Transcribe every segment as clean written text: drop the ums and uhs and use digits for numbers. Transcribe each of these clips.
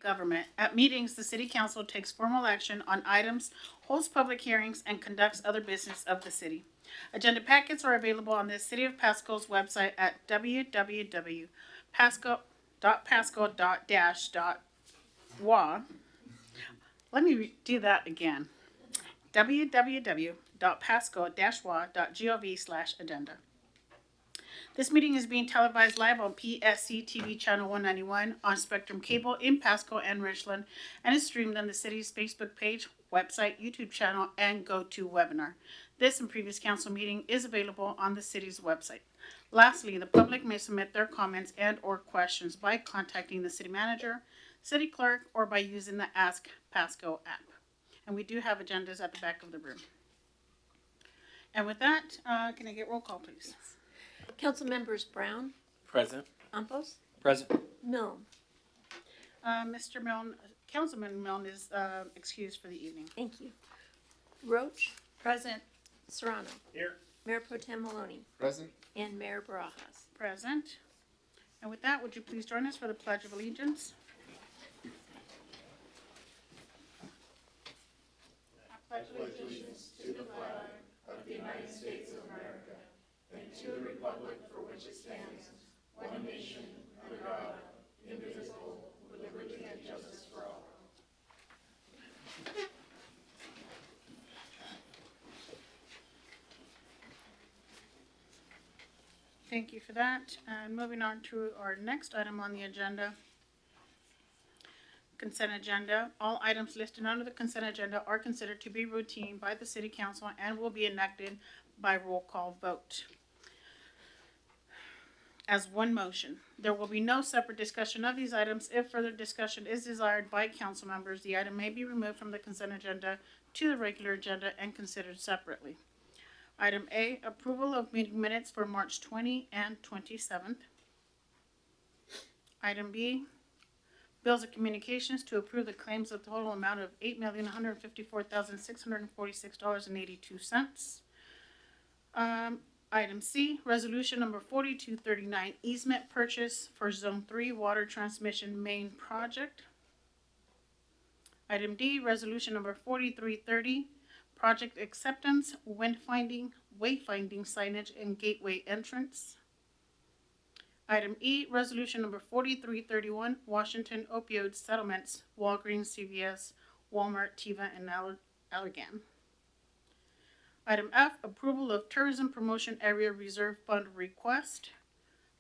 government. At meetings, the City Council takes formal action on items, holds public hearings, and conducts other business of the city. Agenda packets are available on the City of Pasco's website at www.pasco.wa. Let me do that again. www.pasco-wa.gov/agenda. This meeting is being televised live on PSC-TV channel 191 on Spectrum Cable in Pasco and Richland, and is streamed on the city's Facebook page, website, YouTube channel, and GoToWebinar. This and previous council meeting is available on the city's website. Lastly, the public may submit their comments and or questions by contacting the city manager, city clerk, or by using the Ask Pasco app. And we do have agendas at the back of the room. And with that, can I get roll call, please? Council members Brown, Present. Campos, Present. Milne. Mr. Milne, Councilman Milne is excused for the evening. Thank you. Roach, Present. Serrano. Here. Mayor Pro Tem Maloney. Present. And Mayor Barajas. Present. And with that, would you please join us for the Pledge of Allegiance? I pledge allegiance to the flag of the United States of America and to the republic for which it stands, one nation, under God, indivisible, with liberty and justice for all. Thank you for that. And moving on to our next item on the agenda, consent agenda. All items listed under the consent agenda are considered to be routine by the City Council and will be enacted by roll call vote as one motion. There will be no separate discussion of these items. If further discussion is desired by council members, the item may be removed from the consent agenda to the regular agenda and considered separately. Item A, approval of meeting minutes for March 20 and 27th. Item B, bills and communications to approve the claims of total amount of $8,154,646.82. Item C, resolution number 4239, easement purchase for Zone 3 water transmission main project. Item D, resolution number 4330, project acceptance, wayfinding signage and gateway entrance. Item E, resolution number 4331, Washington opioid settlements, Walgreens, CVS, Walmart, Teva, and Allergan. Item F, approval of tourism promotion area reserve fund request.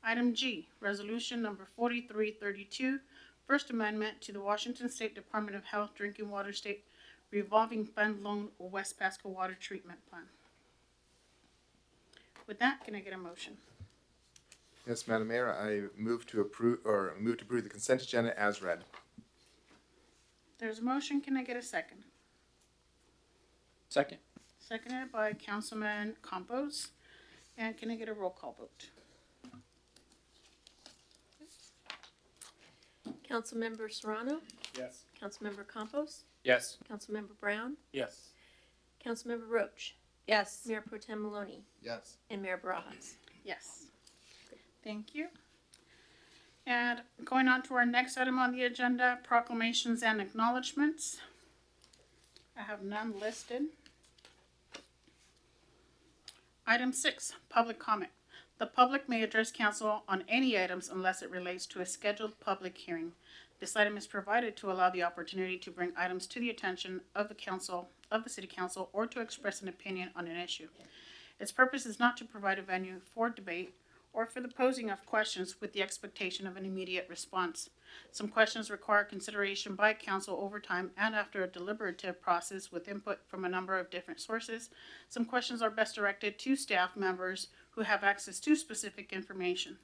Item G, resolution number 4332, First Amendment to the Washington State Department of Health Drinking Water State Revolving Fund Loan West Pasco Water Treatment Plant. With that, can I get a motion? Yes, Madam Mayor, I move to approve the consent agenda as read. There's a motion. Can I get a second? Second. Seconded by Councilman Campos. And can I get a roll call vote? Councilmember Serrano, Yes. Councilmember Campos, Yes. Councilmember Brown, Yes. Councilmember Roach, Yes. Mayor Pro Tem Maloney, Yes. and Mayor Barajas. Yes. Thank you. And going on to our next item on the agenda, proclamations and acknowledgements. I have none listed. Item 6, public comment. The public may address council on any items unless it relates to a scheduled public hearing. This item is provided to allow the opportunity to bring items to the attention of the council, of the city council, or to express an opinion on an issue. Its purpose is not to provide a venue for debate or for the posing of questions with the expectation of an immediate response. Some questions require consideration by council over time and after a deliberative process with input from a number of different sources. Some questions are best directed to staff members who have access to specific information.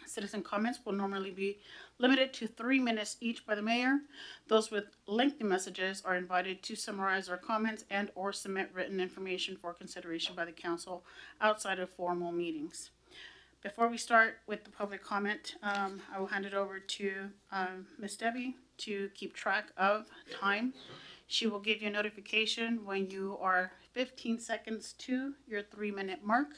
Citizen comments will normally be limited to 3 minutes each by the mayor. Those with lengthy messages are invited to summarize their comments and or submit written information for consideration by the council outside of formal meetings. Before we start with the public comment, I will hand it over to Ms. Debbie to keep track of time. She will give you a notification when you are 15 seconds to your 3-minute mark.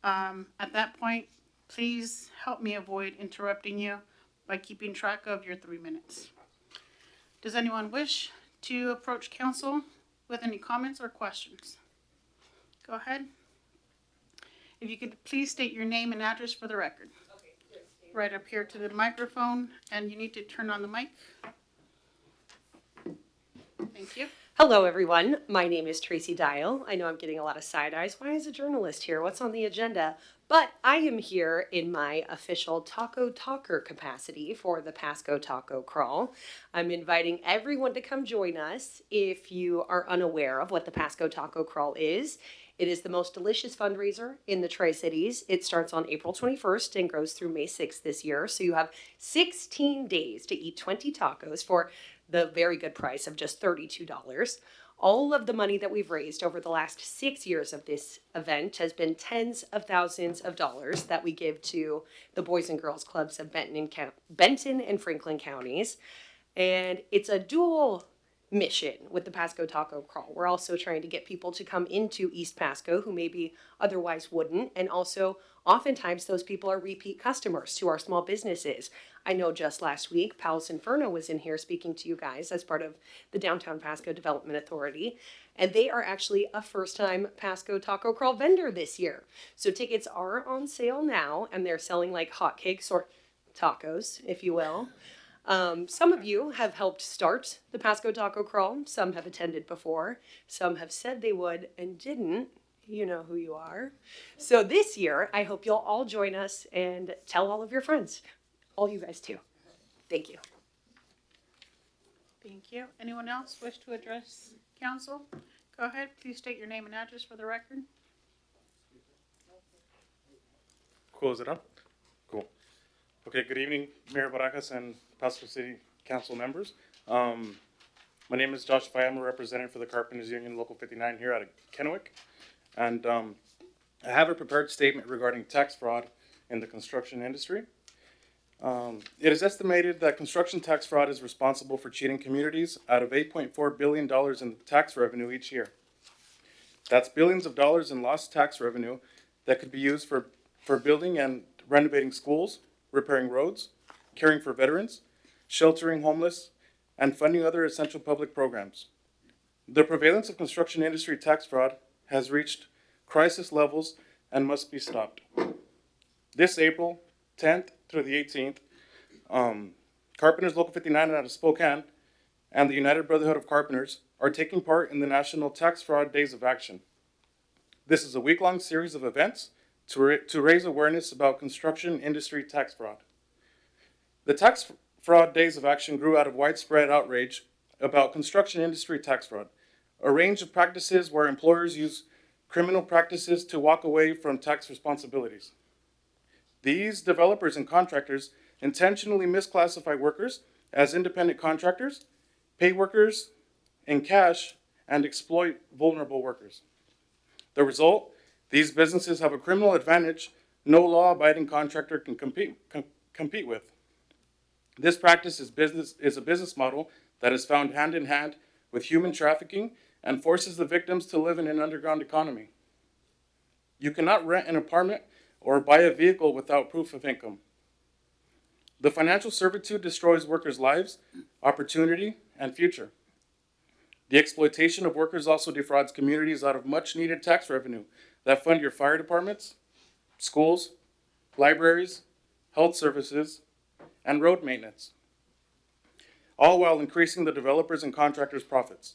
At that point, please help me avoid interrupting you by keeping track of your 3 minutes. Does anyone wish to approach council with any comments or questions? Go ahead. If you could please state your name and address for the record. Right up here to the microphone, and you need to turn on the mic. Thank you. Hello, everyone. My name is Tracy Dial. I know I'm getting a lot of side eyes. Why is a journalist here? What's on the agenda? But I am here in my official taco talker capacity for the Pasco Taco Crawl. I'm inviting everyone to come join us. If you are unaware of what the Pasco Taco Crawl is, it is the most delicious fundraiser in the Tri-Cities. It starts on April 21st and goes through May 6th this year. So you have 16 days to eat 20 tacos for the very good price of just $32. All of the money that we've raised over the last 6 years of this event has been tens of thousands of dollars that we give to the Boys and Girls Clubs of Benton and Franklin counties. And it's a dual mission with the Pasco Taco Crawl. We're also trying to get people to come into East Pasco who maybe otherwise wouldn't. And also, oftentimes, those people are repeat customers to our small businesses. I know just last week, Pals Inferno was in here speaking to you guys as part of the Downtown Pasco Development Authority. And they are actually a first-time Pasco Taco Crawl vendor this year. So tickets are on sale now, and they're selling like hotcakes, or tacos, if you will. Some of you have helped start the Pasco Taco Crawl. Some have attended before. Some have said they would and didn't. You know who you are. So this year, I hope you'll all join us and tell all of your friends. All you guys too. Thank you. Thank you. Anyone else wish to address council? Go ahead. Please state your name and address for the record. Cool, is it up? Cool. Okay, good evening, Mayor Barajas and Pasco City Council members. My name is Josh Fay. I'm a representative for the Carpenters Union Local 59 here out of Kennewick. And I have a prepared statement regarding tax fraud in the construction industry. It is estimated that construction tax fraud is responsible for cheating communities out of $8.4 billion in tax revenue each year. That's billions of dollars in lost tax revenue that could be used for building and renovating schools, repairing roads, caring for veterans, sheltering homeless, and funding other essential public programs. The prevalence of construction industry tax fraud has reached crisis levels and must be stopped. This April 10th through the 18th, Carpenters Local 59 out of Spokane and the United Brotherhood of Carpenters are taking part in the National Tax Fraud Days of Action. This is a week-long series of events to raise awareness about construction industry tax fraud. The Tax Fraud Days of Action grew out of widespread outrage about construction industry tax fraud, a range of practices where employers use criminal practices to walk away from tax responsibilities. These developers and contractors intentionally misclassify workers as independent contractors, pay workers in cash, and exploit vulnerable workers. The result, these businesses have a criminal advantage no law-abiding contractor can compete with. This practice is a business model that is found hand in hand with human trafficking and forces the victims to live in an underground economy. You cannot rent an apartment or buy a vehicle without proof of income. The financial servitude destroys workers' lives, opportunity, and future. The exploitation of workers also defrauds communities out of much-needed tax revenue that fund your fire departments, schools, libraries, health services, and road maintenance, all while increasing the developers' and contractors' profits.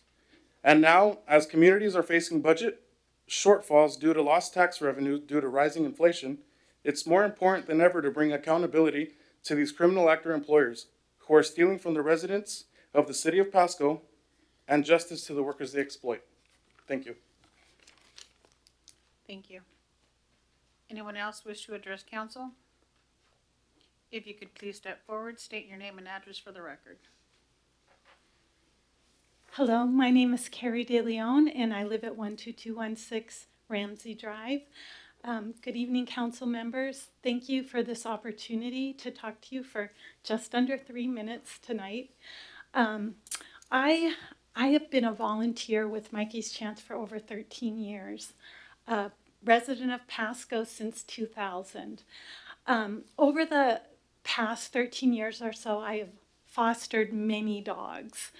And now, as communities are facing budget shortfalls due to lost tax revenue due to rising inflation, it's more important than ever to bring accountability to these criminal actor employers who are stealing from the residents of the city of Pasco and justice to the workers they exploit. Thank you. Thank you. Anyone else wish to address council? If you could please step forward, state your name and address for the record. Hello, my name is Carrie De Leon, and I live at 12216 Ramsey Drive. Good evening, council members. Thank you for this opportunity to talk to you for just under 3 minutes tonight. I have been a volunteer with Mikey's Chance for over 13 years, a resident of Pasco since 2000. Over the past 13 years or so, I have fostered many dogs.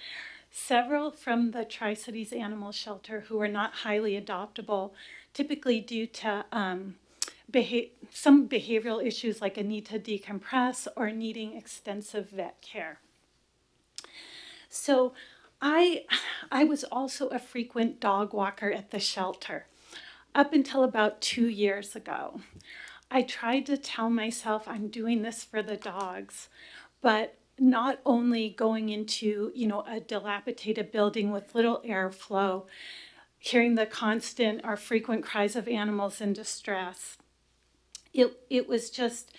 Several from the Tri-Cities Animal Shelter who are not highly adoptable, typically due to some behavioral issues like a need to decompress or needing extensive vet care. So I was also a frequent dog walker at the shelter up until about 2 years ago. I tried to tell myself I'm doing this for the dogs, but not only going into, a dilapidated building with little airflow, hearing the constant or frequent cries of animals in distress. It was just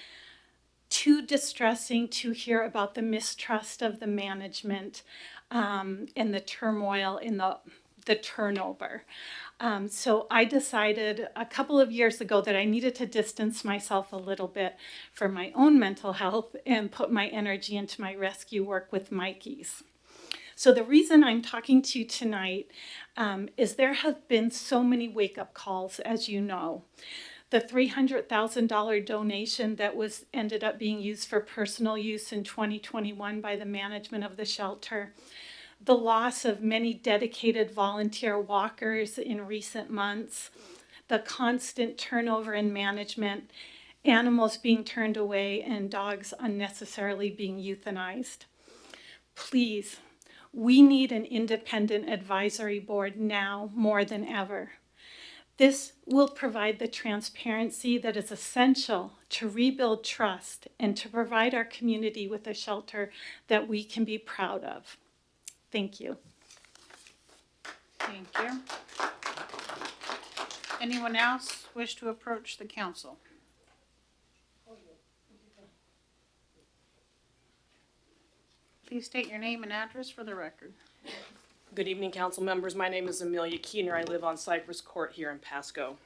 too distressing to hear about the mistrust of the management and the turmoil in the turnover. So I decided a couple of years ago that I needed to distance myself a little bit for my own mental health and put my energy into my rescue work with Mikey's. So the reason I'm talking to you tonight is there have been so many wake-up calls, as you know. The $300,000 donation that ended up being used for personal use in 2021 by the management of the shelter, the loss of many dedicated volunteer walkers in recent months, the constant turnover in management, animals being turned away, and dogs unnecessarily being euthanized. Please, we need an independent advisory board now more than ever. This will provide the transparency that is essential to rebuild trust and to provide our community with a shelter that we can be proud of. Thank you. Thank you. Anyone else wish to approach the council? Please state your name and address for the record. Good evening, council members. My name is Amelia Keener. I live on Cypress Court here in Pasco.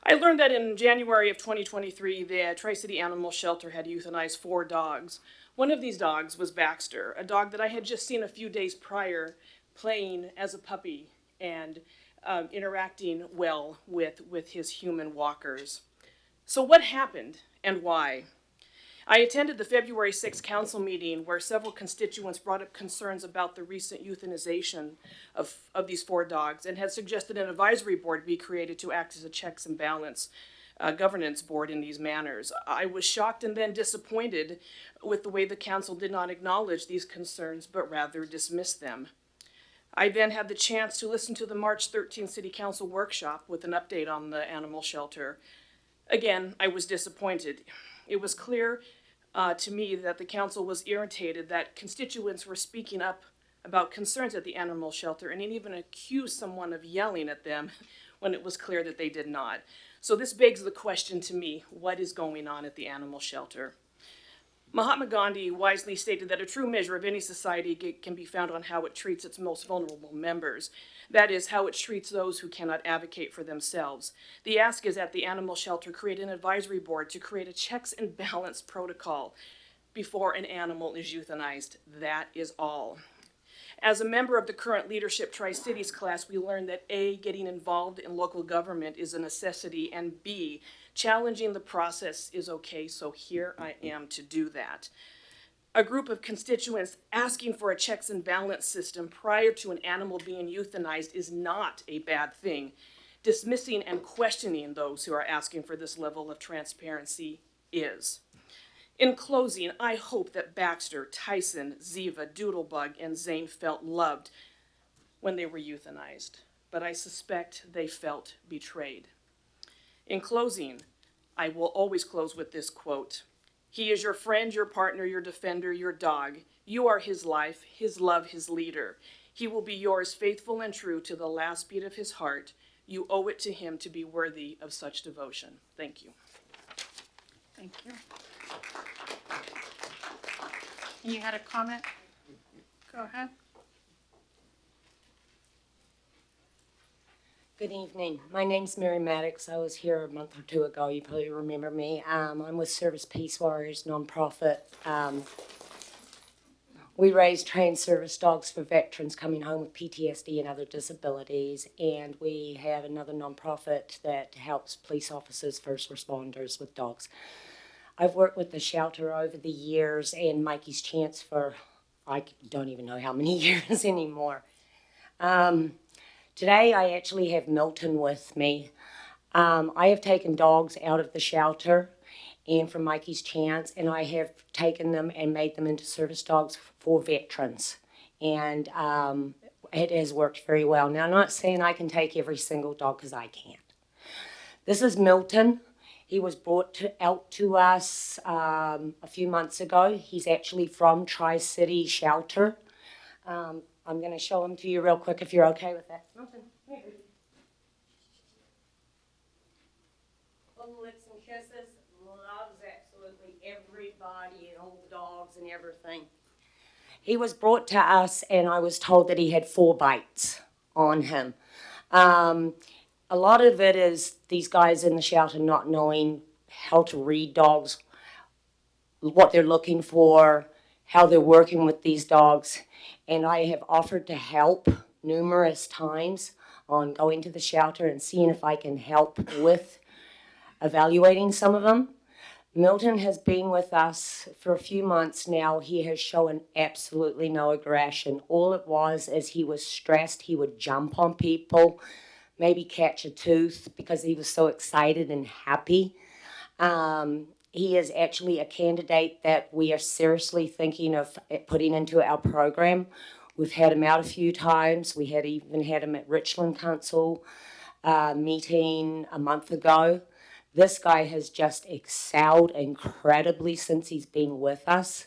I learned that in January of 2023, the Tri-City Animal Shelter had euthanized 4 dogs. One of these dogs was Baxter, a dog that I had just seen a few days prior playing as a puppy and interacting well with his human walkers. So what happened and why? I attended the February 6th council meeting where several constituents brought up concerns about the recent euthanization of these 4 dogs and had suggested an advisory board be created to act as a checks and balance governance board in these manners. I was shocked and then disappointed with the way the council did not acknowledge these concerns but rather dismissed them. I then had the chance to listen to the March 13th City Council workshop with an update on the animal shelter. Again, I was disappointed. It was clear to me that the council was irritated that constituents were speaking up about concerns at the animal shelter and even accused someone of yelling at them when it was clear that they did not. So this begs the question to me, what is going on at the animal shelter? Mahatma Gandhi wisely stated that a true measure of any society can be found on how it treats its most vulnerable members. That is, how it treats those who cannot advocate for themselves. The ask is at the animal shelter create an advisory board to create a checks and balance protocol before an animal is euthanized. That is all. As a member of the current Leadership Tri-Cities class, we learned that A, getting involved in local government is a necessity, and B, challenging the process is okay, so here I am to do that. A group of constituents asking for a checks and balance system prior to an animal being euthanized is not a bad thing. Dismissing and questioning those who are asking for this level of transparency is. In closing, I hope that Baxter, Tyson, Ziva, Doodlebug, and Zane felt loved when they were euthanized, but I suspect they felt betrayed. In closing, I will always close with this quote. He is your friend, your partner, your defender, your dog. You are his life, his love, his leader. He will be yours faithful and true to the last beat of his heart. You owe it to him to be worthy of such devotion. Thank you. Thank you. And you had a comment? Go ahead. Good evening. My name's Mary Maddox. I was here a month or 2 ago. You probably remember me. I'm with Service Peace Warriors nonprofit. We raise trained service dogs for veterans coming home with PTSD and other disabilities. And we have another nonprofit that helps police officers, first responders with dogs. I've worked with the shelter over the years and Mikey's Chance for, I don't even know how many years anymore. Today I actually have Milton with me. I have taken dogs out of the shelter and from Mikey's Chance, and I have taken them and made them into service dogs for veterans. And it has worked very well. Now, I'm not saying I can take every single dog because I can't. This is Milton. He was brought out to us a few months ago. He's actually from Tri-City Shelter. I'm going to show him to you real quick if you're okay with that. Milton, here. Little licks and kisses. Loves absolutely everybody and all the dogs and everything. He was brought to us, and I was told that he had 4 bites on him. A lot of it is these guys in the shelter not knowing how to read dogs, what they're looking for, how they're working with these dogs. And I have offered to help numerous times on going to the shelter and seeing if I can help with evaluating some of them. Milton has been with us for a few months now. He has shown absolutely no aggression. All it was is he was stressed. He would jump on people, maybe catch a tooth because he was so excited and happy. He is actually a candidate that we are seriously thinking of putting into our program. We've had him out a few times. We had even had him at Richland Council meeting a month ago. This guy has just excelled incredibly since he's been with us.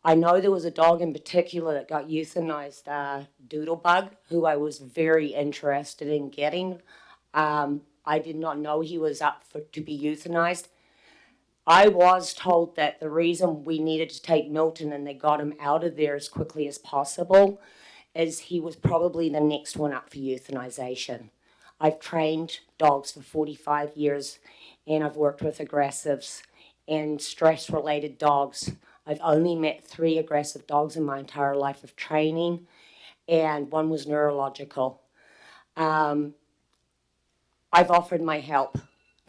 I know there was a dog in particular that got euthanized, Doodlebug, who I was very interested in getting. I did not know he was up to be euthanized. I was told that the reason we needed to take Milton and they got him out of there as quickly as possible is he was probably the next one up for euthanization. I've trained dogs for 45 years, and I've worked with aggressives and stress-related dogs. I've only met 3 aggressive dogs in my entire life of training, and 1 was neurological. I've offered my help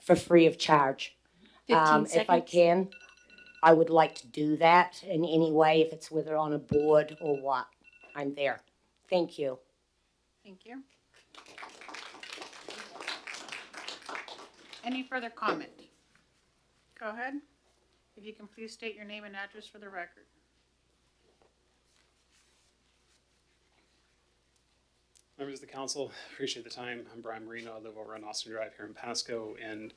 for free of charge. 15 seconds. If I can, I would like to do that in any way, if it's whether on a board or what. I'm there. Thank you. Thank you. Any further comment? Go ahead. If you can please state your name and address for the record. Members of the council, appreciate the time. I'm Brian Marino. I live over on Austin Drive here in Pasco. And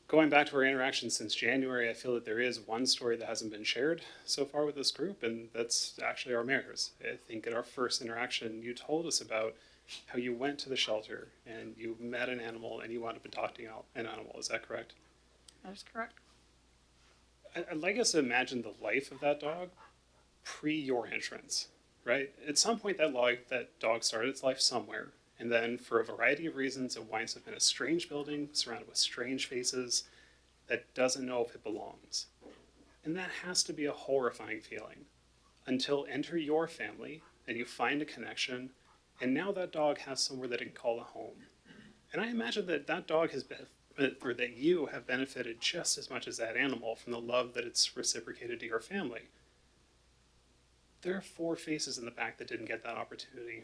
going back to our interaction since January, I feel that there is one story that hasn't been shared so far with this group, and that's actually our mayor's. I think in our first interaction, you told us about how you went to the shelter and you met an animal and you wound up adopting an animal. Is that correct? That is correct. I'd like us to imagine the life of that dog pre your entrance, right? At some point that dog started its life somewhere, and then for a variety of reasons it winds up in a strange building surrounded with strange faces that doesn't know if it belongs. And that has to be a horrifying feeling until enter your family and you find a connection, and now that dog has somewhere that it can call a home. And I imagine that that dog has been, or that you have benefited just as much as that animal from the love that it's reciprocated to your family. There are 4 faces in the back that didn't get that opportunity.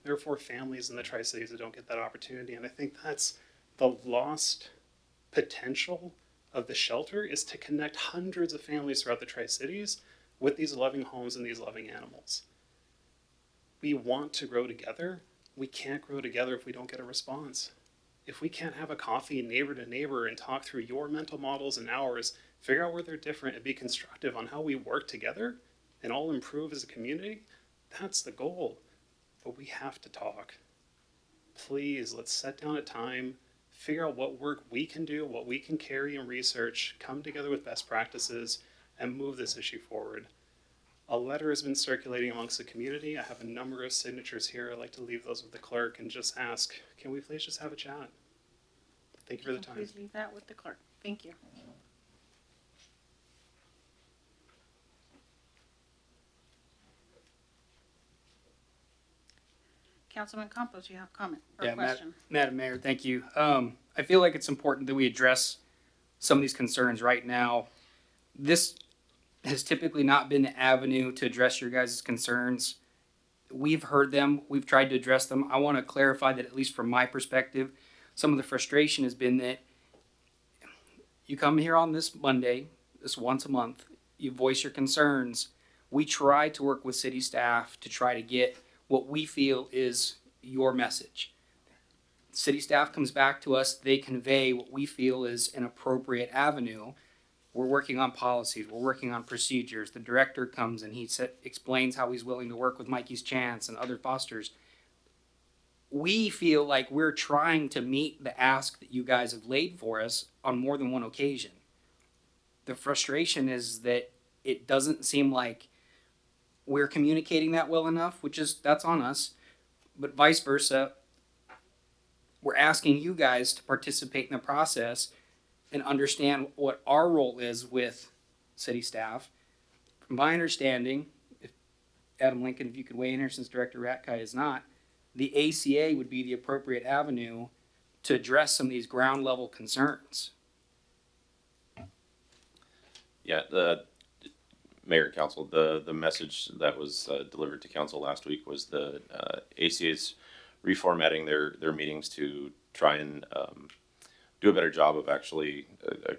There are 4 families in the Tri-Cities that don't get that opportunity, and I think that's the lost potential of the shelter, is to connect hundreds of families throughout the Tri-Cities with these loving homes and these loving animals. We want to grow together. We can't grow together if we don't get a response. If we can't have a coffee neighbor to neighbor and talk through your mental models and ours, figure out where they're different and be constructive on how we work together and all improve as a community, that's the goal. But we have to talk. Please, let's set down a time, figure out what work we can do, what we can carry and research, come together with best practices, and move this issue forward. A letter has been circulating amongst the community. I have a number of signatures here. I'd like to leave those with the clerk and just ask, can we please just have a chat? Thank you for the time. Please leave that with the clerk. Thank you. Councilman Campos, you have a comment or a question? Madam Mayor, thank you. I feel like it's important that we address some of these concerns right now. this has typically not been the avenue to address your guys' concerns. We've heard them, we've tried to address them. I want to clarify that, at least from my perspective, some of the frustration has been that you come here on this Monday, this once a month, you voice your concerns. We try to work with city staff to try to get what we feel is your message. City staff comes back to us, they convey what we feel is an appropriate avenue. We're working on policies, we're working on procedures. The director comes and he explains how he's willing to work with Mikey's Chance and other fosters. We feel like we're trying to meet the ask that you guys have laid for us on more than one occasion. The frustration is that it doesn't seem like we're communicating that well enough, that's on us, but vice versa. We're asking you guys to participate in the process and understand what our role is with city staff. From my understanding, if Adam Lincoln, if you could weigh in here since Director Ratkai is not, the ACA would be the appropriate avenue to address some of these ground level concerns. Yeah, the Mayor and Council, the message that was delivered to Council last week was the ACA's reformatting their meetings to try and do a better job of actually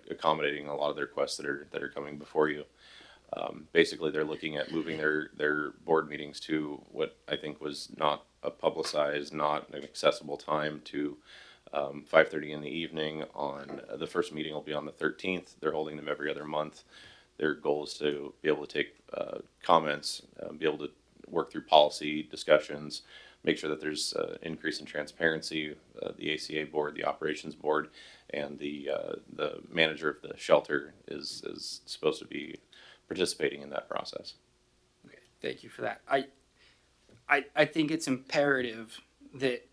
accommodating a lot of the requests that are coming before you. Basically, they're looking at moving their board meetings to what I think was not a publicized, not an accessible time to 5:30 in the evening. On the first meeting will be on the 13th. They're holding them every other month. Their goal is to be able to take comments, be able to work through policy discussions, make sure that there's increase in transparency. The ACA board, the operations board, and the manager of the shelter is supposed to be participating in that process. Okay, thank you for that. I think it's imperative that,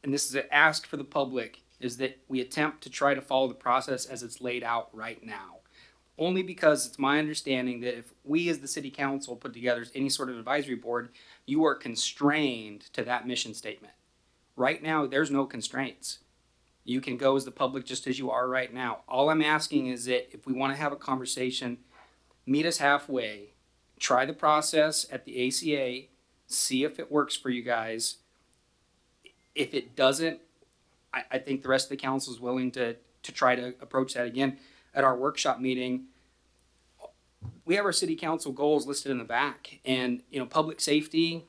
and this is an ask for the public, is that we attempt to try to follow the process as it's laid out right now. Only because it's my understanding that if we as the city council put together any sort of advisory board, you are constrained to that mission statement. Right now, there's no constraints. You can go as the public just as you are right now. All I'm asking is that if we want to have a conversation, meet us halfway, try the process at the ACA, see if it works for you guys. If it doesn't, I think the rest of the council is willing to try to approach that again. At our workshop meeting, we have our city council goals listed in the back, and public safety,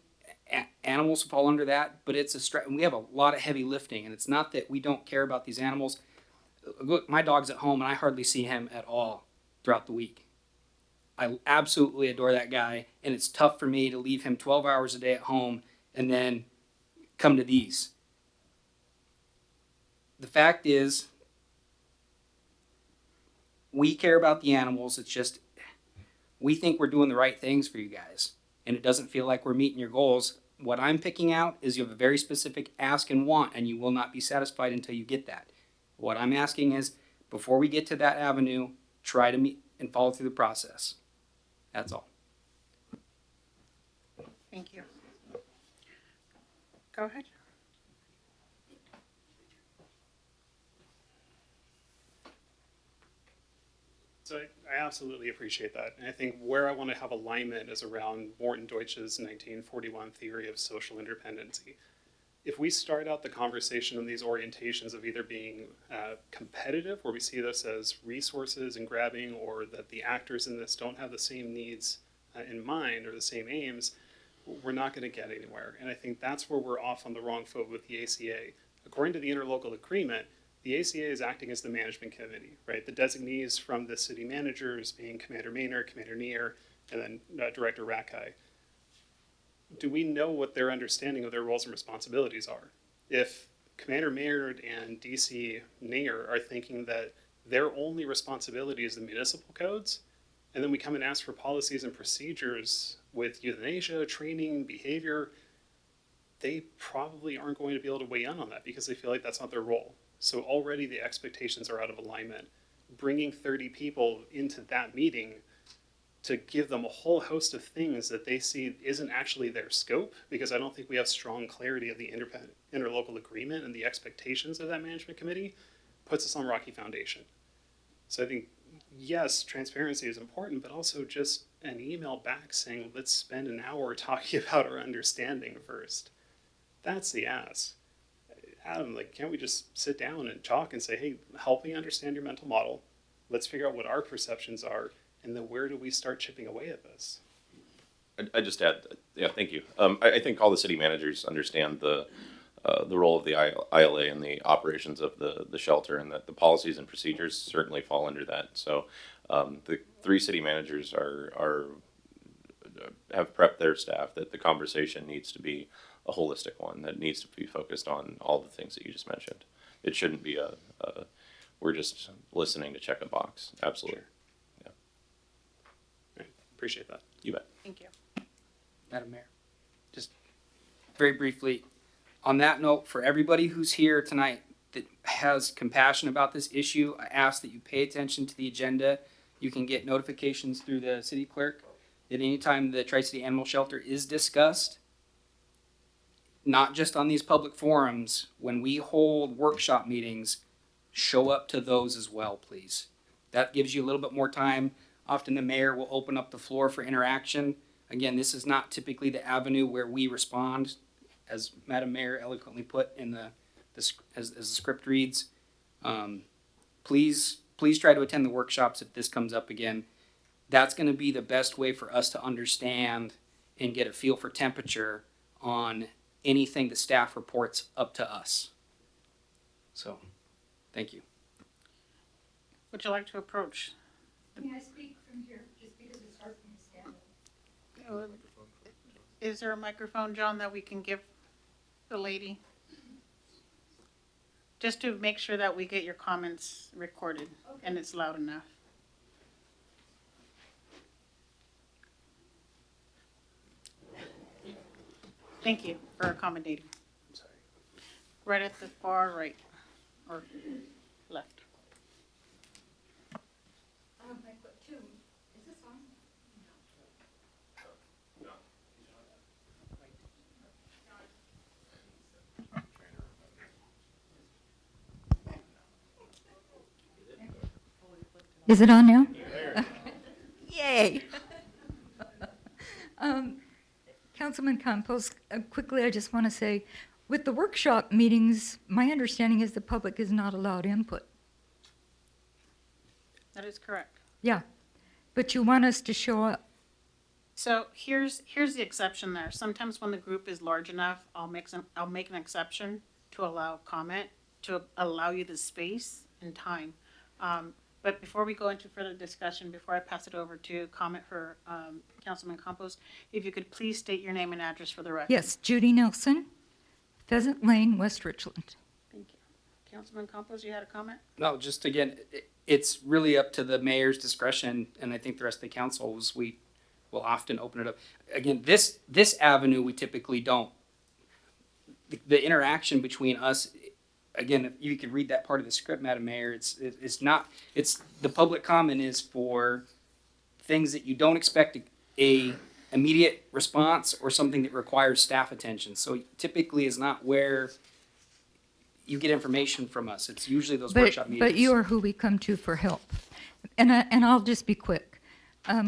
animals fall under that, but it's we have a lot of heavy lifting, and it's not that we don't care about these animals. Look, my dog's at home, and I hardly see him at all throughout the week. I absolutely adore that guy, and it's tough for me to leave him 12 hours a day at home and then come to these. The fact is, we care about the animals. It's just, we think we're doing the right things for you guys, and it doesn't feel like we're meeting your goals. What I'm picking out is you have a very specific ask and want, and you will not be satisfied until you get that. What I'm asking is, before we get to that avenue, try to meet and follow through the process. That's all. Thank you. Go ahead. So I absolutely appreciate that. And I think where I want to have alignment is around Morton Deutsch's 1941 theory of social interdependency. If we start out the conversation in these orientations of either being competitive, where we see this as resources and grabbing, or that the actors in this don't have the same needs in mind or the same aims, we're not going to get anywhere. And I think that's where we're off on the wrong foot with the ACA. According to the interlocal agreement, the ACA is acting as the management committee, right? The designees from the city managers being Commander Maynard, Commander Neer, and then Director Rakai. Do we know what their understanding of their roles and responsibilities are? If Commander Maynard and DC Neer are thinking that their only responsibility is the municipal codes, and then we come and ask for policies and procedures with euthanasia, training, behavior, they probably aren't going to be able to weigh in on that because they feel like that's not their role. So already the expectations are out of alignment. Bringing 30 people into that meeting to give them a whole host of things that they see isn't actually their scope, because I don't think we have strong clarity of the interlocal agreement and the expectations of that management committee, puts us on rocky foundation. So I think yes, transparency is important, but also just an email back saying, let's spend an hour talking about our understanding first. That's the ask. Adam, like, can't we just sit down and talk and say, hey, help me understand your mental model. Let's figure out what our perceptions are, and then where do we start chipping away at this? I just add, yeah, thank you. I think all the city managers understand the role of the ILA and the operations of the shelter, and that the policies and procedures certainly fall under that. So the 3 city managers have prepped their staff that the conversation needs to be a holistic one that needs to be focused on all the things that you just mentioned. It shouldn't be we're just listening to check a box. Absolutely. Sure. Yeah. Right. Appreciate that. You bet. Thank you. Madam Mayor, just very briefly, on that note, for everybody who's here tonight that has compassion about this issue, I ask that you pay attention to the agenda. You can get notifications through the city clerk that anytime the Tri-City Animal Shelter is discussed, not just on these public forums, when we hold workshop meetings, show up to those as well, please. That gives you a little bit more time. Often the mayor will open up the floor for interaction. Again, this is not typically the avenue where we respond, as Madam Mayor eloquently put in as the script reads. Please try to attend the workshops if this comes up again. That's going to be the best way for us to understand and get a feel for temperature on anything the staff reports up to us. So, thank you. Would you like to approach? May I speak from here, just because it's hard for me to stand up? Is there a microphone, John, that we can give the lady? Just to make sure that we get your comments recorded and it's loud enough. Thank you for accommodating. I'm sorry. Right at the far right or left. I put 2. Is this on? Is it on now? Yay! Councilman Campos, quickly, I just want to say, with the workshop meetings, my understanding is the public is not allowed input. That is correct. Yeah, but you want us to show up. So here's the exception there. Sometimes when the group is large enough, I'll make an exception to allow comment, to allow you the space and time. But before we go into further discussion, before I pass it over to comment for Councilman Campos, if you could please state your name and address for the record. Yes, Judy Nelson, Pheasant Lane, West Richland. Thank you. Councilman Campos, you had a comment? No, just again, it's really up to the mayor's discretion, and I think the rest of the council we will often open it up. Again, this avenue we typically don't. The interaction between us, again, if you could read that part of the script, Madam Mayor, it's the public comment is for things that you don't expect a immediate response or something that requires staff attention. So typically is not where you get information from us. It's usually those workshop meetings. But you are who we come to for help. And I'll just be quick.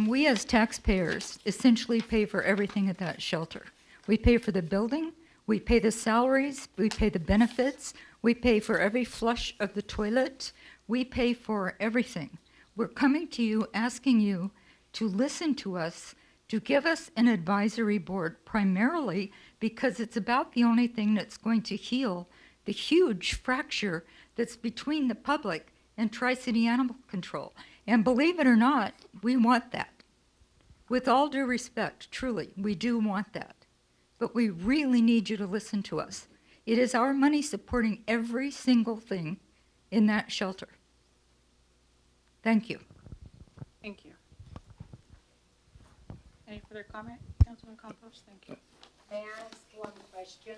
We as taxpayers essentially pay for everything at that shelter. We pay for the building, we pay the salaries, we pay the benefits, we pay for every flush of the toilet, we pay for everything. We're coming to you, asking you to listen to us, to give us an advisory board, primarily because it's about the only thing that's going to heal the huge fracture that's between the public and Tri-City Animal Control. And believe it or not, we want that. With all due respect, truly, we do want that. But we really need you to listen to us. It is our money supporting every single thing in that shelter. Thank you. Thank you. Any further comment, Councilman Campos? Thank you. May I ask one question?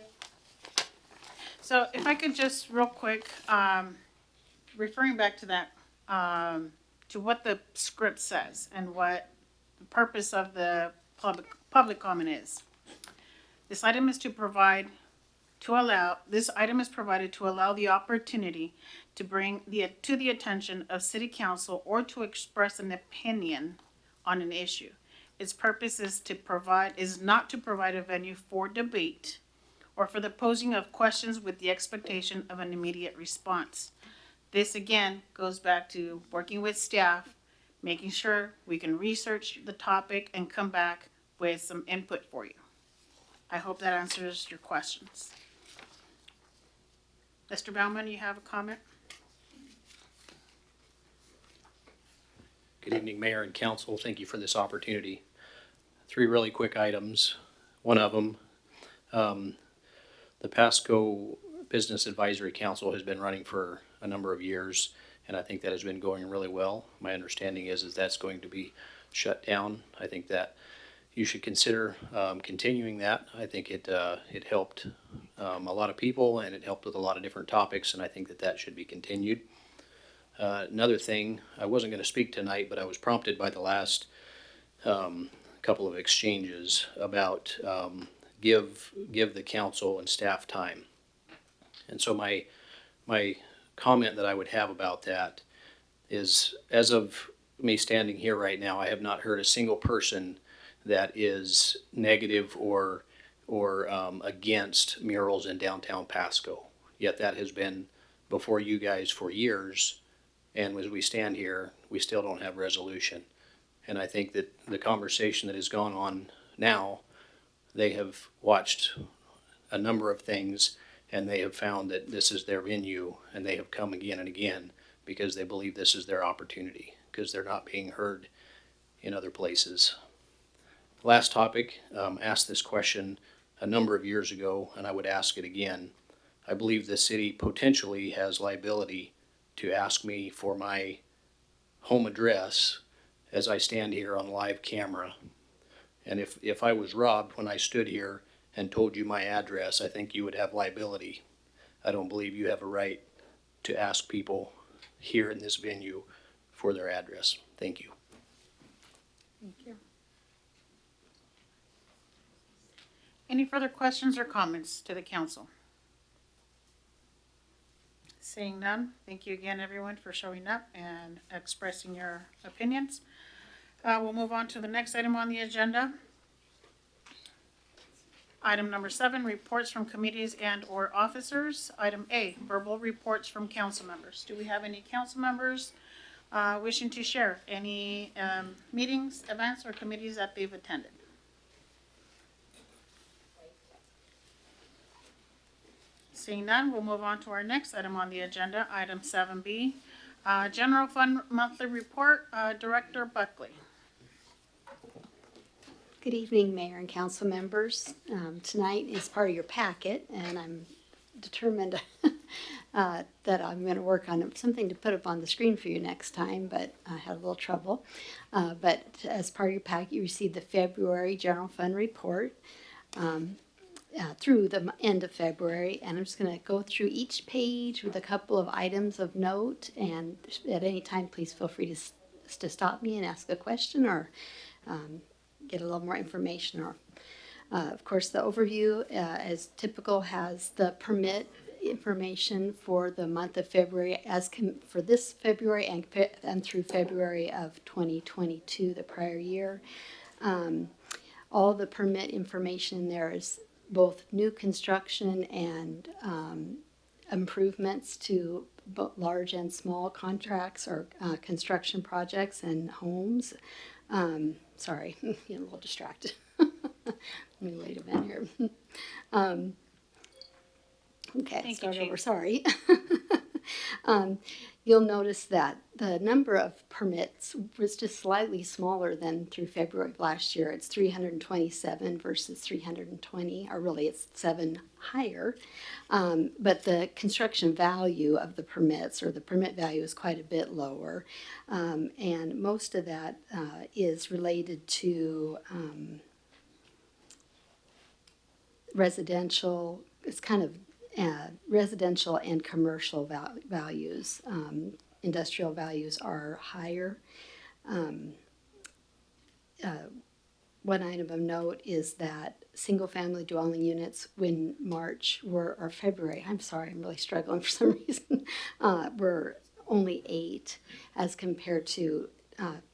So if I could just real quick, referring back to that, to what the script says and what the purpose of the public comment is. This item is provided to allow the opportunity to bring to the attention of City Council or to express an opinion on an issue. Its purpose is not to provide a venue for debate or for the posing of questions with the expectation of an immediate response. This again goes back to working with staff, making sure we can research the topic and come back with some input for you. I hope that answers your questions. Mr. Baumann, you have a comment? Good evening, Mayor and Council. Thank you for this opportunity. 3 really quick items. One of them, the Pasco Business Advisory Council has been running for a number of years, and I think that has been going really well. My understanding is that's going to be shut down. I think that you should consider continuing that. I think it helped a lot of people, and it helped with a lot of different topics, and I think that should be continued. Another thing, I wasn't going to speak tonight, but I was prompted by the last couple of exchanges about give the council and staff time. And so my comment that I would have about that is, as of me standing here right now, I have not heard a single person that is negative or against murals in downtown Pasco. Yet that has been before you guys for years, and as we stand here, we still don't have resolution. And I think that the conversation that has gone on now, they have watched a number of things, and they have found that this is their venue, and they have come again and again because they believe this is their opportunity, because they're not being heard in other places. Last topic, asked this question a number of years ago, and I would ask it again. I believe the city potentially has liability to ask me for my home address as I stand here on live camera. And if I was robbed when I stood here and told you my address, I think you would have liability. I don't believe you have a right to ask people here in this venue for their address. Thank you. Thank you. Any further questions or comments to the council? Seeing none, thank you again, everyone, for showing up and expressing your opinions. We'll move on to the next item on the agenda. Item number 7, reports from committees and or officers. Item A, verbal reports from council members. Do we have any council members wishing to share any meetings, events, or committees that they've attended? Seeing none, we'll move on to our next item on the agenda, item 7B, General Fund Monthly Report, Director Buckley. Good evening, Mayor and council members. Tonight is part of your packet, and I'm determined that I'm going to work on something to put up on the screen for you next time, but I had a little trouble. But as part of your packet, you received the February General Fund Report through the end of February, and I'm just going to go through each page with a couple of items of note, and at any time, please feel free to stop me and ask a question or get a little more information. Or, of course, the overview, as typical, has the permit information for the month of February, for this February and through February of 2022, the prior year. All the permit information in there is both new construction and improvements to both large and small contracts or construction projects and homes. Sorry, I'm getting a little distracted. Let me wait a minute here. Okay, start over. Sorry. You'll notice that the number of permits was just slightly smaller than through February of last year. It's 327 versus 320, or really it's 7 higher. But the construction value of the permits, or the permit value, is quite a bit lower. And most of that is related to residential. It's kind of residential and commercial values. Industrial values are higher. One item of note is that single-family dwelling units in March were, or February, I'm sorry, I'm really struggling for some reason, were only 8 as compared to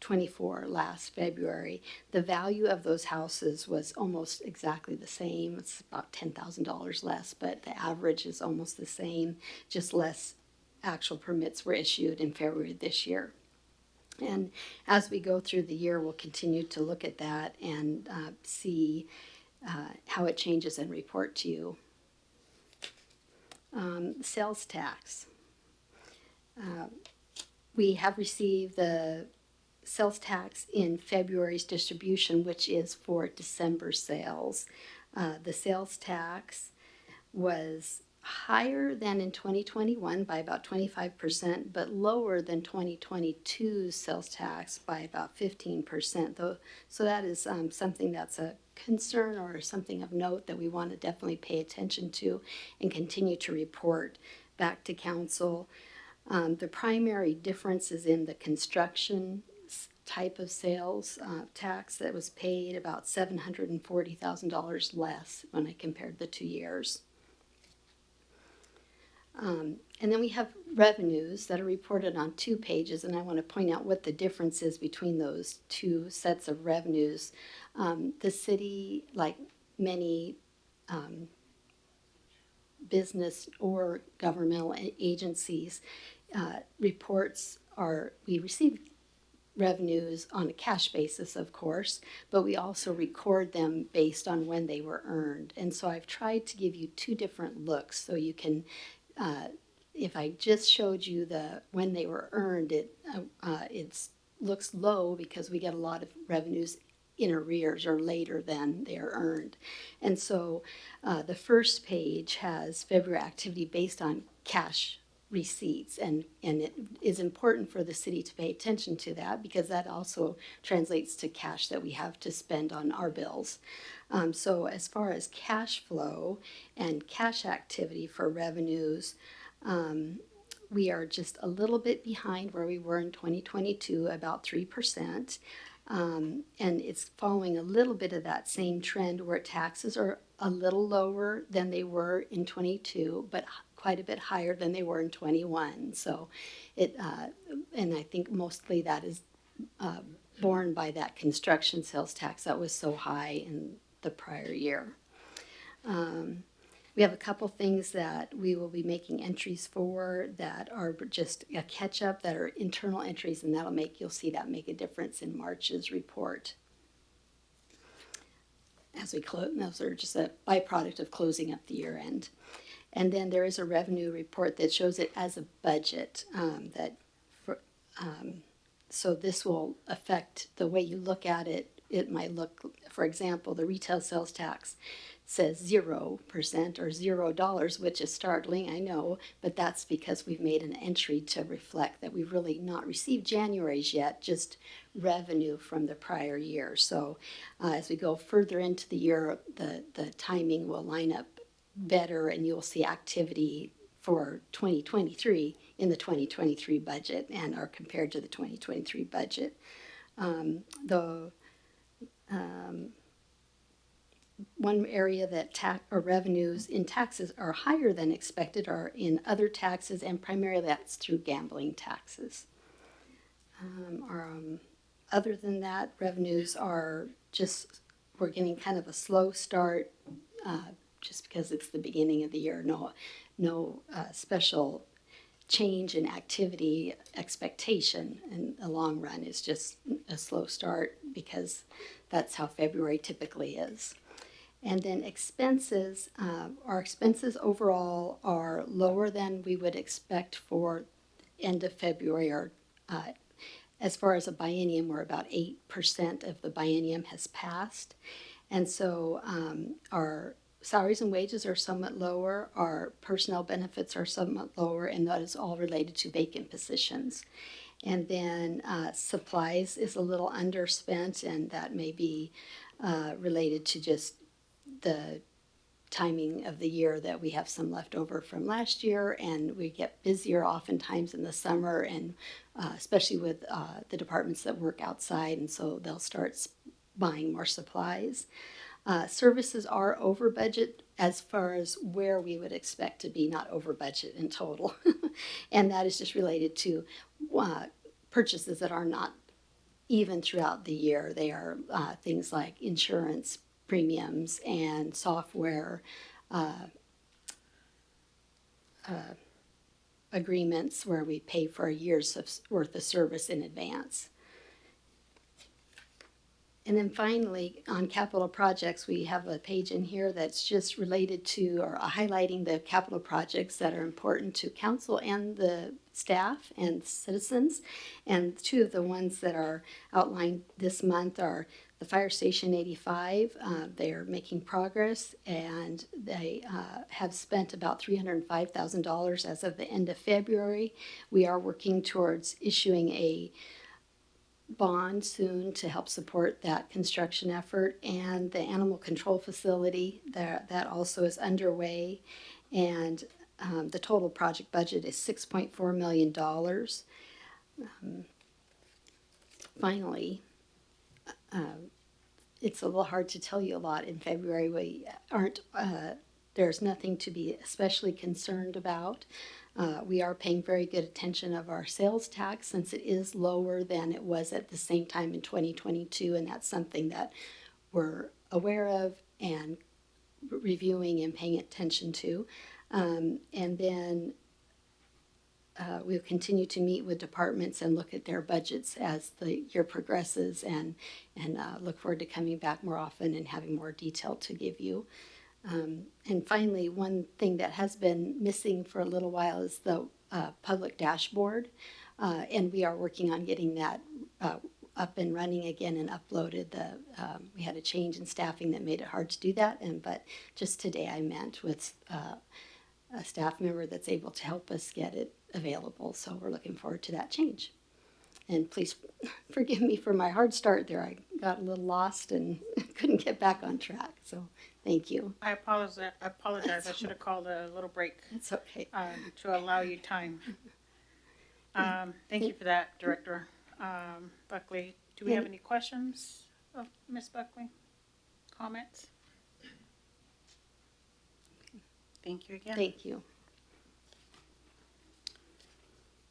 24 last February. The value of those houses was almost exactly the same. It's about $10,000 less, but the average is almost the same, just less actual permits were issued in February this year. And as we go through the year, we'll continue to look at that and see how it changes and report to you. Sales tax. We have received the sales tax in February's distribution, which is for December sales. The sales tax was higher than in 2021 by about 25%, but lower than 2022's sales tax by about 15%. Though, so that is something that's a concern or something of note that we want to definitely pay attention to and continue to report back to council. The primary difference is in the construction type of sales tax that was paid about $740,000 less when I compared the 2 years. And then we have revenues that are reported on 2 pages, and I want to point out what the difference is between those 2 sets of revenues. The city, like many business or governmental agencies, we receive revenues on a cash basis, of course, but we also record them based on when they were earned. And so I've tried to give you 2 different looks so you can, if I just showed you the when they were earned, it looks low because we get a lot of revenues in arrears or later than they are earned. And so the first page has February activity based on cash receipts, and it is important for the city to pay attention to that because that also translates to cash that we have to spend on our bills. So as far as cash flow and cash activity for revenues, we are just a little bit behind where we were in 2022, about 3%. And it's following a little bit of that same trend where taxes are a little lower than they were in 22, but quite a bit higher than they were in 21. So and I think mostly that is borne by that construction sales tax that was so high in the prior year. We have a couple things that we will be making entries for that are just a catch-up, that are internal entries, and you'll see that make a difference in March's report. As we close, those are just a byproduct of closing up the year end. And then there is a revenue report that shows it as a budget. So this will affect the way you look at it. It might look, for example, the retail sales tax says 0% or $0, which is startling, I know, but that's because we've made an entry to reflect that we've really not received January's yet, just revenue from the prior year. So as we go further into the year, the timing will line up better and you'll see activity for 2023 in the 2023 budget and are compared to the 2023 budget. One area that revenues in taxes are higher than expected are in other taxes, and primarily that's through gambling taxes. Other than that, revenues are just, we're getting kind of a slow start just because it's the beginning of the year. No special change in activity expectation in the long run. It's just a slow start because that's how February typically is. And then expenses, our expenses overall are lower than we would expect for end of February, or as far as a biennium, we're about 8% of the biennium has passed. And so our salaries and wages are somewhat lower, our personnel benefits are somewhat lower, and that is all related to vacant positions. And then supplies is a little underspent, and that may be related to just the timing of the year, that we have some left over from last year, and we get busier oftentimes in the summer, and especially with the departments that work outside, and so they'll start buying more supplies. Services are over budget as far as where we would expect to be, not over budget in total. And that is just related to purchases that are not even throughout the year. They are things like insurance premiums and software agreements where we pay for a year's worth of service in advance. And then finally, on capital projects, we have a page in here that's just related to or highlighting the capital projects that are important to council and the staff and citizens. And two of the ones that are outlined this month are the Fire Station 85. They are making progress, and they have spent about $305,000 as of the end of February. We are working towards issuing a bond soon to help support that construction effort, and the animal control facility that also is underway, and the total project budget is $6.4 million. Finally, it's a little hard to tell you a lot in February. We aren't there's nothing to be especially concerned about. We are paying very good attention of our sales tax since it is lower than it was at the same time in 2022, and that's something that we're aware of and reviewing and paying attention to. And then we'll continue to meet with departments and look at their budgets as the year progresses, and look forward to coming back more often and having more detail to give you. And finally, one thing that has been missing for a little while is the public dashboard, and we are working on getting that up and running again and uploaded. We had a change in staffing that made it hard to do that, but just today I met with a staff member that's able to help us get it available, so we're looking forward to that change. And please forgive me for my hard start there. I got a little lost and couldn't get back on track, so thank you. I apologize. I should have called a little break. It's okay. To allow you time. Thank you for that, Director Buckley. Do we have any questions of Ms. Buckley? Comments? Thank you again. Thank you.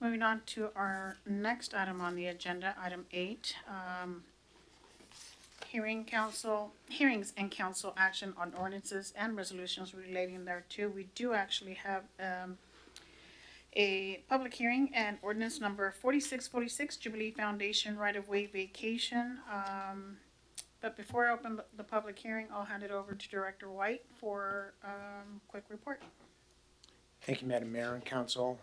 Moving on to our next item on the agenda, item 8. Hearings and council action on ordinances and resolutions relating thereto. We do actually have a public hearing and ordinance number 4646, Jubilee Foundation right-of-way vacation. But before I open the public hearing, I'll hand it over to Director White for a quick report. Thank you, Madam Mayor and Council.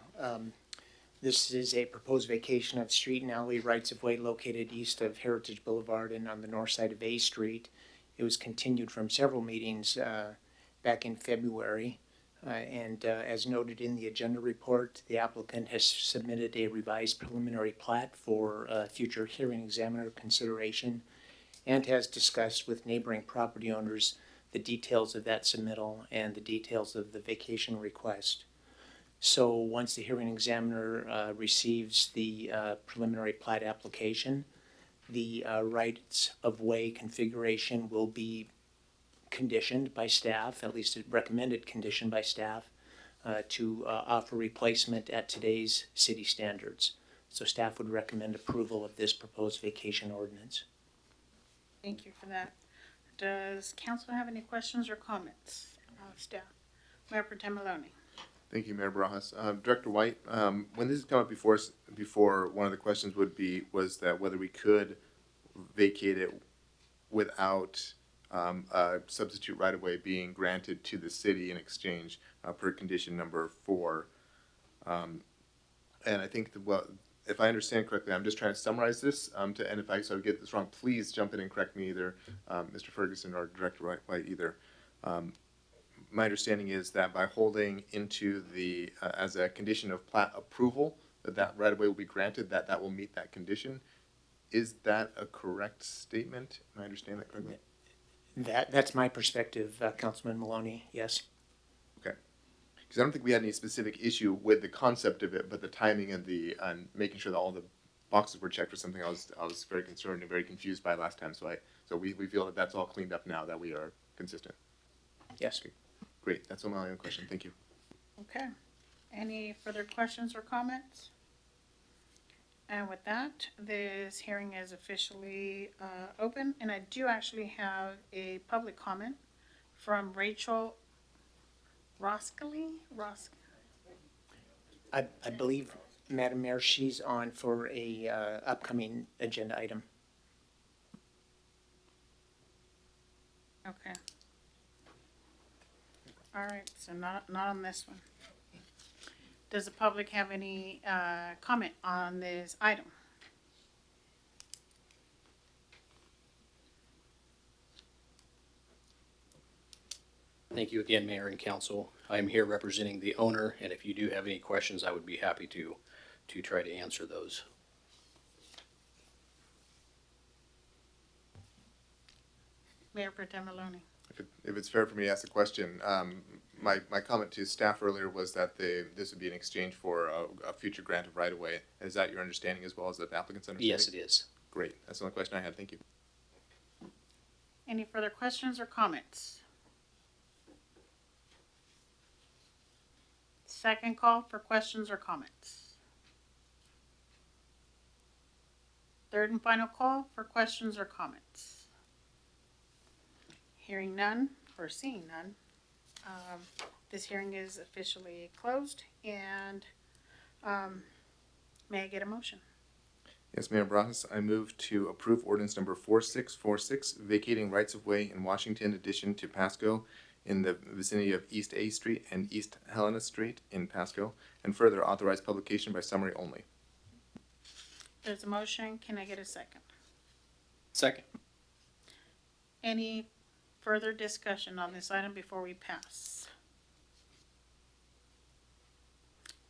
This is a proposed vacation of street and alley rights-of-way located east of Heritage Boulevard and on the north side of A Street. It was continued from several meetings back in February. And as noted in the agenda report, the applicant has submitted a revised preliminary plat for future hearing examiner consideration and has discussed with neighboring property owners the details of that submittal and the details of the vacation request. So once the hearing examiner receives the preliminary plat application, the rights of way configuration will be conditioned by staff, at least a recommended condition by staff, to offer replacement at today's city standards. So staff would recommend approval of this proposed vacation ordinance. Thank you for that. Does council have any questions or comments of staff? Mayor Pro Tem Maloney. Thank you, Mayor Barajas. Director White, when this has come up before us, one of the questions was that whether we could vacate it without a substitute right-of-way being granted to the city in exchange per condition number 4. And I think if I understand correctly, I'm just trying to summarize this, and if I get this wrong, please jump in and correct me, either Mr. Ferguson or Director White either. My understanding is that by holding into the, as a condition of plat approval, that right-of-way will be granted, that will meet that condition. Is that a correct statement? Am I understanding that correctly? That's my perspective, Councilman Maloney, yes. Okay. Because I don't think we had any specific issue with the concept of it, but the timing and making sure that all the boxes were checked for something I was very concerned and very confused by last time. So we feel that that's all cleaned up now, that we are consistent. Yes. Great, that's all my own question, thank you. Okay. Any further questions or comments? And with that, this hearing is officially open, and I do actually have a public comment from Rachel Roskally. I believe, Madam Mayor, she's on for a upcoming agenda item. Okay. All right, so not on this one. Does the public have any comment on this item? Thank you again, Mayor and Council. I am here representing the owner, and if you do have any questions, I would be happy to try to answer those. Mayor Pro Tem Maloney. If it's fair for me to ask a question, my comment to staff earlier was that this would be in exchange for a future grant of right-of-way. Is that your understanding as well as the applicant's understanding? Yes, it is. Great, that's the only question I had, thank you. Any further questions or comments? Second call for questions or comments. Third and final call for questions or comments. Hearing none or seeing none, this hearing is officially closed, and may I get a motion? Yes, Mayor Barajas, I move to approve ordinance number 4646, vacating rights-of-way in Washington addition to Pasco in the vicinity of East A Street and East Helena Street in Pasco, and further authorize publication by summary only. There's a motion. Can I get a second? Second. Any further discussion on this item before we pass?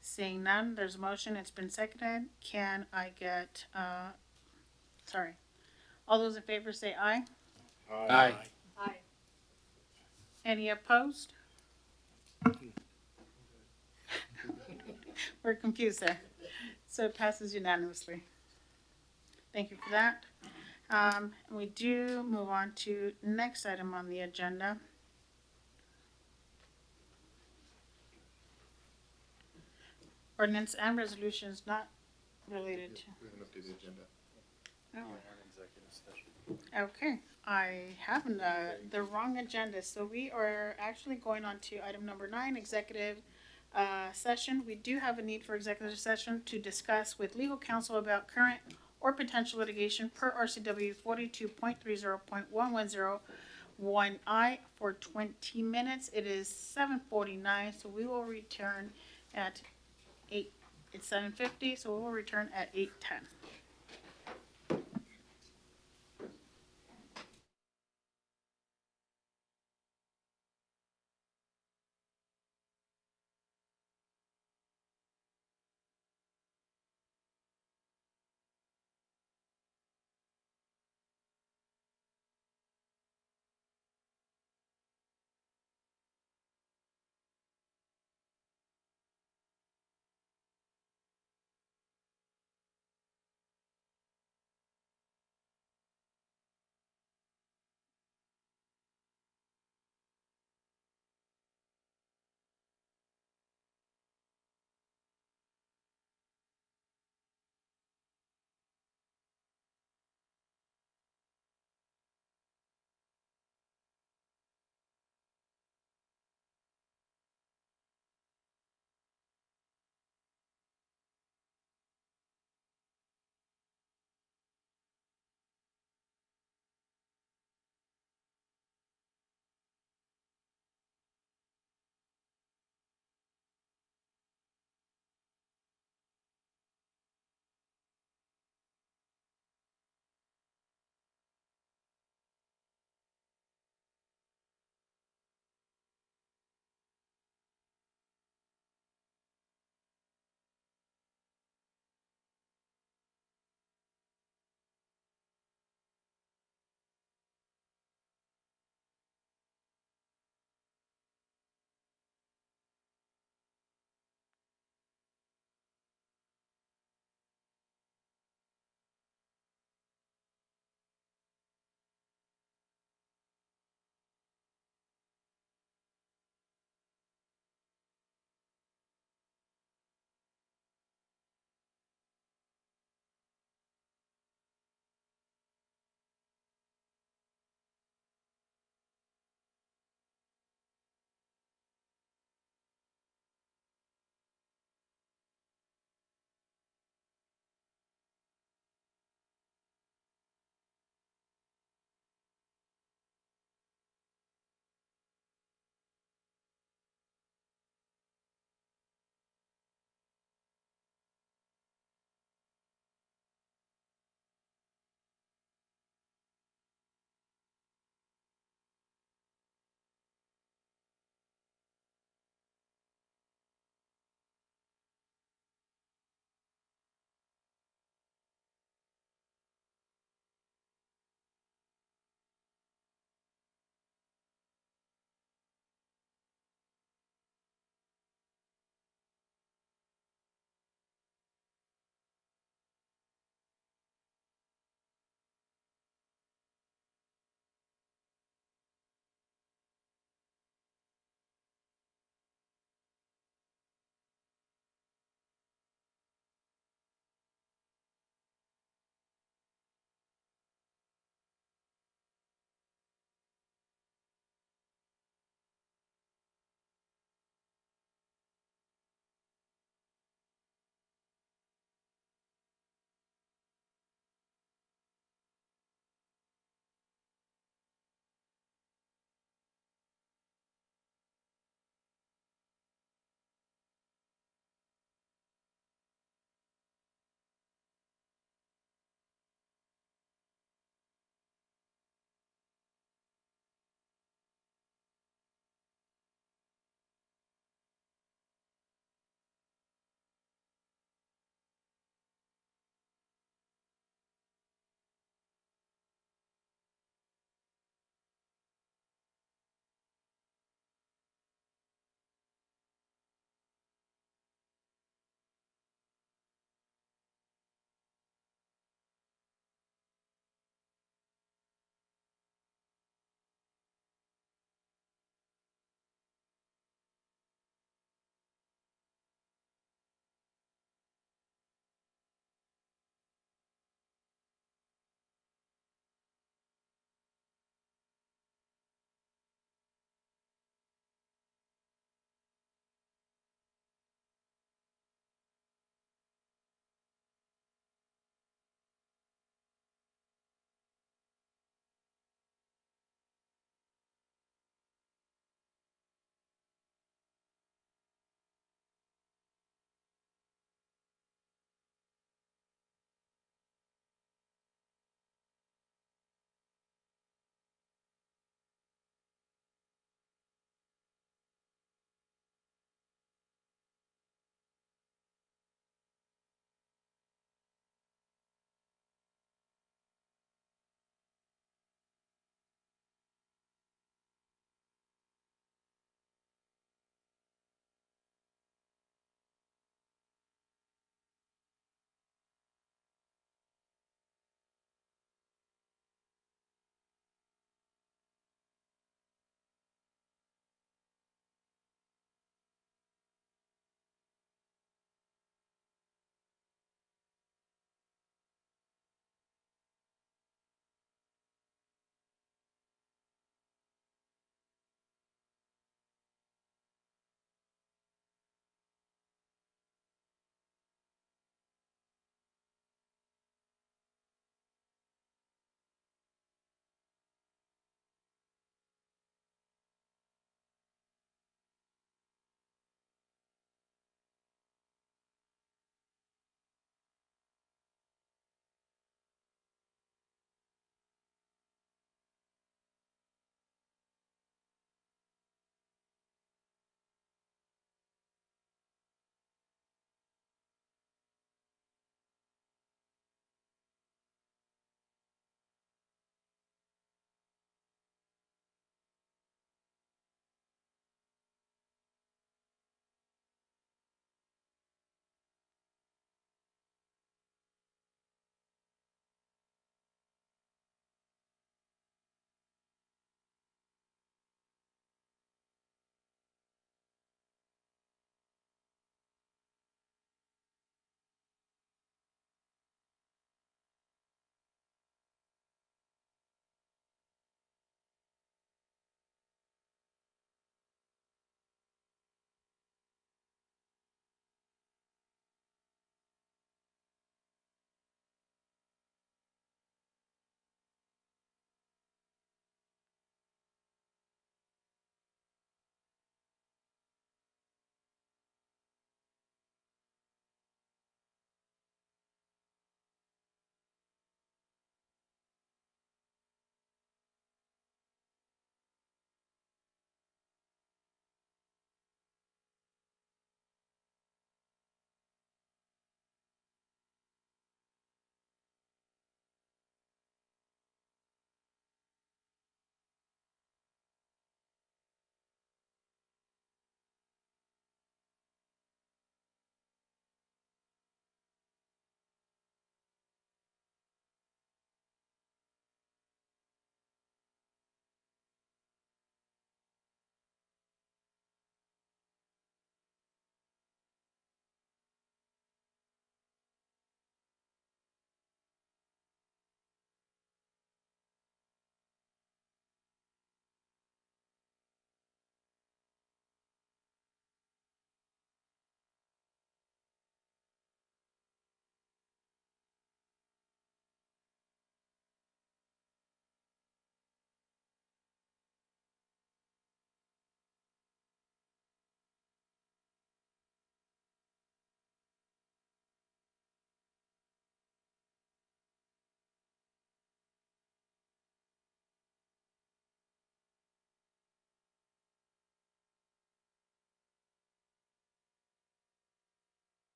Seeing none, there's a motion. It's been seconded. Can I get, all those in favor say aye. Aye. Aye. Any opposed? We're confused there. So it passes unanimously. Thank you for that. We do move on to next item on the agenda. Ordinance and resolutions not related to. We haven't updated the agenda. Oh. Okay, I have the wrong agenda, so we are actually going on to item number 9, executive session. We do have a need for executive session to discuss with legal counsel about current or potential litigation per RCW 42.30.110(1)I for 20 minutes. It is 7:49, so we will return at 8. It's 7:50, so we will return at 8:10.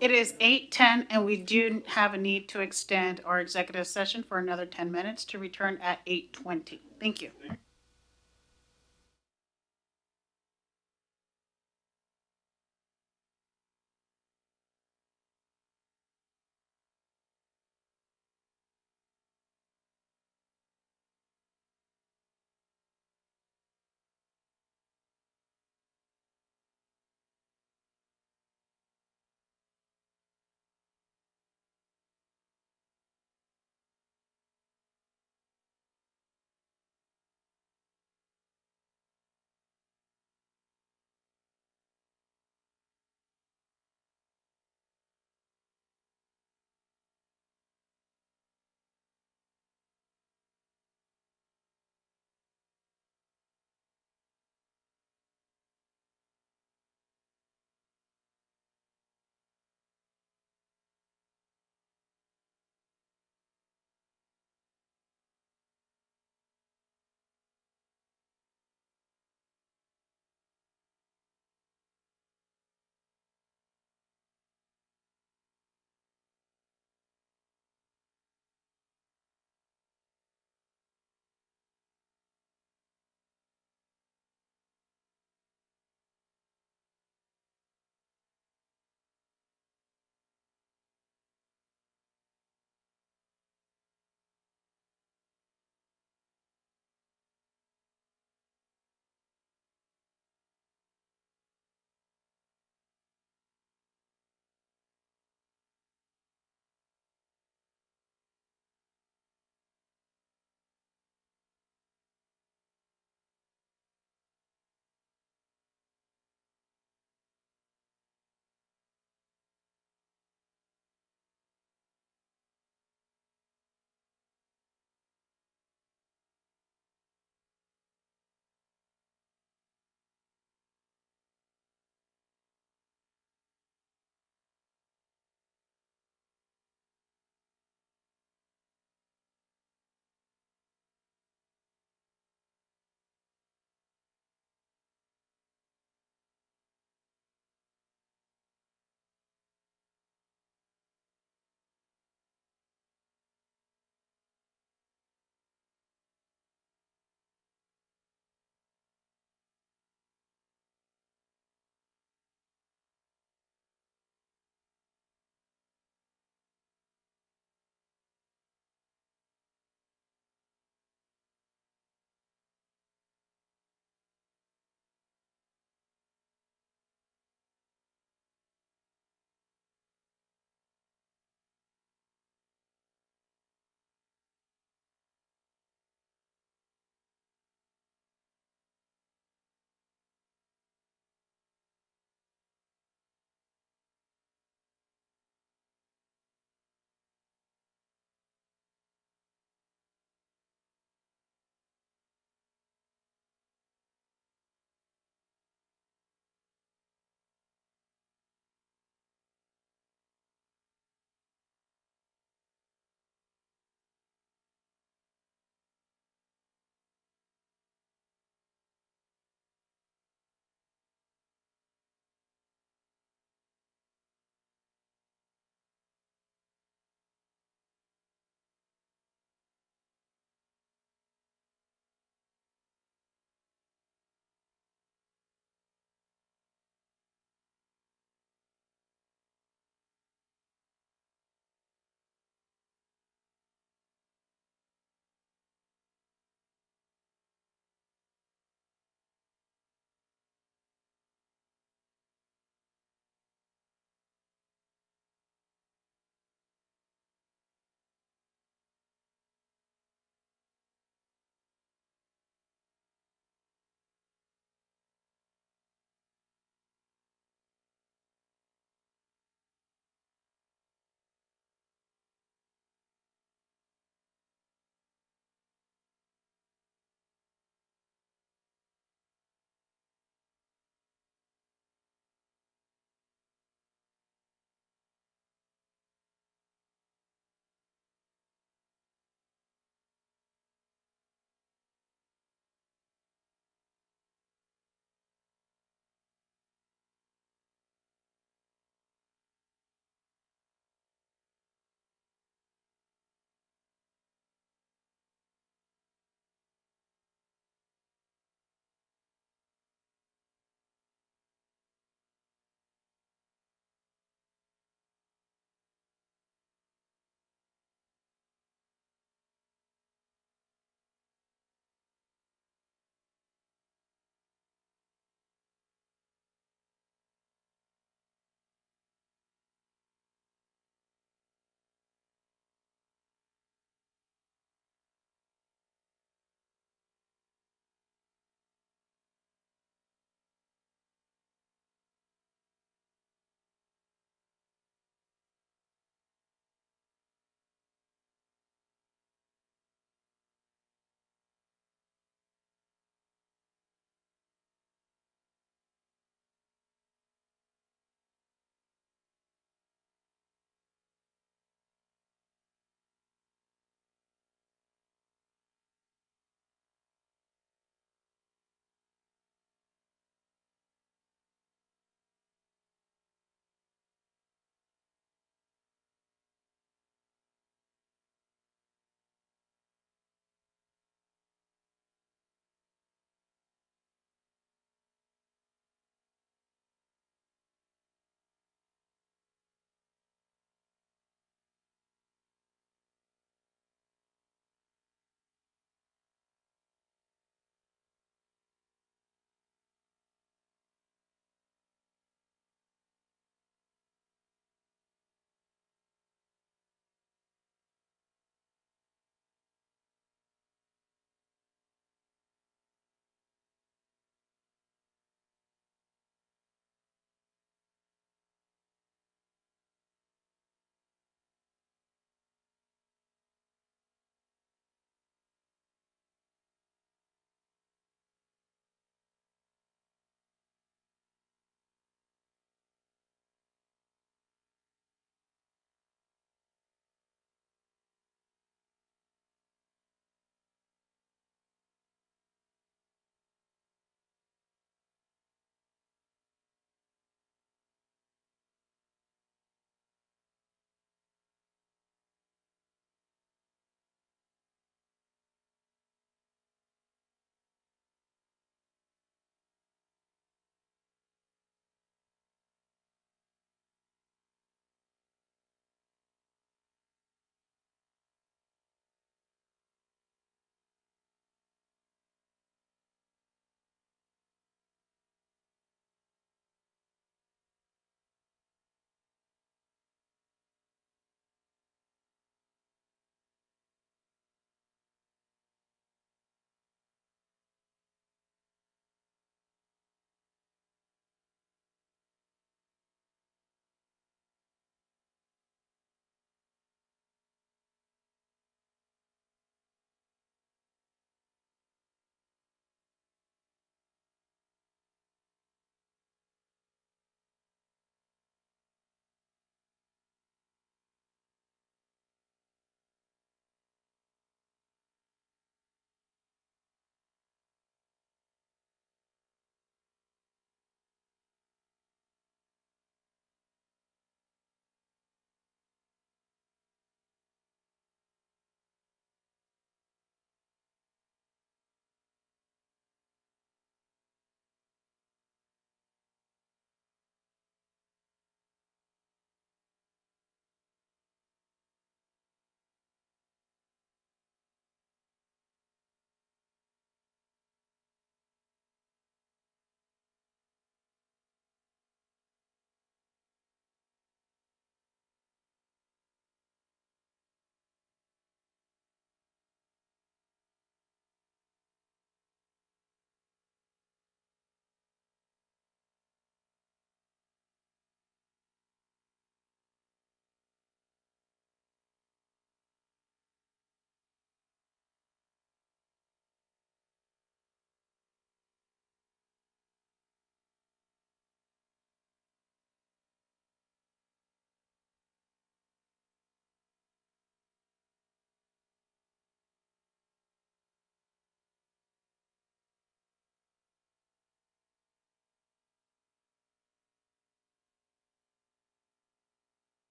It is 8:10, and we do have a need to extend our executive session for another 10 minutes to return at 8:20. Thank you.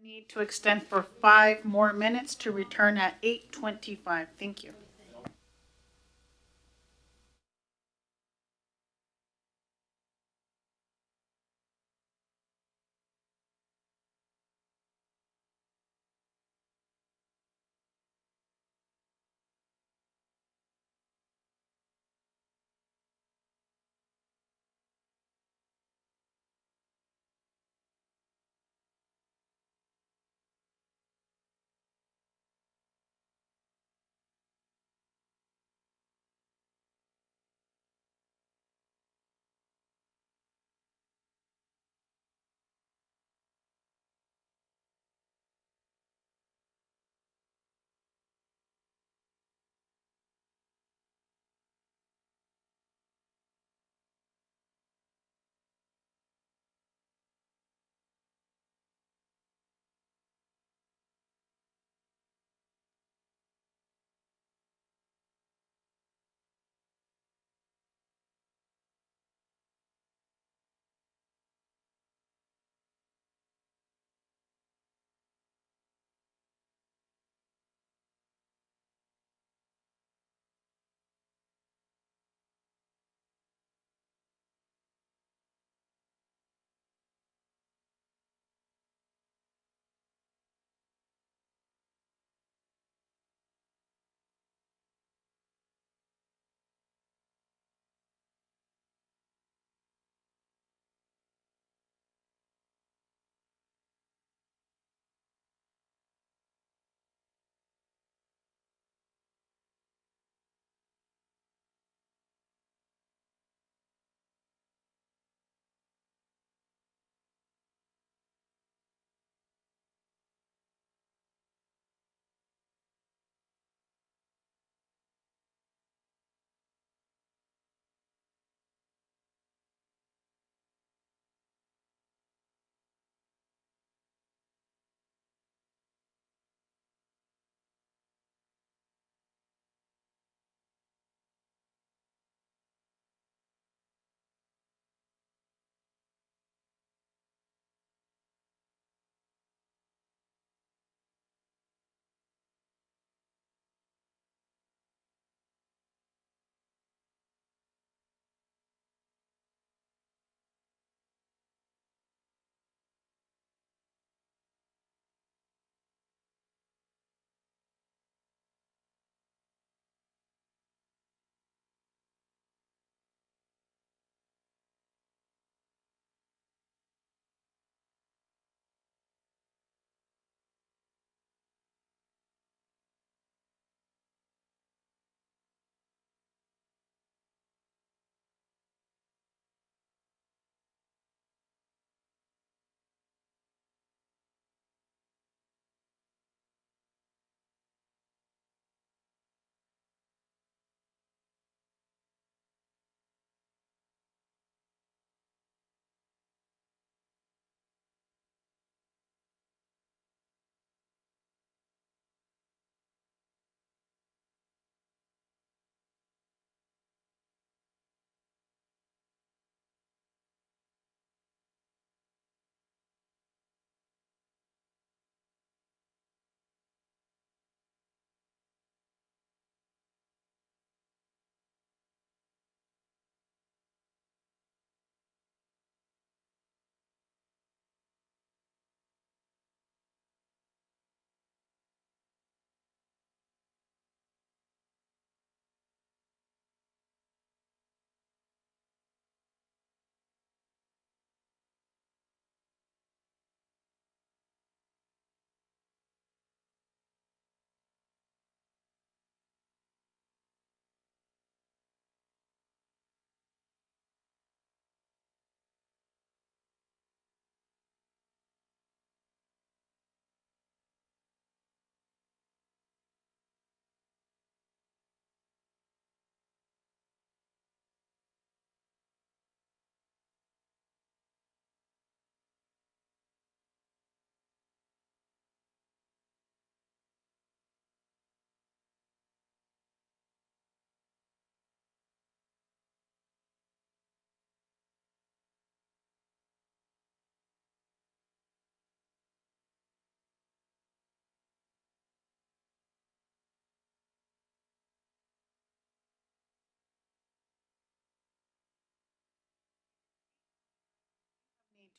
Need to extend for 5 more minutes to return at 8:25. Thank you.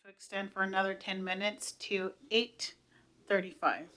to extend for another 10 minutes to 8:35.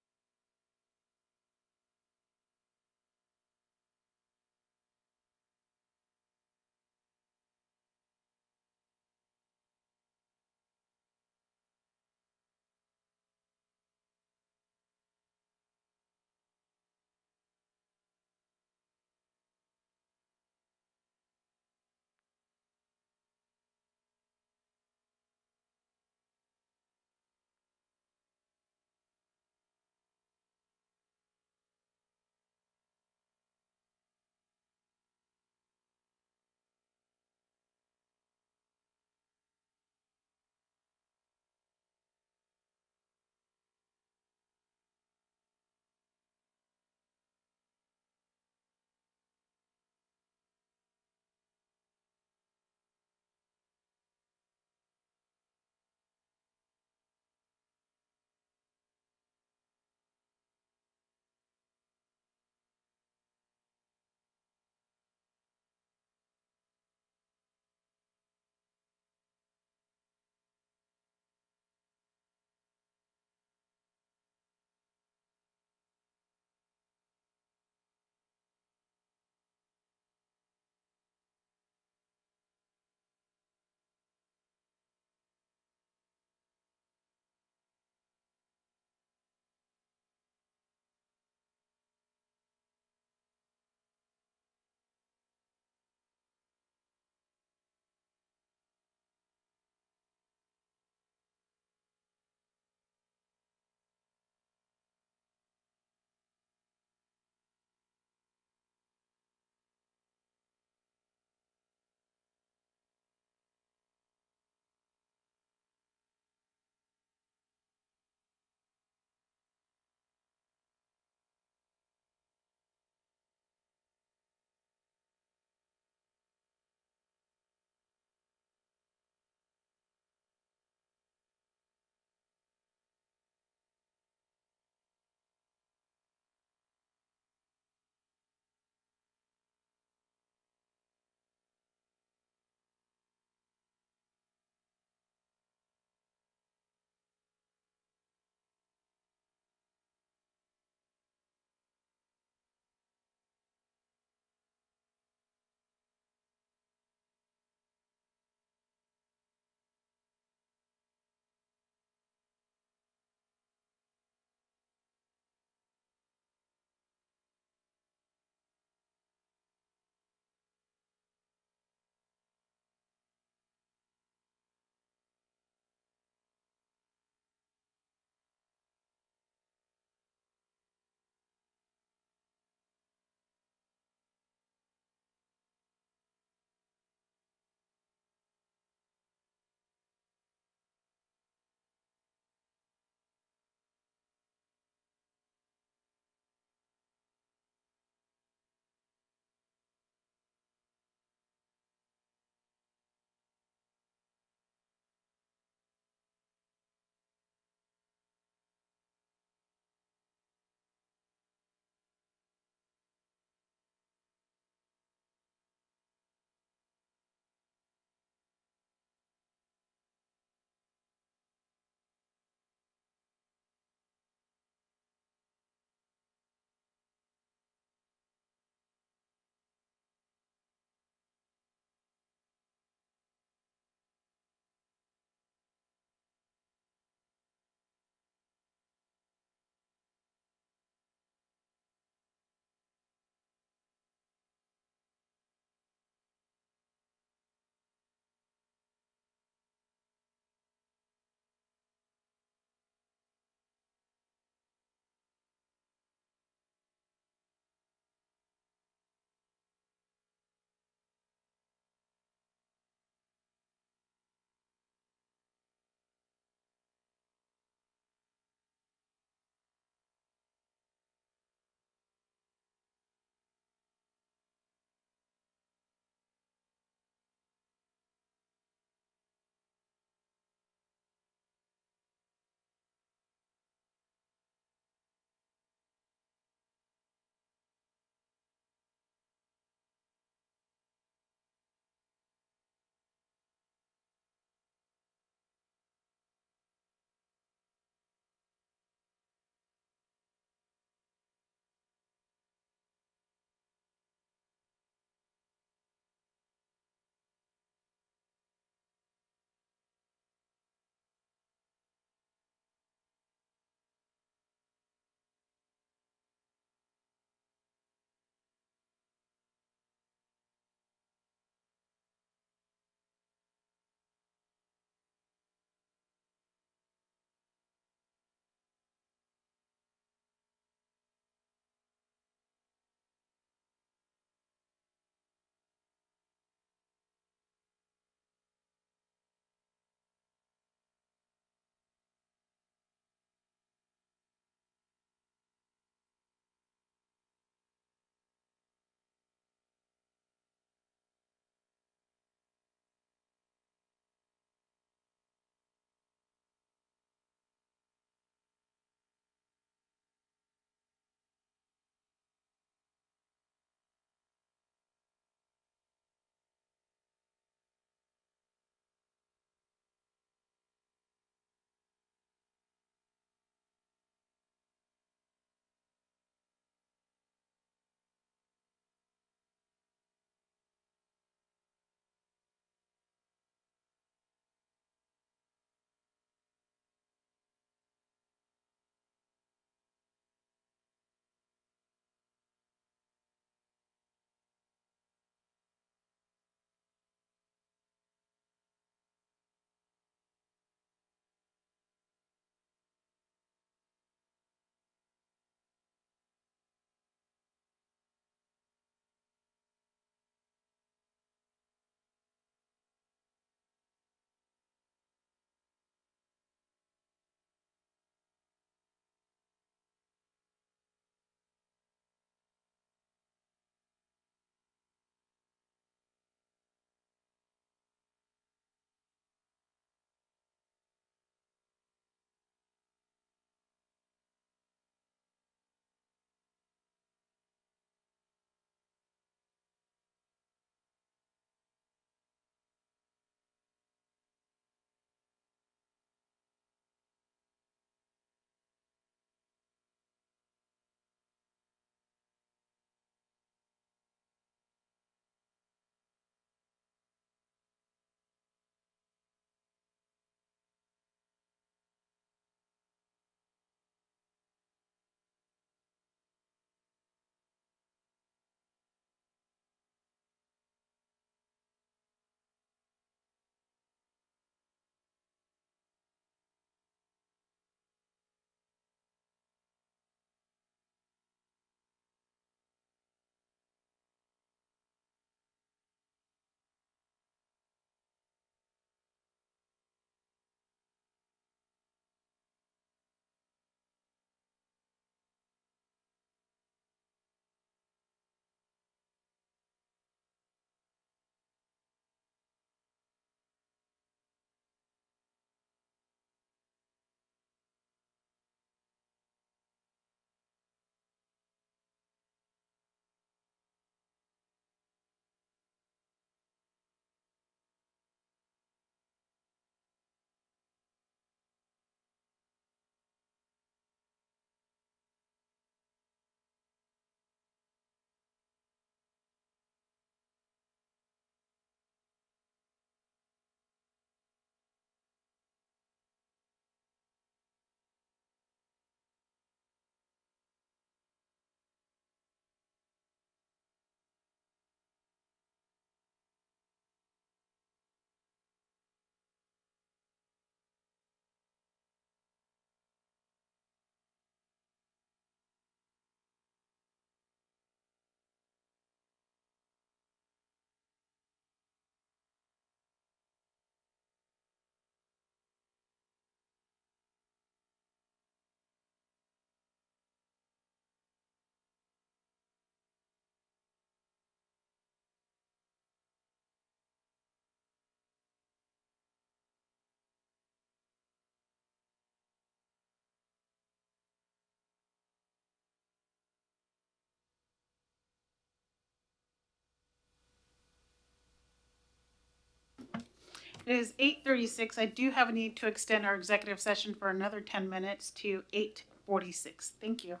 It is 8:36. I do have a need to extend our executive session for another 10 minutes to 8:46. Thank you.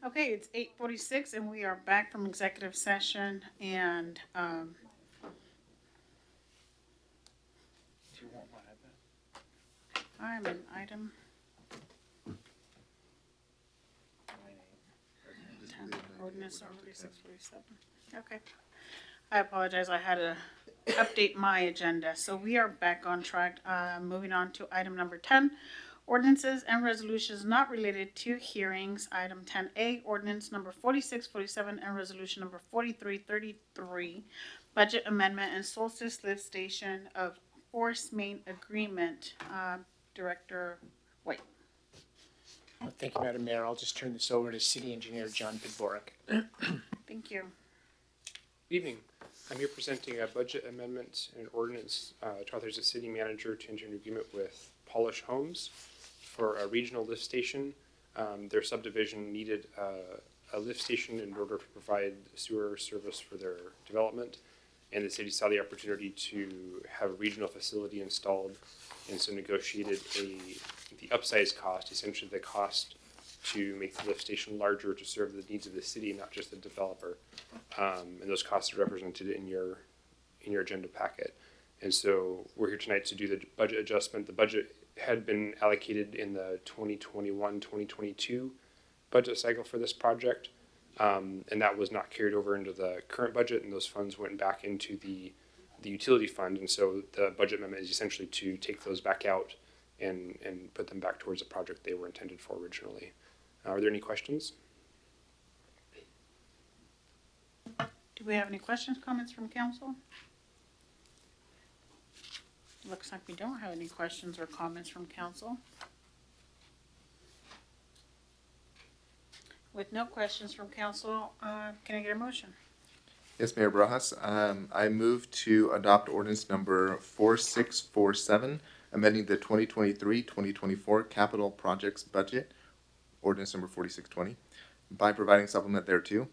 Okay, it's 8:46 and we are back from executive session and, I'm an item. 10, ordinance number 4647. Okay. I apologize, I had to update my agenda. So we are back on track. Moving on to item number 10, ordinances and resolutions not related to hearings. Item 10A, ordinance number 4647 and resolution number 4333, budget amendment and Solstice lift station of Force Main agreement. Director White. Thank you, Madam Mayor. I'll just turn this over to City Engineer John Bidborick. Thank you. Good evening. I'm here presenting a budget amendment and ordinance to authorize the city manager to enter an agreement with Polish Homes for a regional lift station. Their subdivision needed a lift station in order to provide sewer service for their development, and the city saw the opportunity to have a regional facility installed, and so negotiated the upsize cost, essentially the cost to make the lift station larger to serve the needs of the city, not just the developer. And those costs are represented in your agenda packet. And so we're here tonight to do the budget adjustment. The budget had been allocated in the 2021-2022 budget cycle for this project. And that was not carried over into the current budget, and those funds went back into the utility fund. And so the budget amendment is essentially to take those back out and put them back towards the project they were intended for originally. Are there any questions? Do we have any questions, comments from council? Looks like we don't have any questions or comments from council. With no questions from council, can I get a motion? Yes, Mayor Barajas. I move to adopt ordinance number 4647, amending the 2023-2024 capital projects budget, ordinance number 4620, by providing supplement thereto,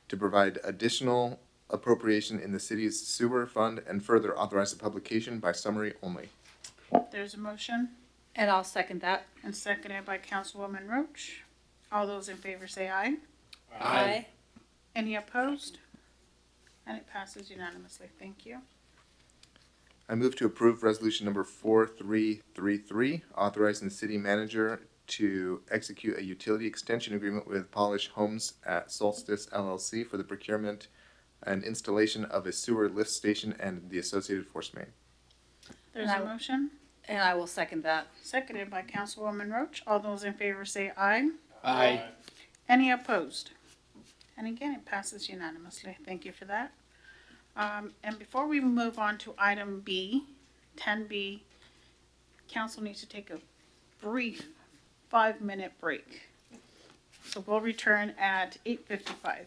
to provide additional appropriation in the city's sewer fund and further authorize the publication by summary only. There's a motion. And I'll second that. And seconded by Councilwoman Roach. All those in favor say aye. Aye. Any opposed? And it passes unanimously. Thank you. I move to approve resolution number 4333, authorizing the city manager to execute a utility extension agreement with Polish Homes at Solstice LLC for the procurement and installation of a sewer lift station and the associated force main. There's a motion. And I will second that. Seconded by Councilwoman Roach. All those in favor say aye. Aye. Any opposed? And again, it passes unanimously. Thank you for that. And before we move on to item B, 10B, council needs to take a brief 5-minute break. So we'll return at 8:55.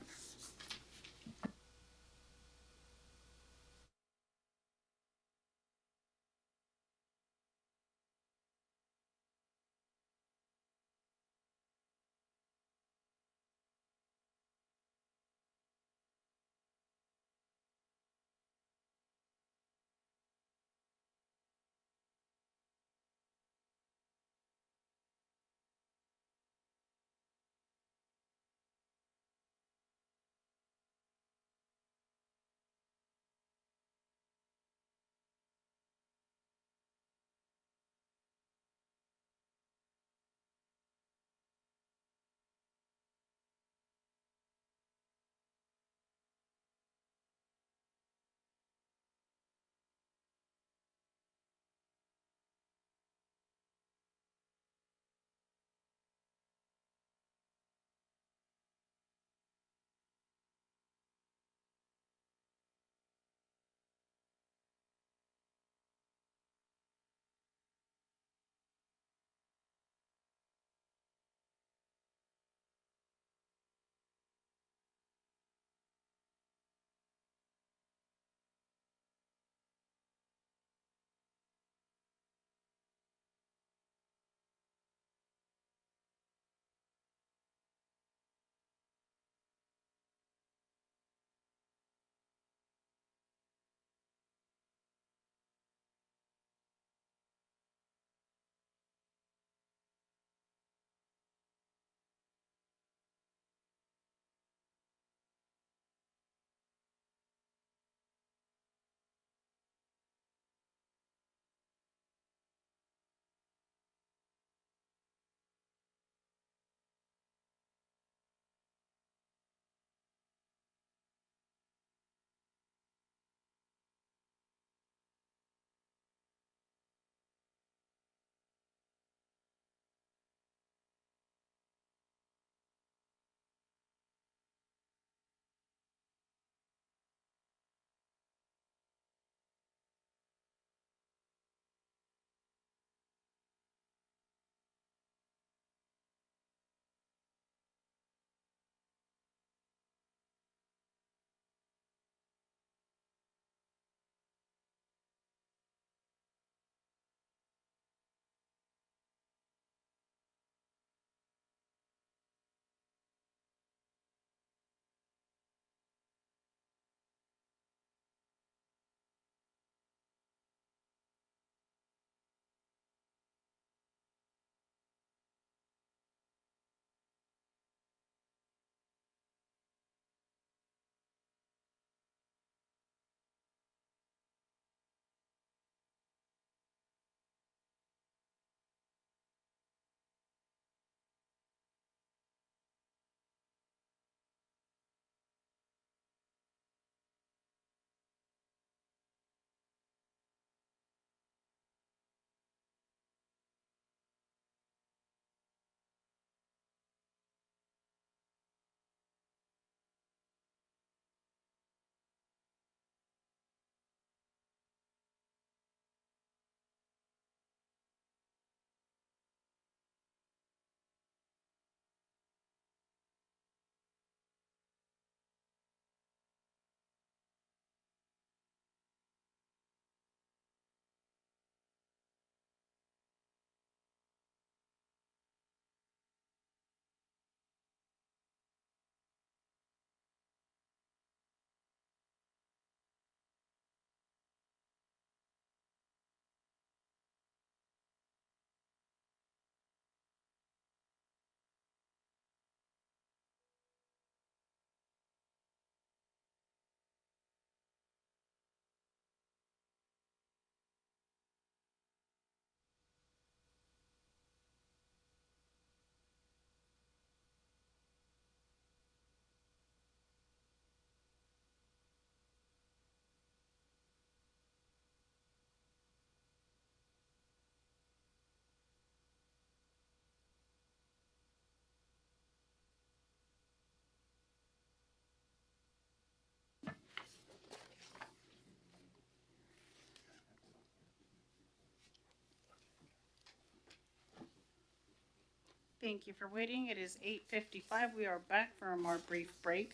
Thank you for waiting. It is 8:55. We are back for a more brief break.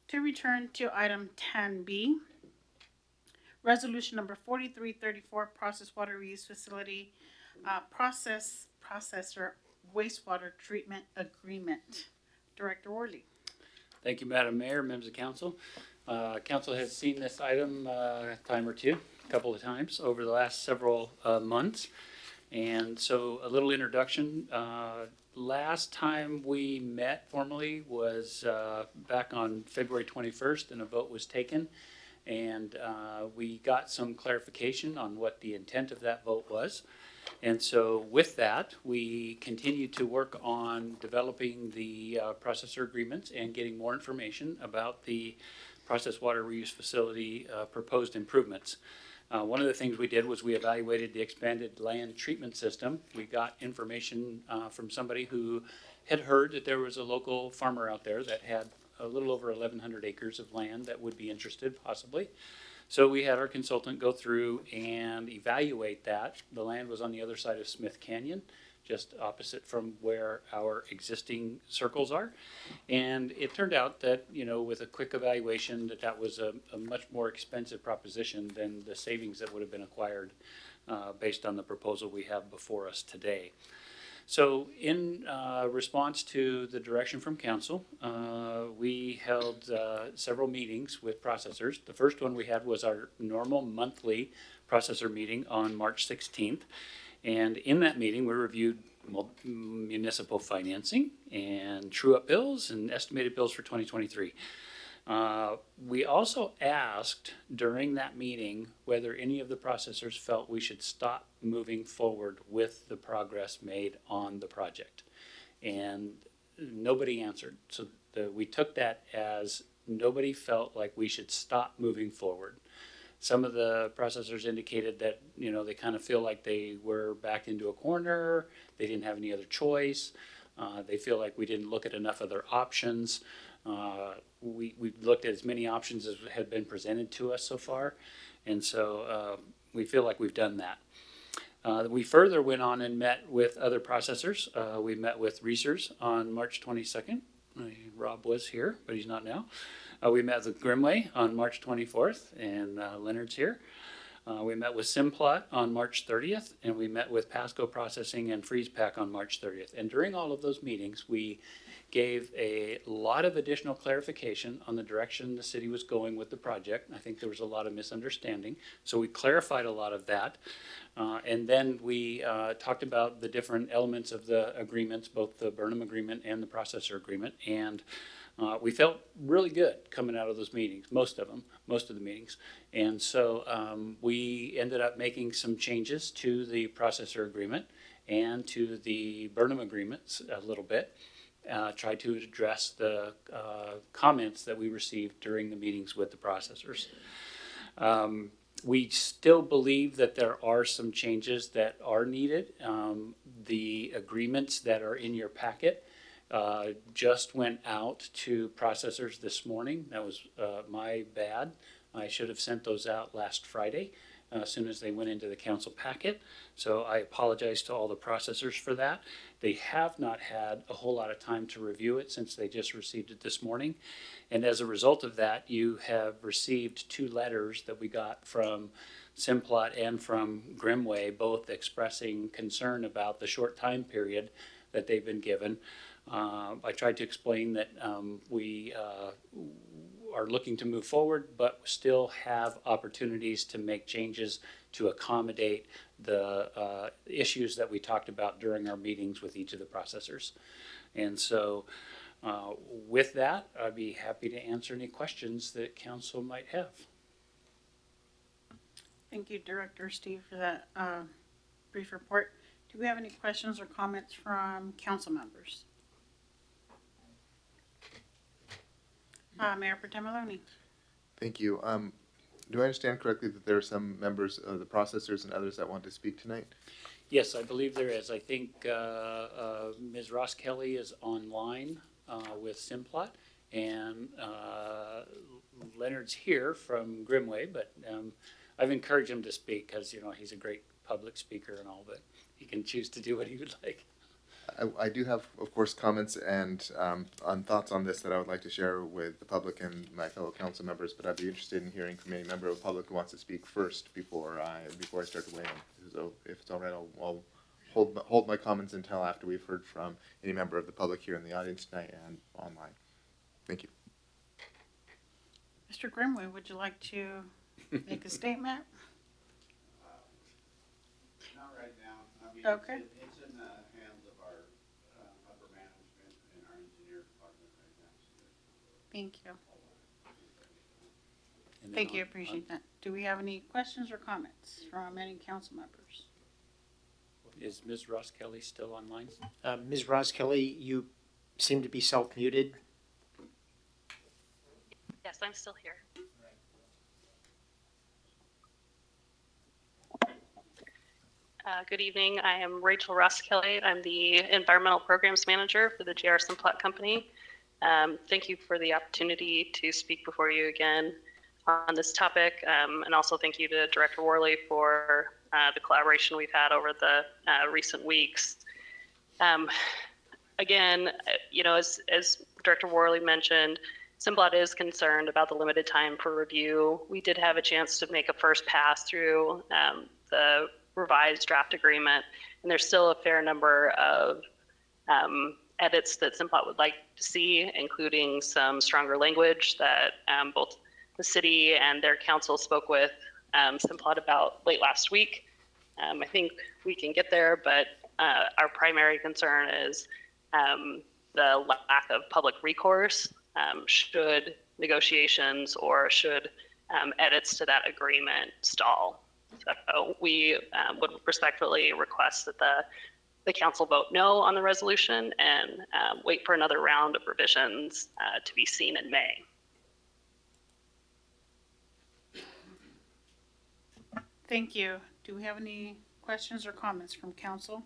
To return to item 10B, resolution number 4334, process water reuse facility, processor wastewater treatment agreement. Director Worley. Thank you, Madam Mayor, members of council. Council has seen this item a time or two, a couple of times over the last several months. And so a little introduction. Last time we met formally was back on February 21st, and a vote was taken. And we got some clarification on what the intent of that vote was. And so with that, we continue to work on developing the processor agreements and getting more information about the process water reuse facility proposed improvements. One of the things we did was we evaluated the expanded land treatment system. We got information from somebody who had heard that there was a local farmer out there that had a little over 1,100 acres of land that would be interested possibly. So we had our consultant go through and evaluate that. The land was on the other side of Smith Canyon, just opposite from where our existing circles are. And it turned out that, you know, with a quick evaluation, that was a much more expensive proposition than the savings that would have been acquired based on the proposal we have before us today. So in response to the direction from council, we held several meetings with processors. The first one we had was our normal monthly processor meeting on March 16th. And in that meeting, we reviewed municipal financing and true-up bills and estimated bills for 2023. We also asked during that meeting whether any of the processors felt we should stop moving forward with the progress made on the project. And nobody answered. So we took that as nobody felt like we should stop moving forward. Some of the processors indicated that, you know, they kind of feel like they were backed into a corner. They didn't have any other choice. They feel like we didn't look at enough other options. We've looked at as many options as had been presented to us so far. And so we feel like we've done that. We further went on and met with other processors. We met with Reesers on March 22nd. Rob was here, but he's not now. We met with Grimway on March 24th, and Leonard's here. We met with Simplot on March 30th, and we met with Pasco Processing and Freeze Pack on March 30th. And during all of those meetings, we gave a lot of additional clarification on the direction the city was going with the project. I think there was a lot of misunderstanding. So we clarified a lot of that. And then we talked about the different elements of the agreements, both the Burnham agreement and the processor agreement. And we felt really good coming out of those meetings, most of the meetings. And so we ended up making some changes to the processor agreement and to the Burnham agreements a little bit. Tried to address the comments that we received during the meetings with the processors. We still believe that there are some changes that are needed. The agreements that are in your packet just went out to processors this morning. That was my bad. I should have sent those out last Friday as soon as they went into the council packet. So I apologize to all the processors for that. They have not had a whole lot of time to review it since they just received it this morning. And as a result of that, you have received 2 letters that we got from Simplot and from Grimway, both expressing concern about the short time period that they've been given. I tried to explain that we are looking to move forward, but still have opportunities to make changes to accommodate the issues that we talked about during our meetings with each of the processors. And so with that, I'd be happy to answer any questions that council might have. Thank you, Director Steve, for that brief report. Do we have any questions or comments from council members? Mayor Pro Tem Maloney. Thank you. Do I understand correctly that there are some members of the processors and others that want to speak tonight? Yes, I believe there is. I think Ms. Ross Kelly is online with Simplot, and Leonard's here from Grimway, but I've encouraged him to speak because, you know, he's a great public speaker and all, but he can choose to do what he would like. I do have, of course, comments and on thoughts on this that I would like to share with the public and my fellow council members, but I'd be interested in hearing from any member of the public who wants to speak first before I start to weigh in. So if it's all right, I'll hold my comments until after we've heard from any member of the public here in the audience tonight and online. Thank you. Mr. Grimwood, would you like to make a statement? Not right now. I mean, Okay. it's in the hands of our upper management and our engineer department right now. Thank you. And then Thank you, on- appreciate that. Do we have any questions or comments from any council members? Is Ms. Ross Kelly still online? Ms. Ross Kelly, you seem to be self-muted. Yes, I'm still here. Good evening. I am Rachel Ross Kelly. I'm the Environmental Programs Manager for the J.R. Simplot Company. Thank you for the opportunity to speak before you again on this topic, and also thank you to Director Worley for the collaboration we've had over the recent weeks. Again, you know, as Director Worley mentioned, Simplot is concerned about the limited time for review. We did have a chance to make a first pass through the revised draft agreement, and there's still a fair number of edits that Simplot would like to see, including some stronger language that both the city and their council spoke with Simplot about late last week. I think we can get there, but our primary concern is the lack of public recourse should negotiations or should edits to that agreement stall. So we would respectfully request that the council vote no on the resolution and wait for another round of revisions to be seen in May. Thank you. Do we have any questions or comments from council?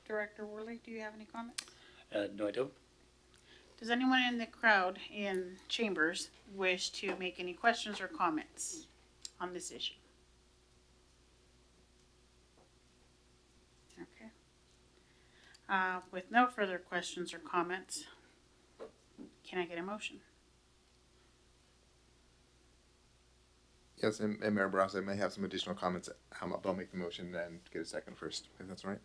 Director Worley, do you have any comments? No, I don't. Does anyone in the crowd in chambers wish to make any questions or comments on this issue? Okay. With no further questions or comments, can I get a motion? Yes, and Mayor Barras, I may have some additional comments, but I'll make the motion and get a second first, if that's all right.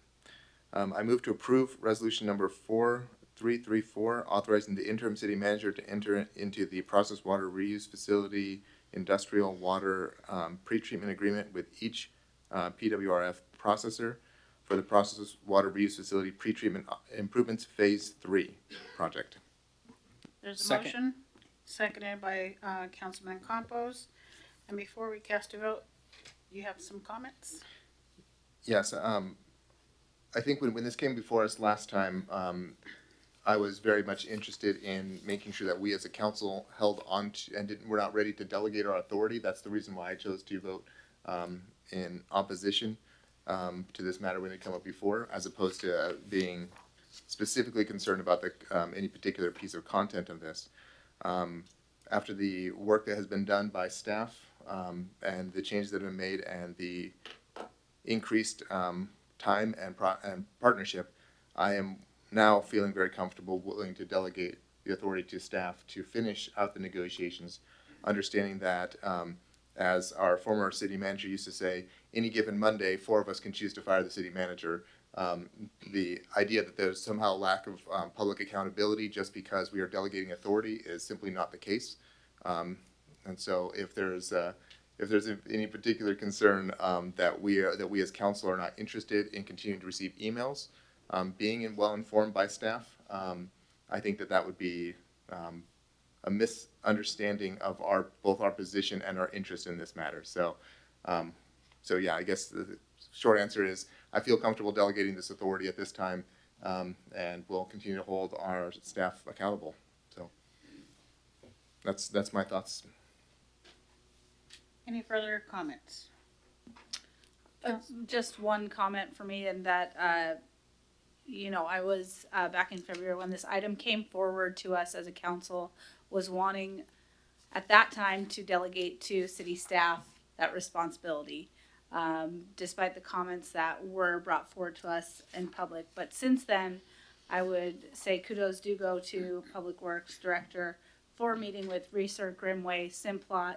I move to approve resolution number 4334, authorizing the interim city manager to enter into the process water reuse facility industrial water pretreatment agreement with each PWRF processor for the process water reuse facility pretreatment improvements phase 3 project. There's a Second. motion, seconded by Councilman Campos. And before we cast a vote, you have some comments? Yes, I think when this came before us last time, I was very much interested in making sure that we as a council held on to and we're not ready to delegate our authority. That's the reason why I chose to vote in opposition to this matter when it came up before, as opposed to being specifically concerned about any particular piece of content of this. After the work that has been done by staff and the changes that have been made and the increased time and partnership, I am now feeling very comfortable, willing to delegate the authority to staff to finish out the negotiations, understanding that, as our former city manager used to say, any given Monday, 4 of us can choose to fire the city manager. The idea that there's somehow a lack of public accountability just because we are delegating authority is simply not the case. And so if there's any particular concern that we as council are not interested in continuing to receive emails, being well informed by staff, I think that would be a misunderstanding of both our position and our interest in this matter. So yeah, I guess the short answer is I feel comfortable delegating this authority at this time, and we'll continue to hold our staff accountable. So that's my thoughts. Any further comments? Just one comment for me, and that, you know, I was back in February when this item came forward to us as a council, was wanting at that time to delegate to city staff that responsibility. despite the comments that were brought forward to us in public. But since then, I would say kudos do go to Public Works Director for meeting with Research, Grimway, Simplot,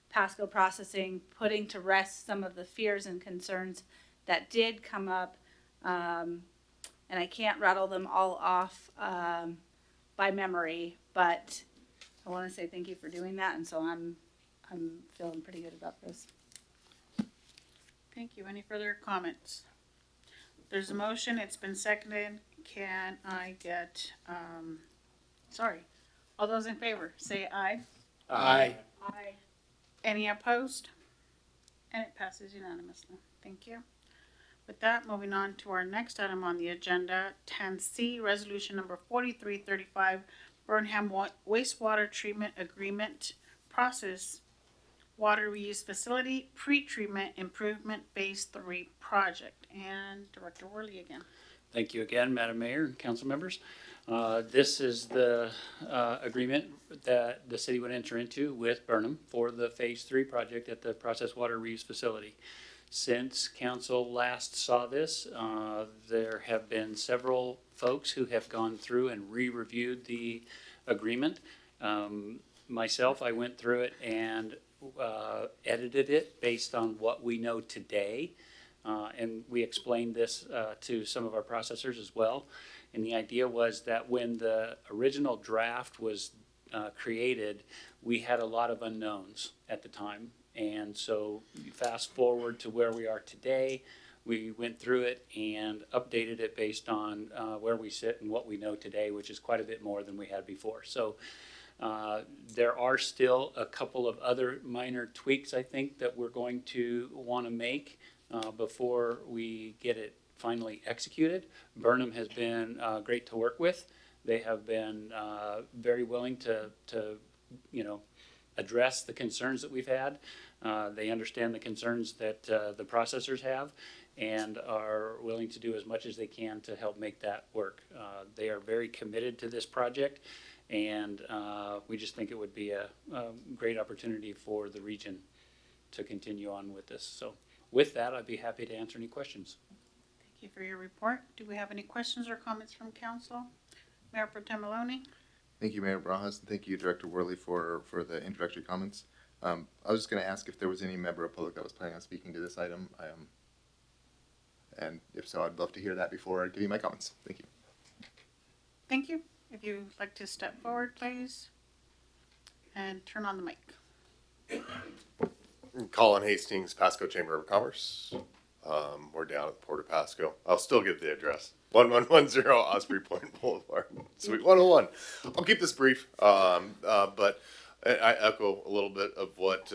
Pasco Processing, putting to rest some of the fears and concerns that did come up. And I can't rattle them all off by memory, but I want to say thank you for doing that. And so I'm feeling pretty good about this. Thank you. Any further comments? There's a motion. It's been seconded. Can I get, all those in favor, say aye. Aye. Aye. Any opposed? And it passes unanimously. Thank you. With that, moving on to our next item on the agenda, 10C, Resolution Number 4335, Burnham Wastewater Treatment Agreement Process Water Reuse Facility Pre-Treatment Improvement Phase 3 Project. And Director Worley again. Thank you again, Madam Mayor and council members. This is the agreement that the city would enter into with Burnham for the Phase 3 project at the Process Water Reuse Facility. Since council last saw this, there have been several folks who have gone through and re-reviewed the agreement. Myself, I went through it and edited it based on what we know today. And we explained this to some of our processors as well. And the idea was that when the original draft was created, we had a lot of unknowns at the time. And so fast forward to where we are today, we went through it and updated it based on where we sit and what we know today, which is quite a bit more than we had before. So there are still a couple of other minor tweaks, I think, that we're going to want to make before we get it finally executed. Burnham has been great to work with. They have been very willing to address the concerns that we've had. They understand the concerns that the processors have and are willing to do as much as they can to help make that work. They are very committed to this project, and we just think it would be a great opportunity for the region to continue on with this. So with that, I'd be happy to answer any questions. Thank you for your report. Do we have any questions or comments from council? Mayor Pro Tem Maloney? Thank you, Mayor Barajas, and thank you, Director Worley, for the introductory comments. I was just going to ask if there was any member of public that was planning on speaking to this item. And if so, I'd love to hear that before I give you my comments. Thank you. Thank you. If you'd like to step forward, please, and turn on the mic. Colin Hastings, Pasco Chamber of Commerce. We're down at the Port of Pasco. I'll still give the address. 1110 Osprey Point Boulevard, Suite 101. I'll keep this brief, but I echo a little bit of what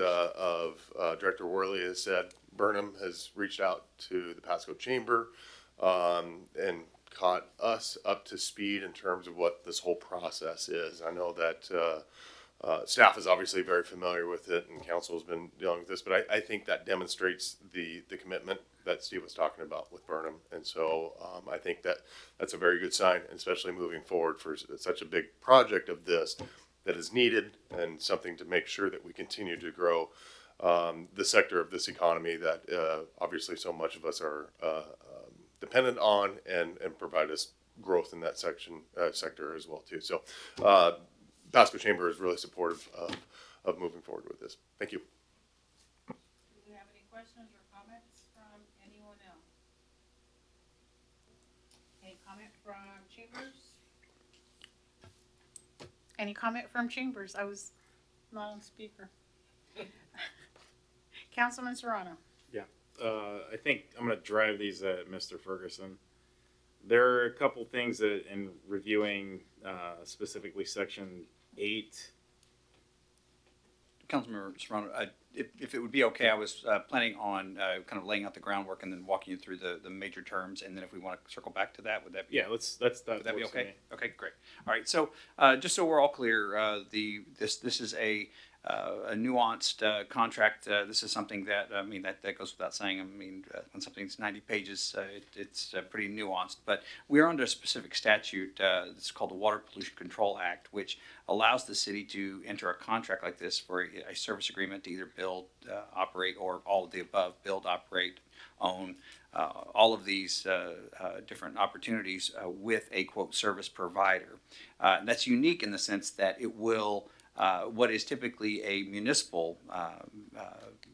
Director Worley has said. Burnham has reached out to the Pasco Chamber and caught us up to speed in terms of what this whole process is. I know that staff is obviously very familiar with it, and council has been dealing with this, but I think that demonstrates the commitment that Steve was talking about with Burnham. And so I think that's a very good sign, especially moving forward for such a big project of this that is needed and something to make sure that we continue to grow the sector of this economy that obviously so much of us are dependent on and provide us growth in that sector as well too. So Pasco Chamber is really supportive of moving forward with this. Thank you. Do we have any questions or comments from anyone else? Any comment from Chambers? Any comment from Chambers? I was not on speaker. Councilman Serrano. Yeah, I think I'm going to drive these at Mr. Ferguson. There are a couple things that in reviewing specifically Section 8. Councilmember Serrano, if it would be okay, I was planning on kind of laying out the groundwork and then walking you through the major terms, and then if we want to circle back to that, would that be? Yeah, would that be works for okay? me. Okay, great. All right, so just so we're all clear, this is a a nuanced contract. This is something that, I mean, that goes without saying. I mean, when something's 90 pages, it's pretty nuanced. But we're under a specific statute that's called the Water Pollution Control Act, which allows the city to enter a contract like this for a service agreement to either build, operate, or all of the above: build, operate, own, all of these different opportunities with a quote service provider. That's unique in the sense that it will, what is typically a municipal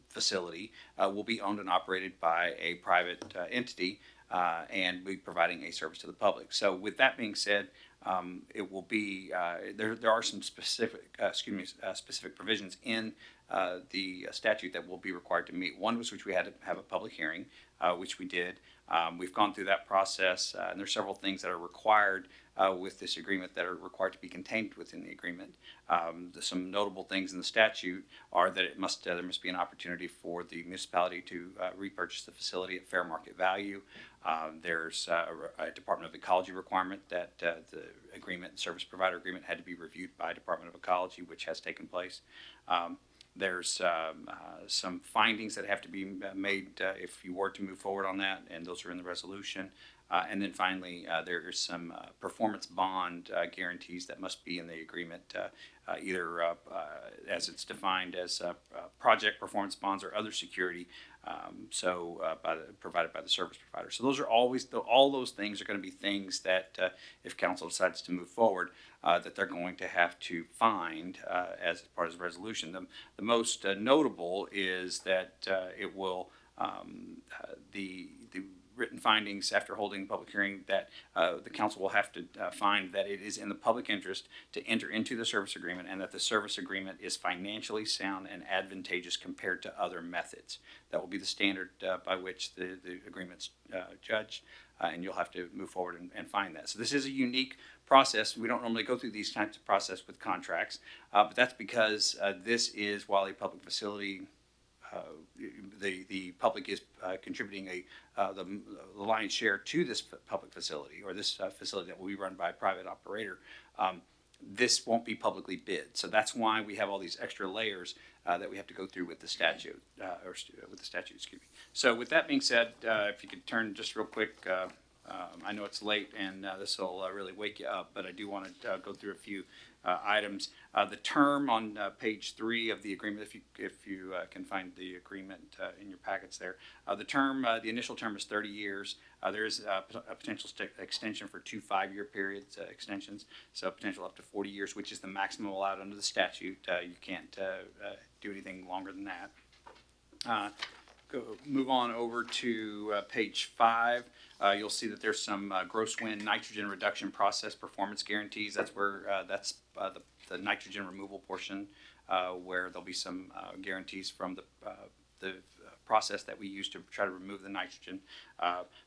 facility will be owned and operated by a private entity and be providing a service to the public. So with that being said, it will be, there are some specific, specific provisions in the statute that will be required to meet. One was which we had to have a public hearing, which we did. We've gone through that process, and there's several things that are required with this agreement that are required to be contained within the agreement. Some notable things in the statute are that it must there must be an opportunity for the municipality to repurchase the facility at fair market value. There's a Department of Ecology requirement that the agreement, service provider agreement, had to be reviewed by Department of Ecology, which has taken place. There's some findings that have to be made if you were to move forward on that, and those are in the resolution. And then finally, there is some performance bond guarantees that must be in the agreement, either as it's defined as project performance bonds or other security, provided by the service provider. So those are always, all those things are going to be things that if council decides to move forward, that they're going to have to find as part of the resolution. The most notable is that it will, the written findings after holding a public hearing, that the council will have to find that it is in the public interest to enter into the service agreement, and that the service agreement is financially sound and advantageous compared to other methods. That will be the standard by which the agreement's judged, and you'll have to move forward and find that. So this is a unique process. We don't normally go through these types of process with contracts, but that's because this is, while a public facility, the public is contributing the lion's share to this public facility, or this facility that will be run by a private operator. This won't be publicly bid, so that's why we have all these extra layers that we have to go through with the statute, excuse me. So with that being said, if you could turn just real quick, I know it's late and this will really wake you up, but I do want to go through a few items. The term on page 3 of the agreement, if you can find the agreement in your packets there. The term, the initial term is 30 years. There is a potential extension for 2 5-year periods, extensions, so potential up to 40 years, which is the maximum allowed under the statute. You can't do anything longer than that. Move on over to page 5. You'll see that there's some gross wind nitrogen reduction process performance guarantees. That's where the nitrogen removal portion, where there'll be some guarantees from the process that we use to try to remove the nitrogen.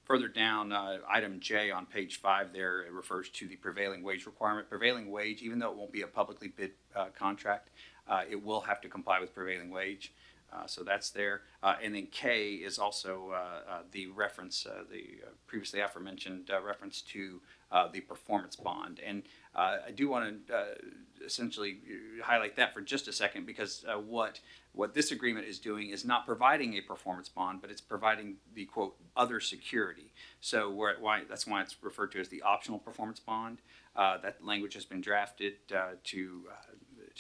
Further down, item J on page 5 there, it refers to the prevailing wage requirement. Prevailing wage, even though it won't be a publicly bid contract, it will have to comply with prevailing wage. So that's there. And then K is also the reference, the previously aforementioned reference to the performance bond. And I do want to essentially highlight that for just a second, because what this agreement is doing is not providing a performance bond, but it's providing the quote other security. So that's why it's referred to as the optional performance bond. That language has been drafted to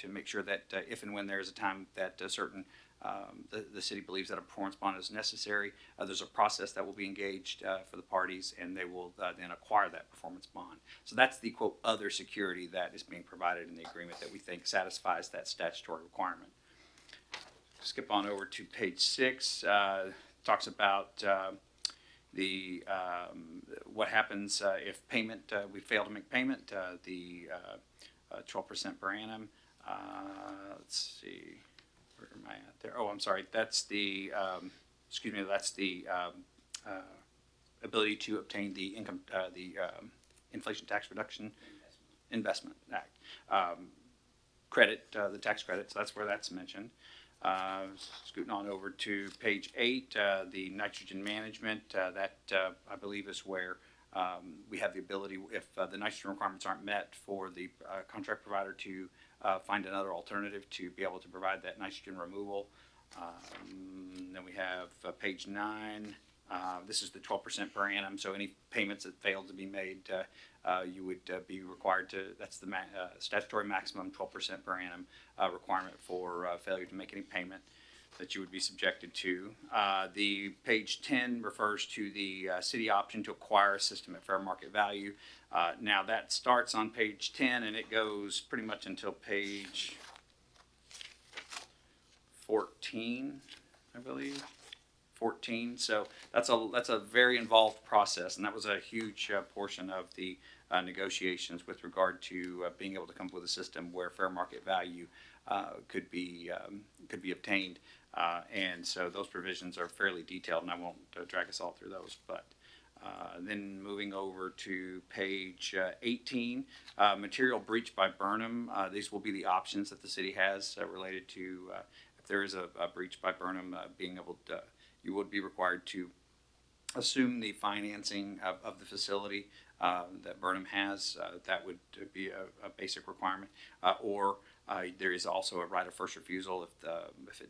make sure that if and when there is a time that certain the city believes that a performance bond is necessary, there's a process that will be engaged for the parties, and they will then acquire that performance bond. So that's the quote other security that is being provided in the agreement that we think satisfies that statutory requirement. Skip on over to page 6. Talks about the what happens if payment we fail to make payment. The 12% per annum. Let's see. Where am I at there? Oh, I'm sorry. That's the, excuse me, that's the ability to obtain the income, Inflation Tax Reduction Investment Act. Credit, the tax credit, so that's where that's mentioned. Scooting on over to page 8, the nitrogen management, that I believe is where We have the ability, if the nitrogen requirements aren't met, for the contract provider to find another alternative to be able to provide that nitrogen removal. Then we have page 9. This is the 12% per annum, so any payments that fail to be made, you would be required to, that's the statutory maximum 12% per annum requirement for failure to make any payment that you would be subjected to. The page 10 refers to the city option to acquire a system at fair market value. Now that starts on page 10 and it goes pretty much until page 14, I believe. 14. So that's a very involved process, and that was a huge portion of the negotiations with regard to being able to come up with a system where fair market value could be obtained. And so those provisions are fairly detailed, and I won't drag us all through those. But then moving over to page 18, material breach by Burnham. These will be the options that the city has related to if there is a breach by Burnham, being able to, you would be required to assume the financing of the facility that Burnham has. That would be a basic requirement. Or there is also a right of first refusal if it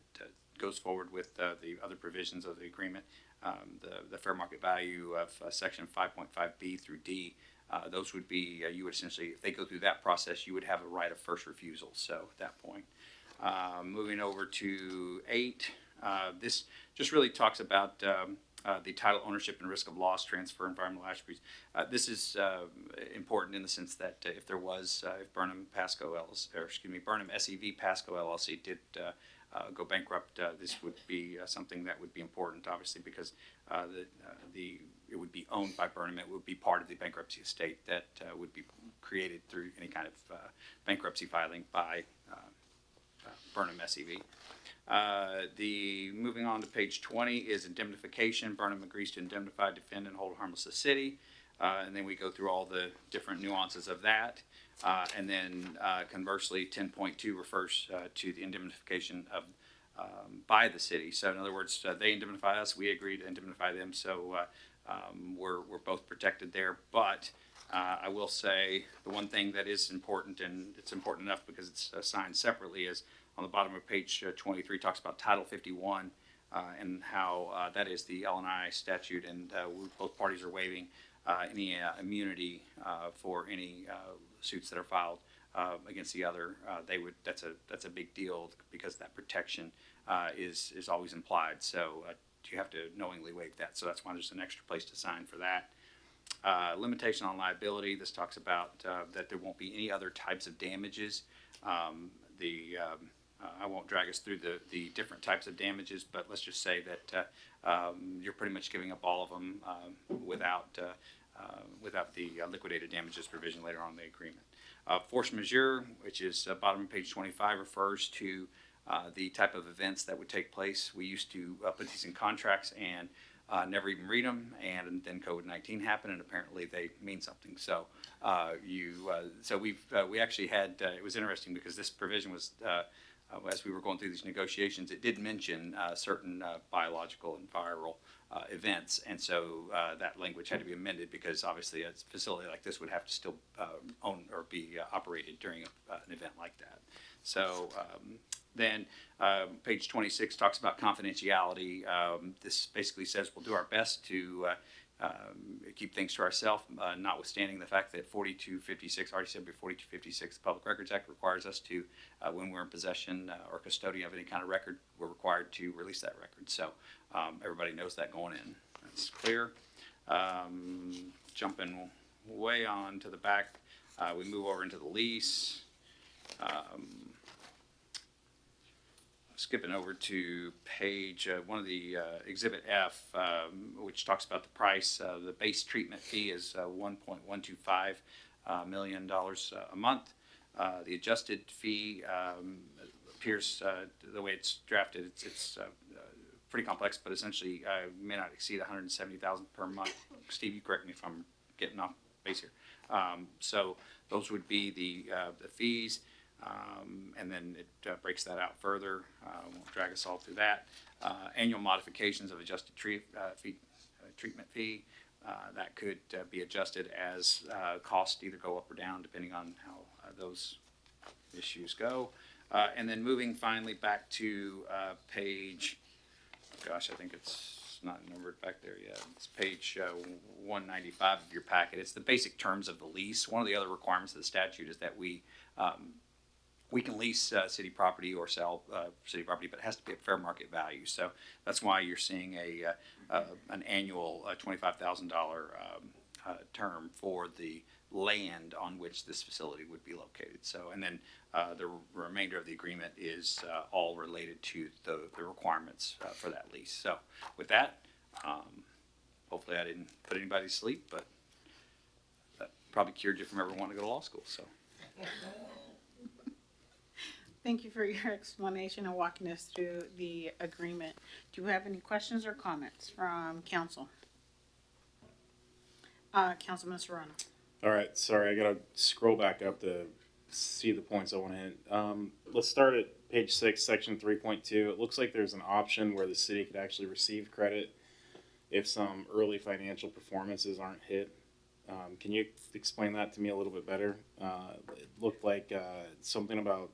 goes forward with the other provisions of the agreement. The fair market value of section 5.5B through D, those would be, you would essentially, if they go through that process, you would have a right of first refusal. So at that point, moving over to 8, this just really talks about the title ownership and risk of loss, transfer, environmental attributes. This is important in the sense that if there was, if Burnham SEV Pasco LLC did go bankrupt, this would be something that would be important, obviously, because it would be owned by Burnham. It would be part of the bankruptcy estate that would be created through any kind of bankruptcy filing by Burnham SEV. Moving on to page 20 is indemnification. Burnham agrees to indemnify, defend, and hold harmless the city. And then we go through all the different nuances of that. And then conversely, 10.2 refers to the indemnification of by the city. So in other words, they indemnify us, we agree to indemnify them. So we're both protected there. But I will say the one thing that is important, and it's important enough because it's assigned separately, is on the bottom of page 23 talks about Title 51 and how that is the L&I statute, and both parties are waiving any immunity for any suits that are filed against the other. That's a big deal because that protection is always implied. So you have to knowingly waive that. So that's why there's an extra place to sign for that. Limitation on liability. This talks about that there won't be any other types of damages. I won't drag us through the different types of damages, but let's just say that you're pretty much giving up all of them without the liquidated damages provision later on in the agreement. Force majeure, which is bottom of page 25, refers to the type of events that would take place. We used to put these in contracts and never even read them, and then COVID-19 happened, and apparently they mean something. So we actually had, it was interesting because this provision was, as we were going through these negotiations, it did mention certain biological and viral events, and so that language had to be amended because obviously a facility like this would have to still own or be operated during an event like that. So then page 26 talks about confidentiality. This basically says we'll do our best to keep things to ourselves, notwithstanding the fact that 4256, already said before, 4256, the Public Records Act requires us to, when we're in possession or custodian of any kind of record, we're required to release that record. So everybody knows that going in. That's clear. Jumping way on to the back, we move over into the lease. Skipping over to page one of the Exhibit F, which talks about the price. The base treatment fee is $1.125 million a month. The adjusted fee appears, the way it's drafted, it's pretty complex, but essentially may not exceed $170,000 per month. Steve, you correct me if I'm getting off base here. So those would be the fees. And then it breaks that out further. Won't drag us all through that. Annual modifications of adjusted treatment fee that could be adjusted as costs either go up or down depending on how those issues go. And then moving finally back to page, gosh, I think it's not numbered back there yet. It's page 195 of your packet. It's the basic terms of the lease. One of the other requirements of the statute is that we can lease city property or sell city property, but it has to be at fair market value. So that's why you're seeing an annual $25,000 term for the land on which this facility would be located. So, and then the remainder of the agreement is all related to the requirements for that lease. So with that, hopefully I didn't put anybody to sleep, but that probably cured you from ever wanting to go to law school. So. Thank you for your explanation and walking us through the agreement. Do you have any questions or comments from council? Councilman Serrano. All right, sorry, I gotta scroll back up to see the points I want to hit. Let's start at page 6, section 3.2. It looks like there's an option where the city could actually receive credit if some early financial performances aren't hit. Can you explain that to me a little bit better? It looked like something about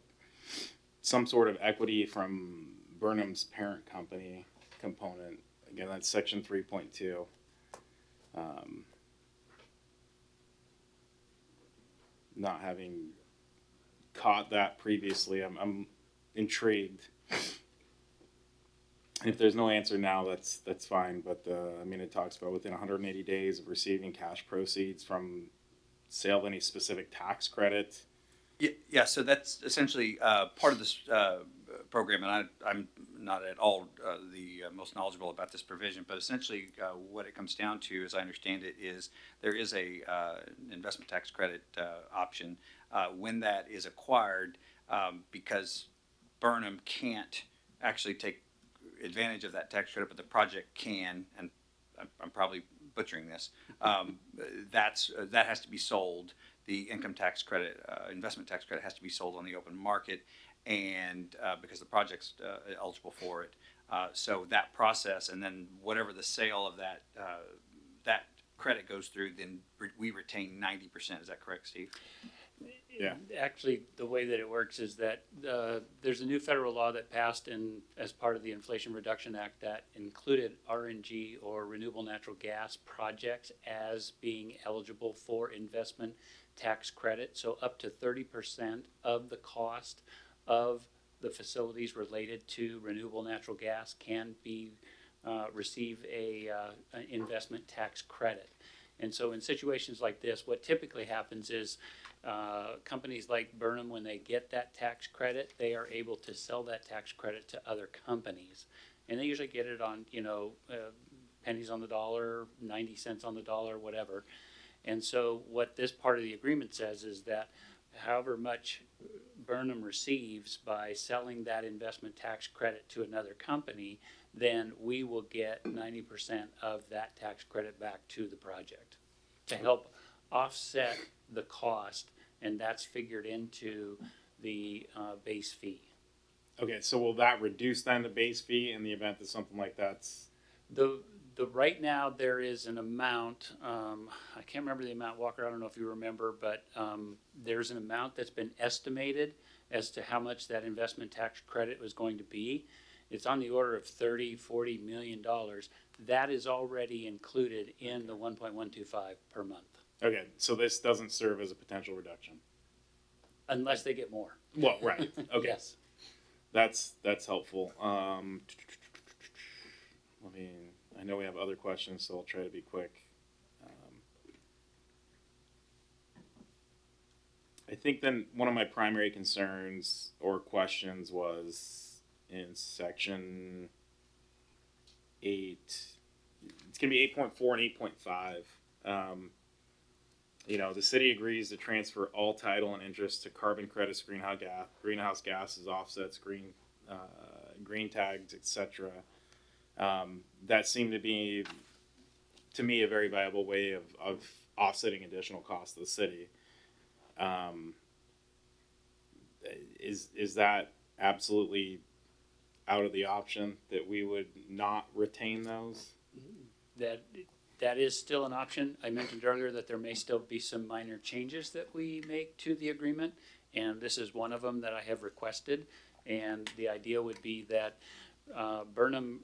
some sort of equity from Burnham's parent company component. Again, that's section 3.2. Not having caught that previously, I'm intrigued. If there's no answer now, that's fine. But I mean, it talks about within 180 days of receiving cash proceeds from sale of any specific tax credit. Yeah, so that's essentially part of this program, and I'm not at all the most knowledgeable about this provision, but essentially what it comes down to, as I understand it, is there is a investment tax credit option when that is acquired, because Burnham can't actually take advantage of that tax credit, but the project can, and I'm probably butchering this, that has to be sold. The income tax credit, investment tax credit has to be sold on the open market, and because the project's eligible for it. So that process, and then whatever the sale of that that credit goes through, then we retain 90%. Is that correct, Steve? Yeah. Actually, the way that it works is that there's a new federal law that passed as part of the Inflation Reduction Act that included RNG or renewable natural gas projects as being eligible for investment tax credit. So up to 30% of the cost of the facilities related to renewable natural gas can be receive an investment tax credit. And so in situations like this, what typically happens is companies like Burnham, when they get that tax credit, they are able to sell that tax credit to other companies. And they usually get it on, pennies on the dollar, 90 cents on the dollar, whatever. And so what this part of the agreement says is that however much Burnham receives by selling that investment tax credit to another company, then we will get 90% of that tax credit back to the project to help offset the cost, and that's figured into the base fee. Okay, so will that reduce then the base fee in the event that something like that's... The right now there is an amount, I can't remember the amount, Walker, I don't know if you remember, but there's an amount that's been estimated as to how much that investment tax credit was going to be. It's on the order of $30-40 million. That is already included in the 1.125 per month. Okay, so this doesn't serve as a potential reduction? Unless they get more. Well, right, okay. Yes. That's helpful. I know we have other questions, so I'll try to be quick. I think then one of my primary concerns or questions was in section 8. It's going to be 8.4 and 8.5. The city agrees to transfer all title and interest to carbon credits, greenhouse gases, offsets, green tags, etc. That seemed to be, to me, a very viable way of offsetting additional costs to the city. Is that absolutely out of the option that we would not retain those? That that is still an option. I mentioned earlier that there may still be some minor changes that we make to the agreement, and this is one of them that I have requested. And the idea would be that Burnham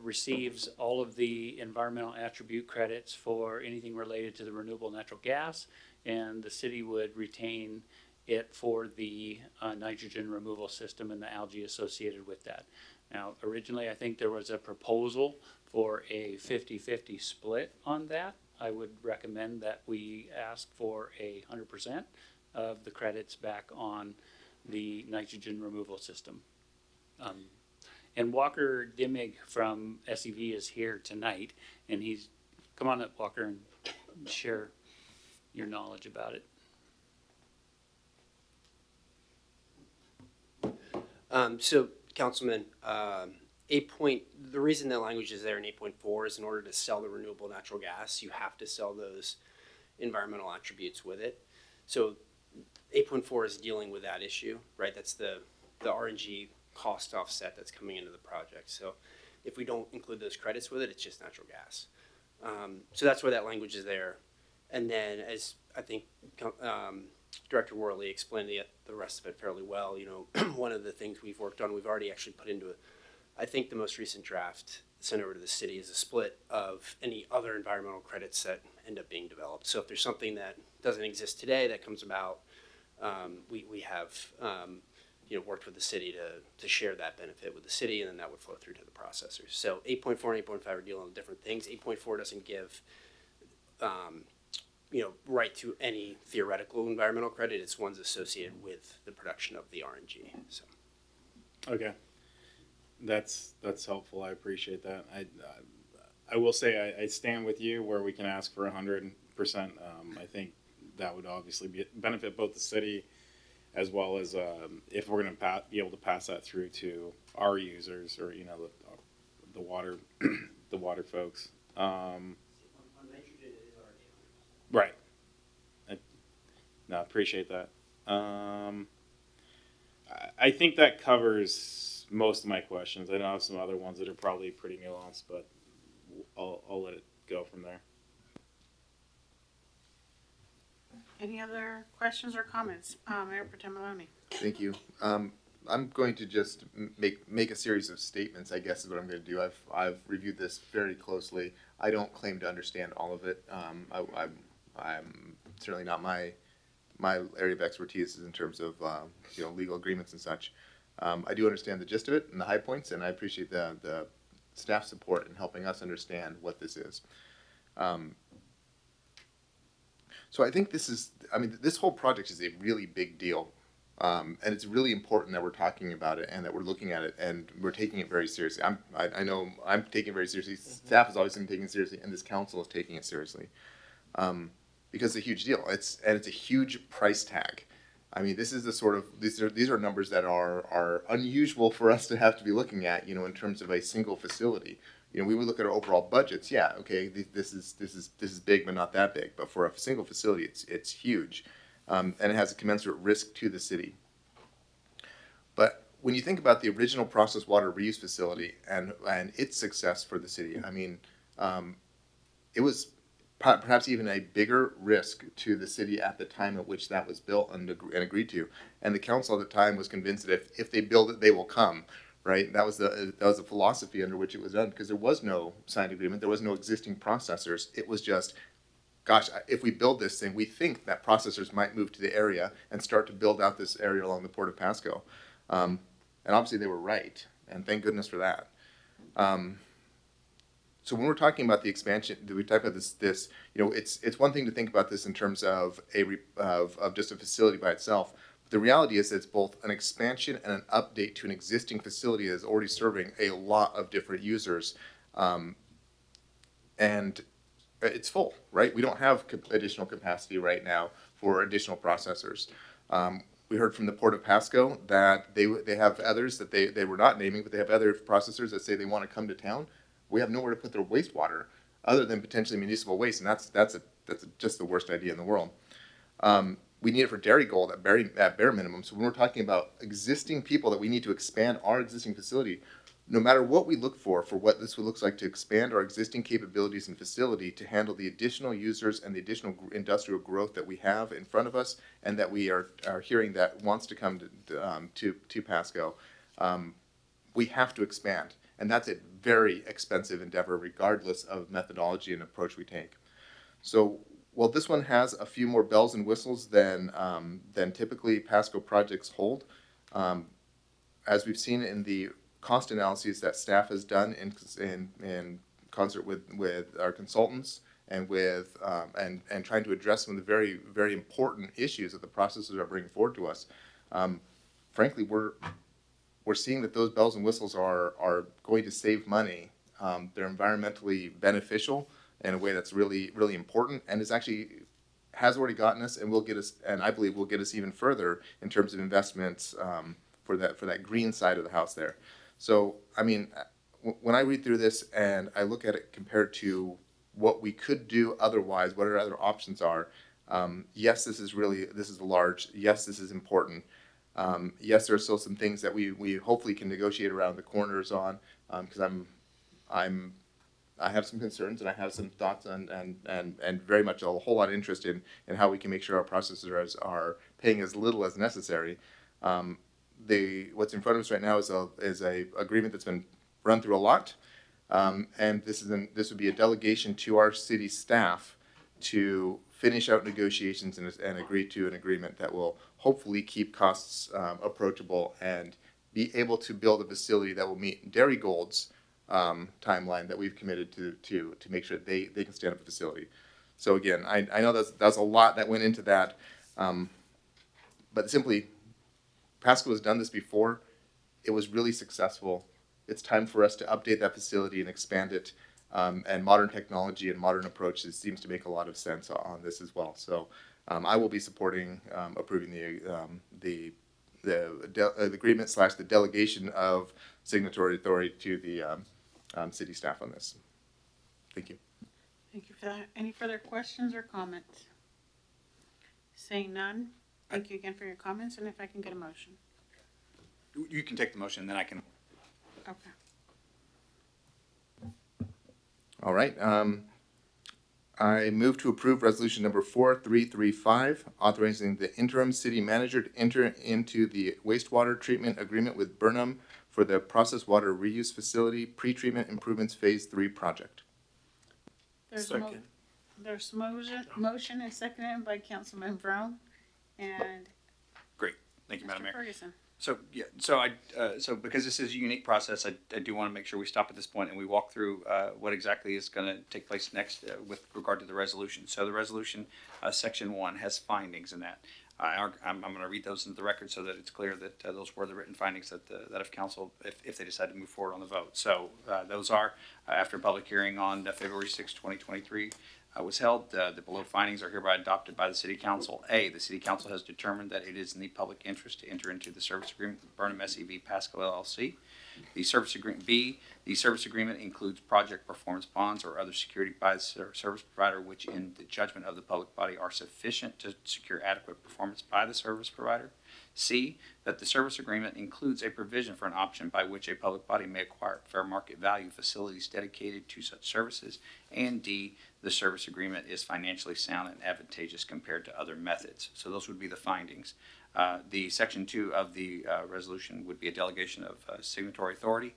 receives all of the environmental attribute credits for anything related to the renewable natural gas, and the city would retain it for the nitrogen removal system and the algae associated with that. Now, originally, I think there was a proposal for a 50-50 split on that. I would recommend that we ask for 100% of the credits back on the nitrogen removal system. And Walker Dimmig from SEV is here tonight, and he's, come on up, Walker, and share your knowledge about it. So, Councilman, the reason that language is there in 8.4 is in order to sell the renewable natural gas, you have to sell those environmental attributes with it. So 8.4 is dealing with that issue, right? That's the RNG cost offset that's coming into the project. So if we don't include those credits with it, it's just natural gas. So that's where that language is there. And then, as I think Director Worley explained the rest of it fairly well, you know, one of the things we've worked on, we've already actually put into I think the most recent draft sent over to the city is a split of any other environmental credits that end up being developed. So if there's something that doesn't exist today that comes about, we have you know, worked with the city to share that benefit with the city, and then that would flow through to the processors. So 8.4 and 8.5 are dealing with different things. 8.4 doesn't give you know, right to any theoretical environmental credit. It's ones associated with the production of the RNG. So. Okay. That's helpful. I appreciate that. I will say I stand with you where we can ask for 100%. I think that would obviously benefit both the city as well as if we're going to be able to pass that through to our users or, you know, the water the water folks. Right. No, appreciate that. I think that covers most of my questions. I know I have some other ones that are probably pretty nuanced, but I'll let it go from there. Any other questions or comments? Mayor Pro Tem Maloney. Thank you. I'm going to just make a series of statements, I guess is what I'm going to do. I've reviewed this very closely. I don't claim to understand all of it. I'm certainly not my area of expertise is in terms of you know, legal agreements and such. I do understand the gist of it and the high points, and I appreciate the staff support in helping us understand what this is. So I think this whole project is a really big deal. And it's really important that we're talking about it and that we're looking at it and we're taking it very seriously. I know I'm taking it very seriously. Staff has always been taking it seriously, and this council is taking it seriously. Because it's a huge deal. It's a huge price tag. I mean, this is the sort of these are numbers that are unusual for us to have to be looking at, you know, in terms of a single facility. You know, we would look at our overall budgets. Yeah, okay, this is big, but not that big. But for a single facility, it's huge, and it has a commensurate risk to the city. But when you think about the original processed water reuse facility and its success for the city, I mean, it was perhaps even a bigger risk to the city at the time at which that was built and agreed to. And the council at the time was convinced that if they build it, they will come. Right? That was the philosophy under which it was done, because there was no signed agreement, there was no existing processors. It was just, gosh, if we build this thing, we think that processors might move to the area and start to build out this area along the Port of Pasco. And obviously they were right, and thank goodness for that. So when we're talking about the expansion, we talk about this, you know, it's one thing to think about this in terms of of just a facility by itself. The reality is that it's both an expansion and an update to an existing facility that is already serving a lot of different users. And it's full, right? We don't have additional capacity right now for additional processors. We heard from the Port of Pasco that they have others that they were not naming, but they have other processors that say they want to come to town. We have nowhere to put their wastewater other than potentially municipal waste, and that's just the worst idea in the world. We need it for dairy gold at bare minimum. So when we're talking about existing people that we need to expand our existing facility, no matter what we look for what this looks like to expand our existing capabilities and facility to handle the additional users and the additional industrial growth that we have in front of us and that we are hearing that wants to come to Pasco, we have to expand. And that's a very expensive endeavor regardless of methodology and approach we take. So while this one has a few more bells and whistles than typically Pasco projects hold, as we've seen in the cost analyses that staff has done in concert with our consultants and with and trying to address some of the very, very important issues that the processes are bringing forward to us, frankly, we're seeing that those bells and whistles are going to save money. They're environmentally beneficial in a way that's really, really important, and has already gotten us and will get us, and I believe will get us even further in terms of investments for that green side of the house there. So, I mean, when I read through this and I look at it compared to what we could do otherwise, what our other options are, yes, this is large. Yes, this is important. Yes, there are still some things that we hopefully can negotiate around the corners on, because I have some concerns and I have some thoughts and very much a whole lot of interest in how we can make sure our processors are paying as little as necessary. What's in front of us right now is a agreement that's been run through a lot, and this would be a delegation to our city staff to finish out negotiations and agree to an agreement that will hopefully keep costs approachable and be able to build a facility that will meet Dairy Gold's timeline that we've committed to make sure they can stand up a facility. So again, I know that's a lot that went into that, but simply, Pasco has done this before. It was really successful. It's time for us to update that facility and expand it. And modern technology and modern approaches seems to make a lot of sense on this as well. So I will be supporting approving the agreement / the delegation of signatory authority to the city staff on this. Thank you. Thank you for that. Any further questions or comments? Saying none, thank you again for your comments, and if I can get a motion. You can take the motion, then I can. Okay. All right. I move to approve resolution number 4335, authorizing the interim city manager to enter into the wastewater treatment agreement with Burnham for the process water reuse facility pretreatment improvements phase 3 project. There's motion and seconded by Councilman Brown and Great. Thank you, Madam Mayor. Ferguson. So so because this is a unique process, I do want to make sure we stop at this point and we walk through what exactly is going to take place next with regard to the resolution. So the resolution, section 1, has findings in that. I'm going to read those into the record so that it's clear that those were the written findings that if council, if they decide to move forward on the vote. So those are, after a public hearing on February 6, 2023, was held, the below findings are hereby adopted by the City Council. A, the City Council has determined that it is in the public interest to enter into the service agreement with Burnham SEV Pasco LLC. The service agreement. B, the service agreement includes project performance bonds or other security by the service provider, which in the judgment of the public body are sufficient to secure adequate performance by the service provider. C, that the service agreement includes a provision for an option by which a public body may acquire fair market value facilities dedicated to such services. And D, the service agreement is financially sound and advantageous compared to other methods. So those would be the findings. The section 2 of the resolution would be a delegation of signatory authority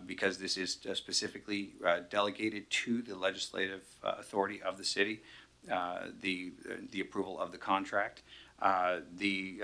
because this is specifically delegated to the legislative authority of the city, the approval of the contract. The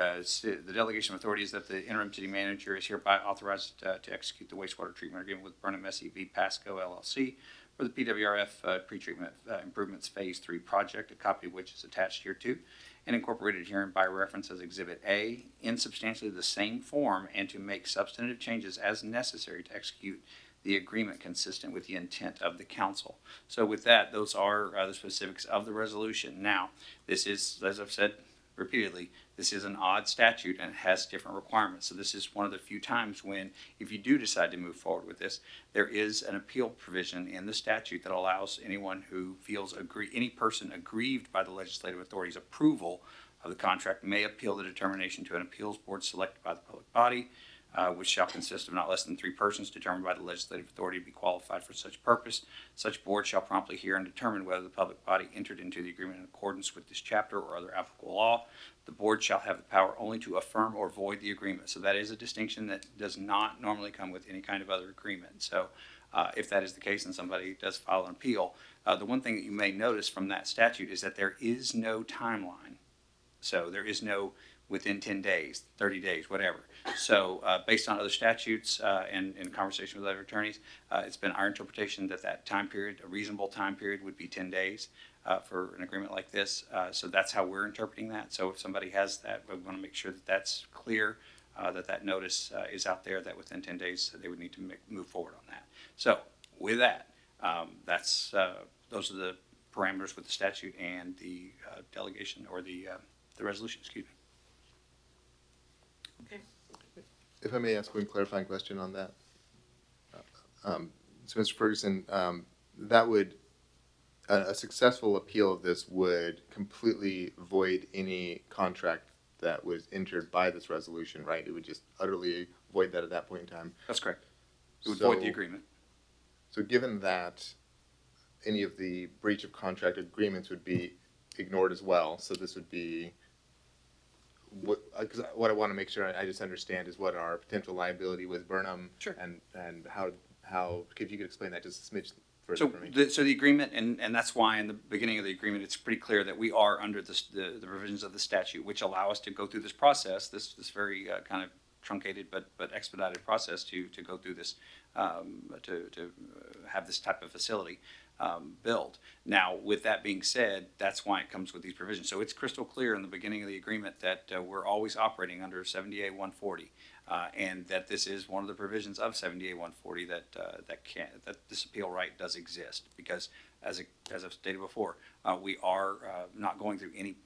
delegation of authority is that the interim city manager is hereby authorized to execute the wastewater treatment agreement with Burnham SEV Pasco LLC for the PWRF pretreatment improvements phase 3 project, a copy of which is attached here too, and incorporated herein by reference as Exhibit A in substantially the same form, and to make substantive changes as necessary to execute the agreement consistent with the intent of the council. So with that, those are the specifics of the resolution. Now, this is, as I've said repeatedly, this is an odd statute and it has different requirements. So this is one of the few times when, if you do decide to move forward with this, there is an appeal provision in the statute that allows anyone who feels any person aggrieved by the legislative authority's approval of the contract may appeal the determination to an appeals board selected by the public body. which shall consist of not less than 3 persons determined by the legislative authority to be qualified for such purpose. Such board shall promptly hear and determine whether the public body entered into the agreement in accordance with this chapter or other applicable law. The board shall have the power only to affirm or void the agreement. So that is a distinction that does not normally come with any kind of other agreement. So if that is the case and somebody does file an appeal, the one thing that you may notice from that statute is that there is no timeline. So there is no within 10 days, 30 days, whatever. So based on other statutes and in conversation with other attorneys, it's been our interpretation that that time period, a reasonable time period, would be 10 days for an agreement like this. So that's how we're interpreting that. So if somebody has that, we want to make sure that that's clear, that that notice is out there, that within 10 days they would need to move forward on that. So with that, those are the parameters with the statute and the delegation or the resolution, excuse me. If I may ask one clarifying question on that. So Mr. Ferguson, that would, a successful appeal of this would completely void any contract that was entered by this resolution, right? It would just utterly void that at that point in time. That's correct. It would void the agreement. So given that, any of the breach of contract agreements would be ignored as well. So this would be, what I want to make sure I just understand is what our potential liability with Burnham. Sure. And how, if you could explain that just a smidge further for me. So the agreement, and that's why in the beginning of the agreement, it's pretty clear that we are under the provisions of the statute, which allow us to go through this process, this very kind of truncated but expedited process to go through this, to have this type of facility built. Now, with that being said, that's why it comes with these provisions. So it's crystal clear in the beginning of the agreement that we're always operating under 70A-140, and that this is one of the provisions of 70A-140 that this appeal right does exist. Because as I've stated before, we are not going through any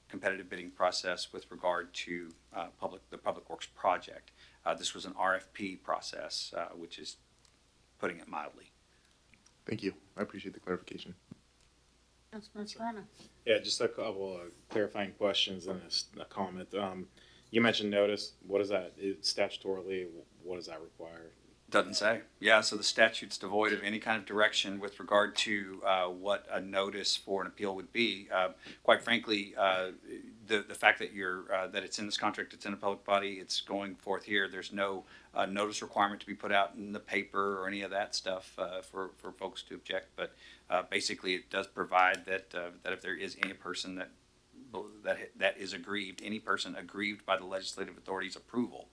competitive bidding process with regard to the Public Works project. This was an RFP process, which is putting it mildly. Thank you. I appreciate the clarification. Councilman Serrano. Yeah, just a couple of clarifying questions and a comment. You mentioned notice. What is that? Statutorily, what does that require? Doesn't say. Yeah, so the statute's devoid of any kind of direction with regard to what a notice for an appeal would be. Quite frankly, the fact that that it's in this contract, it's in a public body, it's going forth here. There's no notice requirement to be put out in the paper or any of that stuff for folks to object. But basically, it does provide that if there is any person that is aggrieved, any person aggrieved by the legislative authority's approval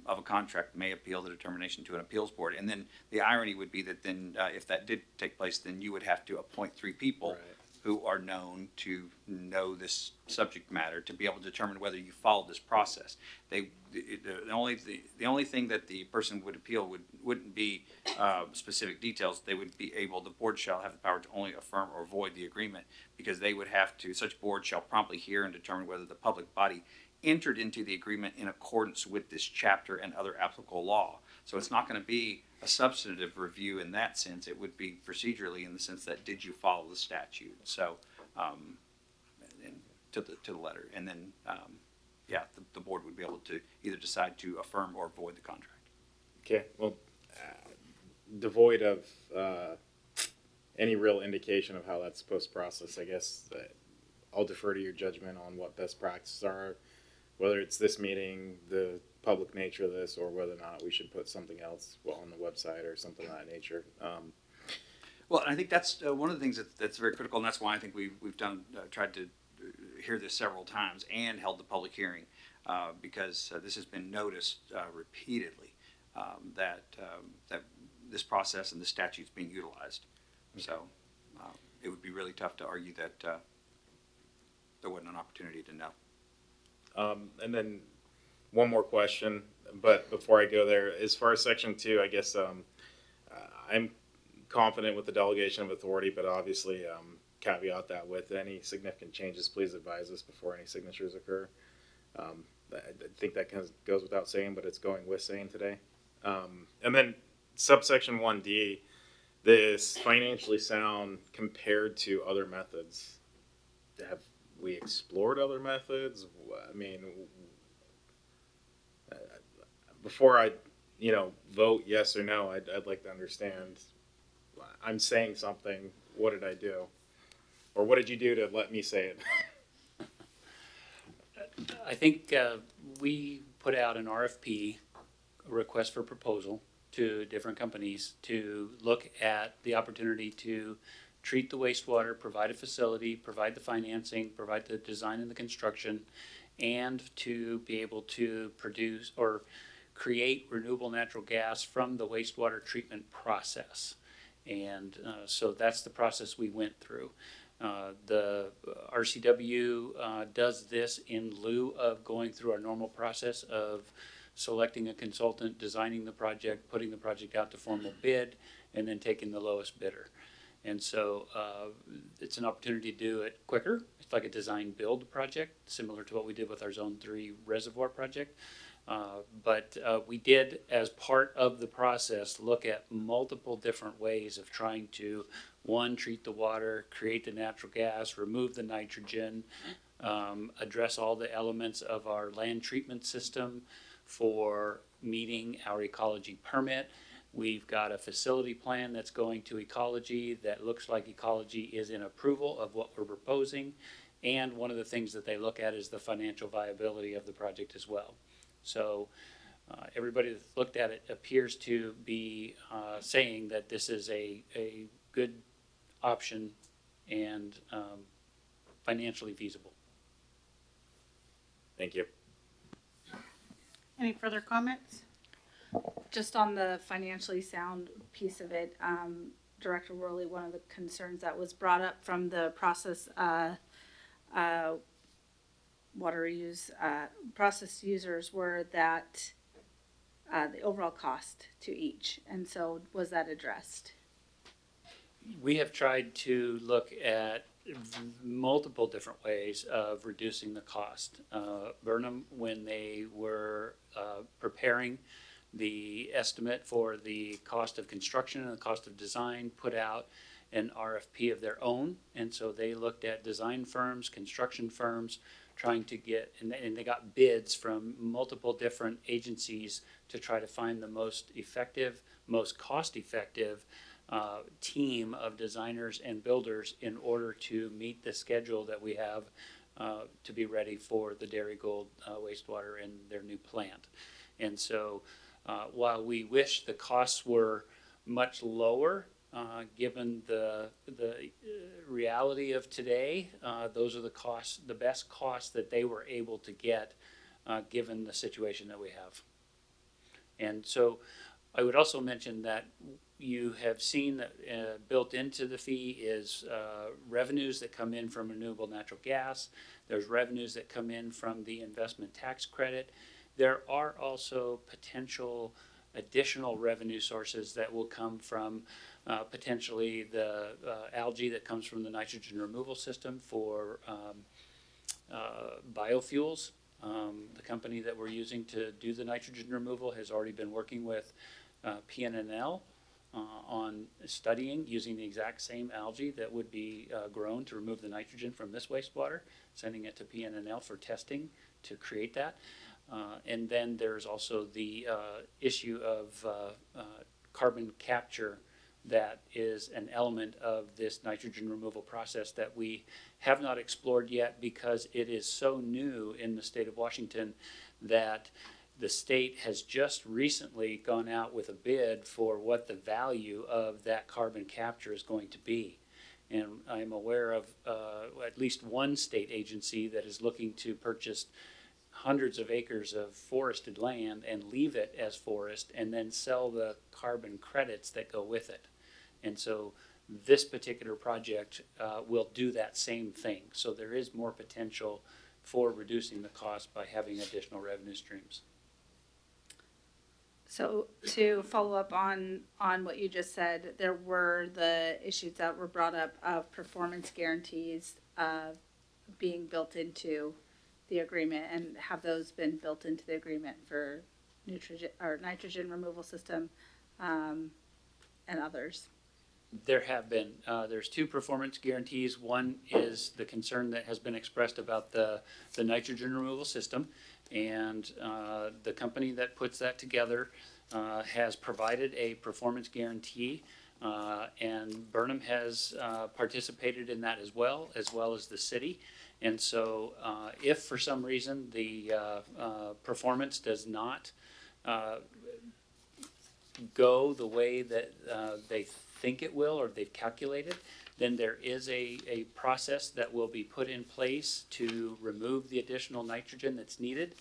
of a contract may appeal the determination to an appeals board. And then the irony would be that then if that did take place, then you would have to appoint 3 people who are known to know this subject matter to be able to determine whether you followed this process. The only thing that the person would appeal wouldn't be specific details. They would be able, the board shall have the power to only affirm or void the agreement, because they would have to, such board shall promptly hear and determine whether the public body entered into the agreement in accordance with this chapter and other applicable law. So it's not going to be a substantive review in that sense. It would be procedurally in the sense that did you follow the statute? So, and to the letter, and then the board would be able to either decide to affirm or void the contract. Okay, well, devoid of any real indication of how that's supposed to process, I guess I'll defer to your judgment on what best practices are, whether it's this meeting, the public nature of this, or whether or not we should put something else on the website or something of that nature. Well, I think that's one of the things that's very critical, and that's why I think we've done tried to hear this several times and held the public hearing, because this has been noticed repeatedly that this process and the statute's being utilized. So it would be really tough to argue that there wasn't an opportunity to know. And then one more question, but before I go there, as far as Section 2, I guess I'm confident with the delegation of authority, but obviously caveat that with any significant changes, please advise us before any signatures occur. I think that kind of goes without saying, but it's going with saying today. And then subsection 1D, this financially sound compared to other methods. Have we explored other methods? I mean, before I, vote yes or no, I'd like to understand. I'm saying something. What did I do? Or what did you do to let me say it? I think we put out an RFP, a request for proposal, to different companies to look at the opportunity to treat the wastewater, provide a facility, provide the financing, provide the design and the construction, and to be able to produce or create renewable natural gas from the wastewater treatment process. And so that's the process we went through. The RCW does this in lieu of going through our normal process of selecting a consultant, designing the project, putting the project out to formal bid, and then taking the lowest bidder. And so it's an opportunity to do it quicker. It's like a design build project, similar to what we did with our Zone 3 reservoir project. But we did, as part of the process, look at multiple different ways of trying to, one, treat the water, create the natural gas, remove the nitrogen, address all the elements of our land treatment system for meeting our ecology permit. We've got a facility plan that's going to ecology that looks like ecology is in approval of what we're proposing. And one of the things that they look at is the financial viability of the project as well. So everybody that's looked at it appears to be saying that this is a good option and financially feasible. Thank you. Any further comments? Just on the financially sound piece of it, Director Worley, one of the concerns that was brought up from the process water use process users were that the overall cost to each, and so was that addressed? We have tried to look at multiple different ways of reducing the cost. Burnham, when they were preparing the estimate for the cost of construction and the cost of design, put out an RFP of their own, and so they looked at design firms, construction firms, trying to get, and they got bids from multiple different agencies to try to find the most effective, most cost-effective team of designers and builders in order to meet the schedule that we have to be ready for the Dairy-Gold wastewater and their new plant. And so while we wish the costs were much lower, given the reality of today, those are the costs, the best costs that they were able to get given the situation that we have. And so I would also mention that you have seen that built into the fee is revenues that come in from renewable natural gas. There's revenues that come in from the investment tax credit. There are also potential additional revenue sources that will come from potentially the algae that comes from the nitrogen removal system for biofuels. The company that we're using to do the nitrogen removal has already been working with PNNL on studying using the exact same algae that would be grown to remove the nitrogen from this wastewater, sending it to PNNL for testing to create that. And then there's also the issue of carbon capture that is an element of this nitrogen removal process that we have not explored yet because it is so new in the state of Washington that the state has just recently gone out with a bid for what the value of that carbon capture is going to be. And I'm aware of at least one state agency that is looking to purchase hundreds of acres of forested land and leave it as forest and then sell the carbon credits that go with it. And so this particular project will do that same thing. So there is more potential for reducing the cost by having additional revenue streams. So to follow up on what you just said, there were the issues that were brought up of performance guarantees being built into the agreement, and have those been built into the agreement for nitrogen removal system and others? There have been. There's two performance guarantees. One is the concern that has been expressed about the nitrogen removal system. And the company that puts that together has provided a performance guarantee. And Burnham has participated in that as well as the city. And so if for some reason the performance does not go the way that they think it will or they've calculated, then there is a process that will be put in place to remove the additional nitrogen that's needed,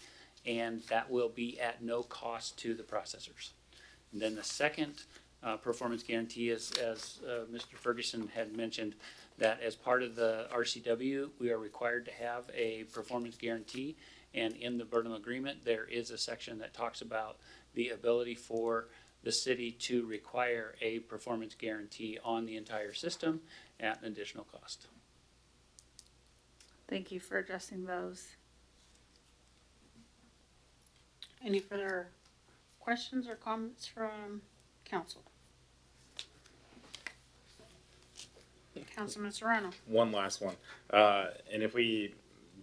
and that will be at no cost to the processors. And then the second performance guarantee is, as Mr. Ferguson had mentioned, that as part of the RCW, we are required to have a performance guarantee, and in the Burnham agreement, there is a section that talks about the ability for the city to require a performance guarantee on the entire system at an additional cost. Thank you for addressing those. Any further questions or comments from council? Councilman Serrano. One last one. And if we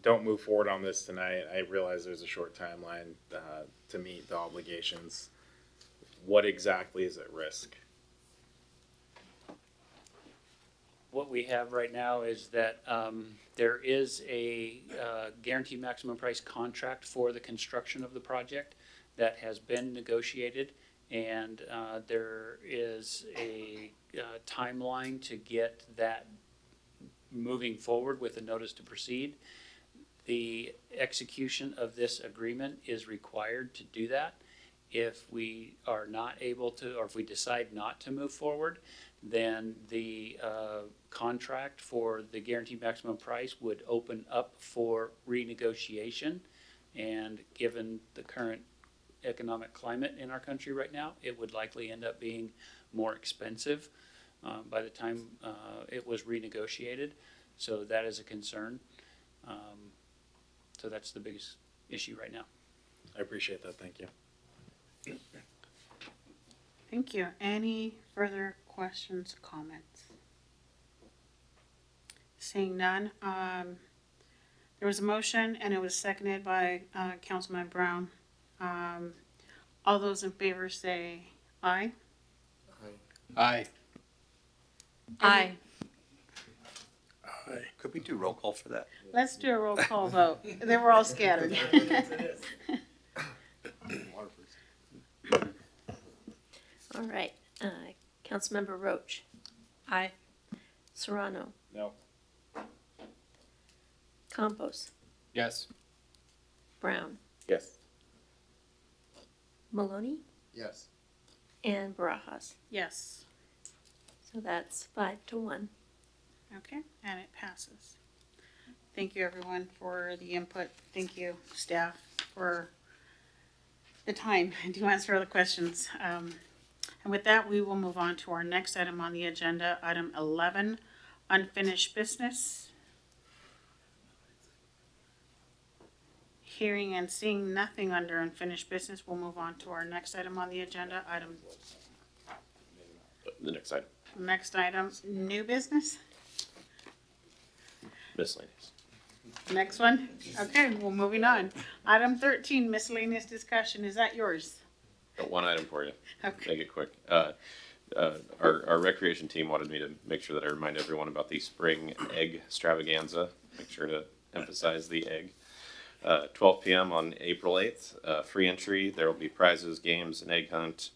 don't move forward on this tonight, I realize there's a short timeline to meet the obligations. What exactly is at risk? What we have right now is that there is a guaranteed maximum price contract for the construction of the project that has been negotiated, and there is a timeline to get that moving forward with a notice to proceed. The execution of this agreement is required to do that. If we are not able to, or if we decide not to move forward, then the contract for the guaranteed maximum price would open up for renegotiation. And given the current economic climate in our country right now, it would likely end up being more expensive by the time it was renegotiated. So that is a concern. So that's the biggest issue right now. I appreciate that. Thank you. Thank you. Any further questions, comments? Seeing none, there was a motion and it was seconded by Councilman Brown. All those in favor say aye. Aye. Aye. Could we do roll call for that? Let's do a roll call vote. They were all scattered. All right. Councilmember Roach. Aye. Serrano. No. Campos. Yes. Brown. Yes. Maloney. Yes. And Barajas. Yes. So that's 5-1. Okay, and it passes. Thank you, everyone, for the input. Thank you, staff, for the time to answer all the questions. And with that, we will move on to our next item on the agenda, item 11, unfinished business. Hearing and seeing nothing under unfinished business, we'll move on to our next item on the agenda, The next item, next item, new business. miscellaneous. Next one? Okay, well, moving on. Item 13, miscellaneous discussion. Is that yours? Got one item for you. Okay. Make it quick. Our recreation team wanted me to make sure that I remind everyone about the spring egg extravaganza. Make sure to emphasize the egg. 12 p.m. on April 8th. Free entry. There will be prizes, games, an egg hunt,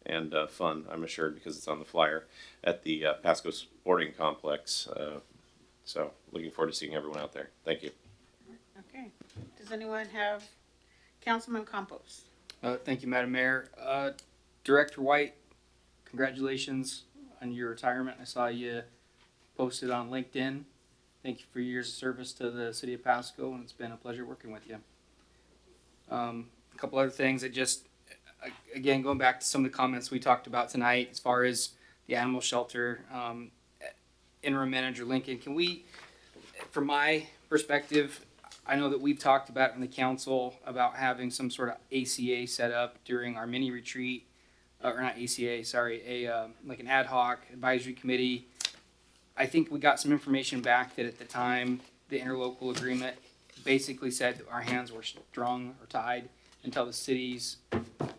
and fun, I'm assured, because it's on the flyer, at the Pasco Sporting Complex. So looking forward to seeing everyone out there. Thank you. Okay. Does anyone have Councilman Campos? Thank you, Madam Mayor. Director White, congratulations on your retirement. I saw you posted on LinkedIn. Thank you for your years of service to the city of Pasco, and it's been a pleasure working with you. A couple other things that just, again, going back to some of the comments we talked about tonight as far as the animal shelter. Interim Manager Lincoln, can we, from my perspective, I know that we've talked about in the council about having some sort of ACA set up during our mini retreat or not ACA, sorry, like an ad hoc advisory committee. I think we got some information back that at the time, the interlocal agreement basically said that our hands were strung or tied until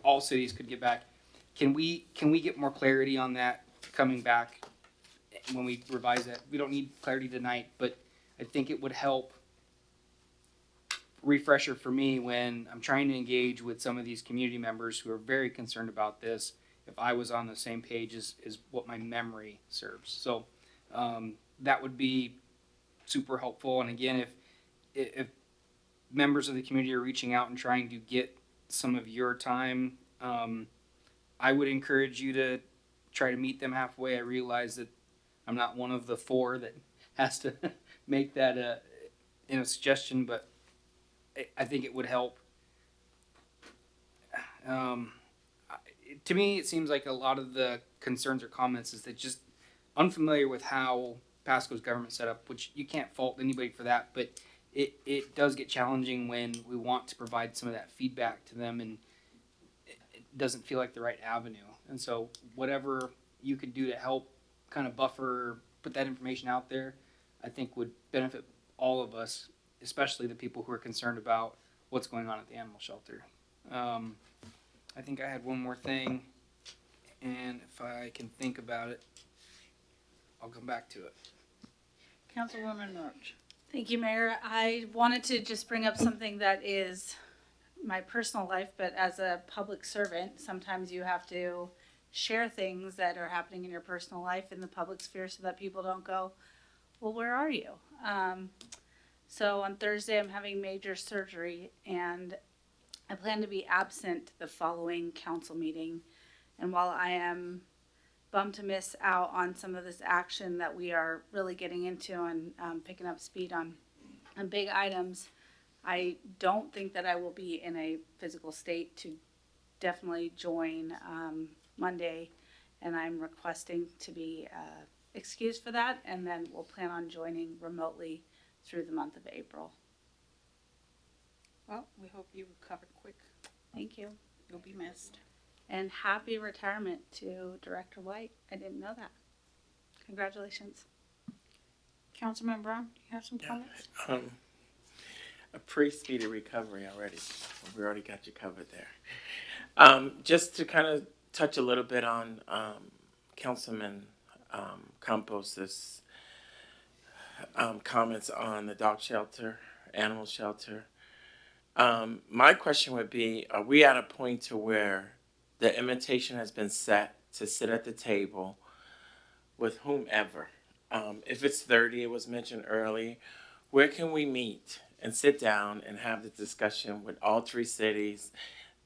all cities could get back. Can we get more clarity on that coming back when we revise that? We don't need clarity tonight, but I think it would help refresher for me when I'm trying to engage with some of these community members who are very concerned about this, if I was on the same page as what my memory serves. So that would be super helpful. And again, if members of the community are reaching out and trying to get some of your time, I would encourage you to try to meet them halfway. I realize that I'm not one of the 4 that has to make that suggestion, but I think it would help. To me, it seems like a lot of the concerns or comments is that just unfamiliar with how Pasco's government set up, which you can't fault anybody for that, but it does get challenging when we want to provide some of that feedback to them and it doesn't feel like the right avenue. And so whatever you could do to help kind of buffer, put that information out there, I think would benefit all of us, especially the people who are concerned about what's going on at the animal shelter. I think I had one more thing, and if I can think about it, I'll come back to it. Councilwoman Roach. Thank you, Mayor. I wanted to just bring up something that is my personal life, but as a public servant, sometimes you have to share things that are happening in your personal life in the public sphere so that people don't go, well, where are you? So on Thursday, I'm having major surgery, and I plan to be absent the following council meeting. And while I am bummed to miss out on some of this action that we are really getting into and picking up speed on big items, I don't think that I will be in a physical state to definitely join Monday, and I'm requesting to be excused for that, and then we'll plan on joining remotely through the month of April. Well, we hope you recover quick. Thank you. You'll be missed. And happy retirement to Director White. I didn't know that. Congratulations. Councilman Brown, do you have some comments? A pretty speedy recovery already. We already got you covered there. Just to kind of touch a little bit on Councilman Campos's comments on the dog shelter, animal shelter. My question would be, are we at a point to where the invitation has been set to sit at the table with whomever? If it's 30, it was mentioned earlier, where can we meet and sit down and have the discussion with all 3 cities,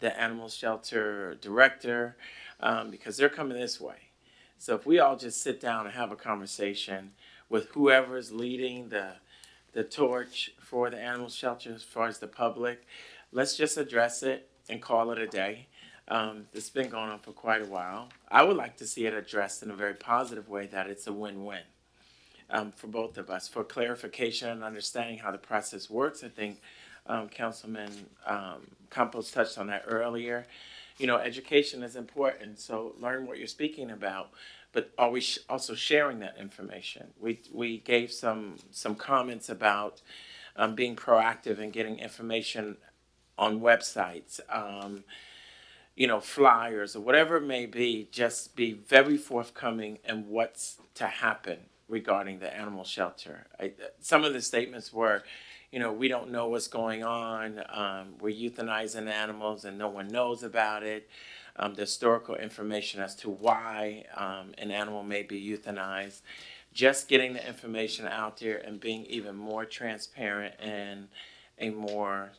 the animal shelter director, because they're coming this way. So if we all just sit down and have a conversation with whoever's leading the torch for the animal shelter as far as the public, let's just address it and call it a day. It's been going on for quite a while. I would like to see it addressed in a very positive way, that it's a win-win for both of us. For clarification and understanding how the process works, I think Councilman Campos touched on that earlier. You know, education is important, so learn what you're speaking about, but are we also sharing that information? We gave some comments about being proactive and getting information on websites, you know, flyers or whatever it may be. Just be very forthcoming in what's to happen regarding the animal shelter. Some of the statements were, you know, we don't know what's going on. We're euthanizing animals and no one knows about it. The historical information as to why an animal may be euthanized. Just getting the information out there and being even more transparent and a more,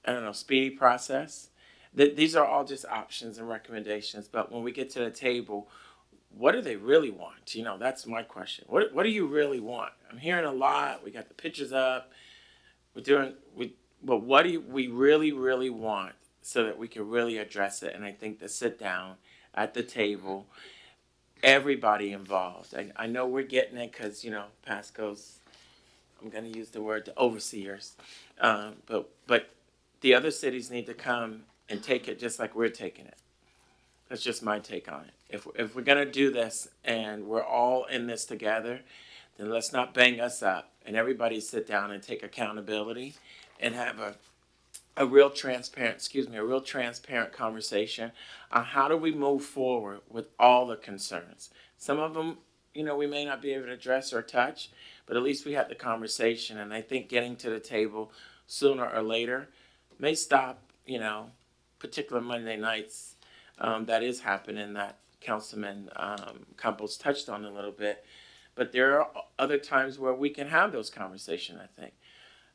I don't know, speedy process. These are all just options and recommendations, but when we get to the table, what do they really want? You know, that's my question. What do you really want? I'm hearing a lot. We got the pictures up. But what do we really, really want so that we can really address it? And I think to sit down at the table, everybody involved. I know we're getting it because, you know, Pasco's, I'm going to use the word, the overseers. But the other cities need to come and take it just like we're taking it. That's just my take on it. If we're gonna do this and we're all in this together, then let's not bang us up and everybody sit down and take accountability and have a real transparent, a real transparent conversation on how do we move forward with all the concerns. Some of them, we may not be able to address or touch, but at least we had the conversation. And I think getting to the table sooner or later may stop, particular Monday nights that is happening that Councilman Campos touched on a little bit. But there are other times where we can have those conversations, I think.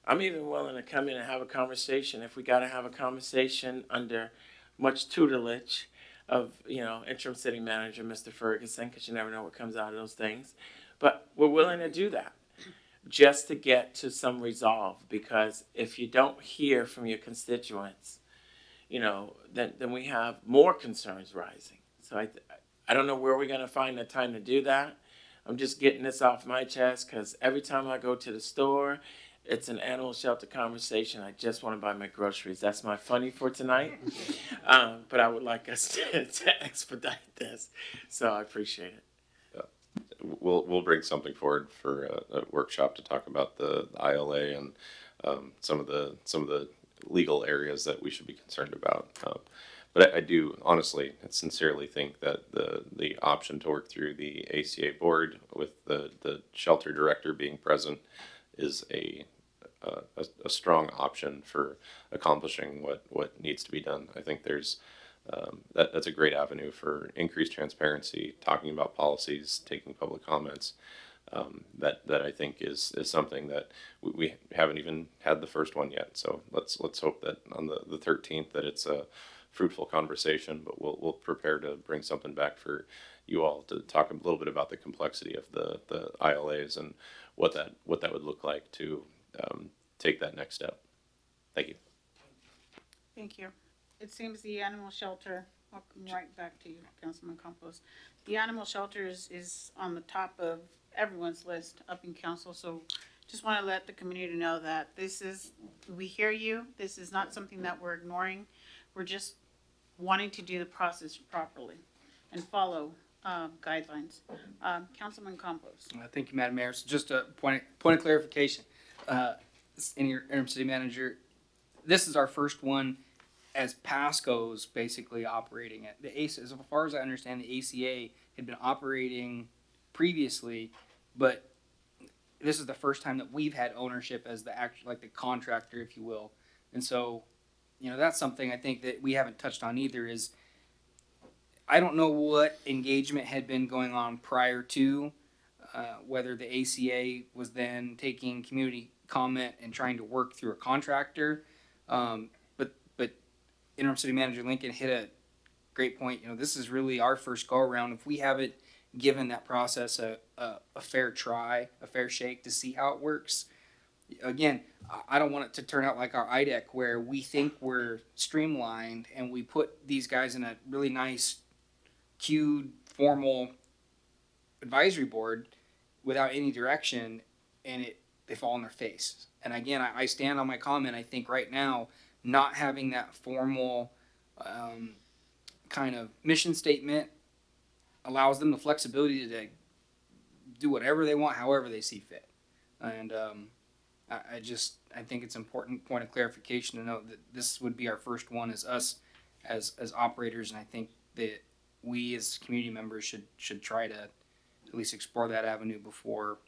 I'm even willing to come in and have a conversation if we got to have a conversation under much tutelage of, interim city manager, Mr. Ferguson, because you never know what comes out of those things. But we're willing to do that just to get to some resolve, because if you don't hear from your constituents, then we have more concerns rising. So I don't know where we're going to find the time to do that. I'm just getting this off my chest because every time I go to the store, it's an animal shelter conversation. I just want to buy my groceries. That's my funny for tonight. But I would like us to expedite this. So I appreciate it. We'll bring something forward for a workshop to talk about the ILA and some of the legal areas that we should be concerned about. But I do honestly and sincerely think that the option to work through the ACA board with the shelter director being present is a strong option for accomplishing what needs to be done. I think there's that's a great avenue for increased transparency, talking about policies, taking public comments. That I think is something that we haven't even had the first one yet. So let's hope that on the 13th that it's a fruitful conversation. But we'll prepare to bring something back for you all to talk a little bit about the complexity of the ILAs and what that would look like to take that next step. Thank you. Thank you. It seems the animal shelter, I'll come right back to you, Councilman Campos. The animal shelter is on the top of everyone's list up in council, so just want to let the community know that we hear you. This is not something that we're ignoring. We're just wanting to do the process properly and follow guidelines. Councilman Campos. Thank you, Madam Mayor. So just a point of clarification. In your interim city manager, this is our first one as Pasco's basically operating it. The ACA, as far as I understand, the ACA had been operating previously, but this is the first time that we've had ownership as the contractor, if you will. And so, that's something I think that we haven't touched on either is I don't know what engagement had been going on prior to whether the ACA was then taking community comment and trying to work through a contractor. But interim city manager Lincoln hit a great point. This is really our first go around. If we haven't given that process a fair try, a fair shake to see how it works, again, I don't want it to turn out like our IDEC where we think we're streamlined and we put these guys in a really nice, queued, formal advisory board without any direction, and they fall on their face. And again, I stand on my comment. I think right now, not having that formal kind of mission statement allows them the flexibility to do whatever they want, however they see fit. And I think it's important point of clarification to note that this would be our first one as us as operators, and I think that we as community members should try to at least explore that avenue before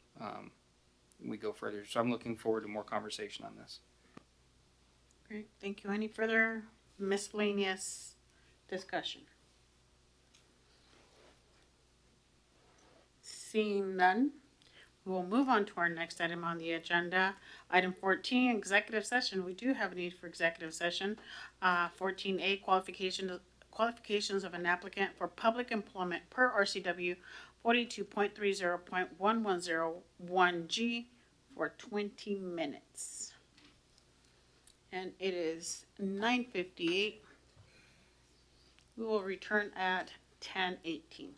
we go further. So I'm looking forward to more conversation on this. Great, thank you. Any further miscellaneous discussion? Seeing none, we will move on to our next item on the agenda. Item 14, executive session. We do have a need for executive session. 14A, qualifications of an applicant for public employment per RCW 42.30.1101G for 20 minutes. And it is 9:58. We will return at 10:18.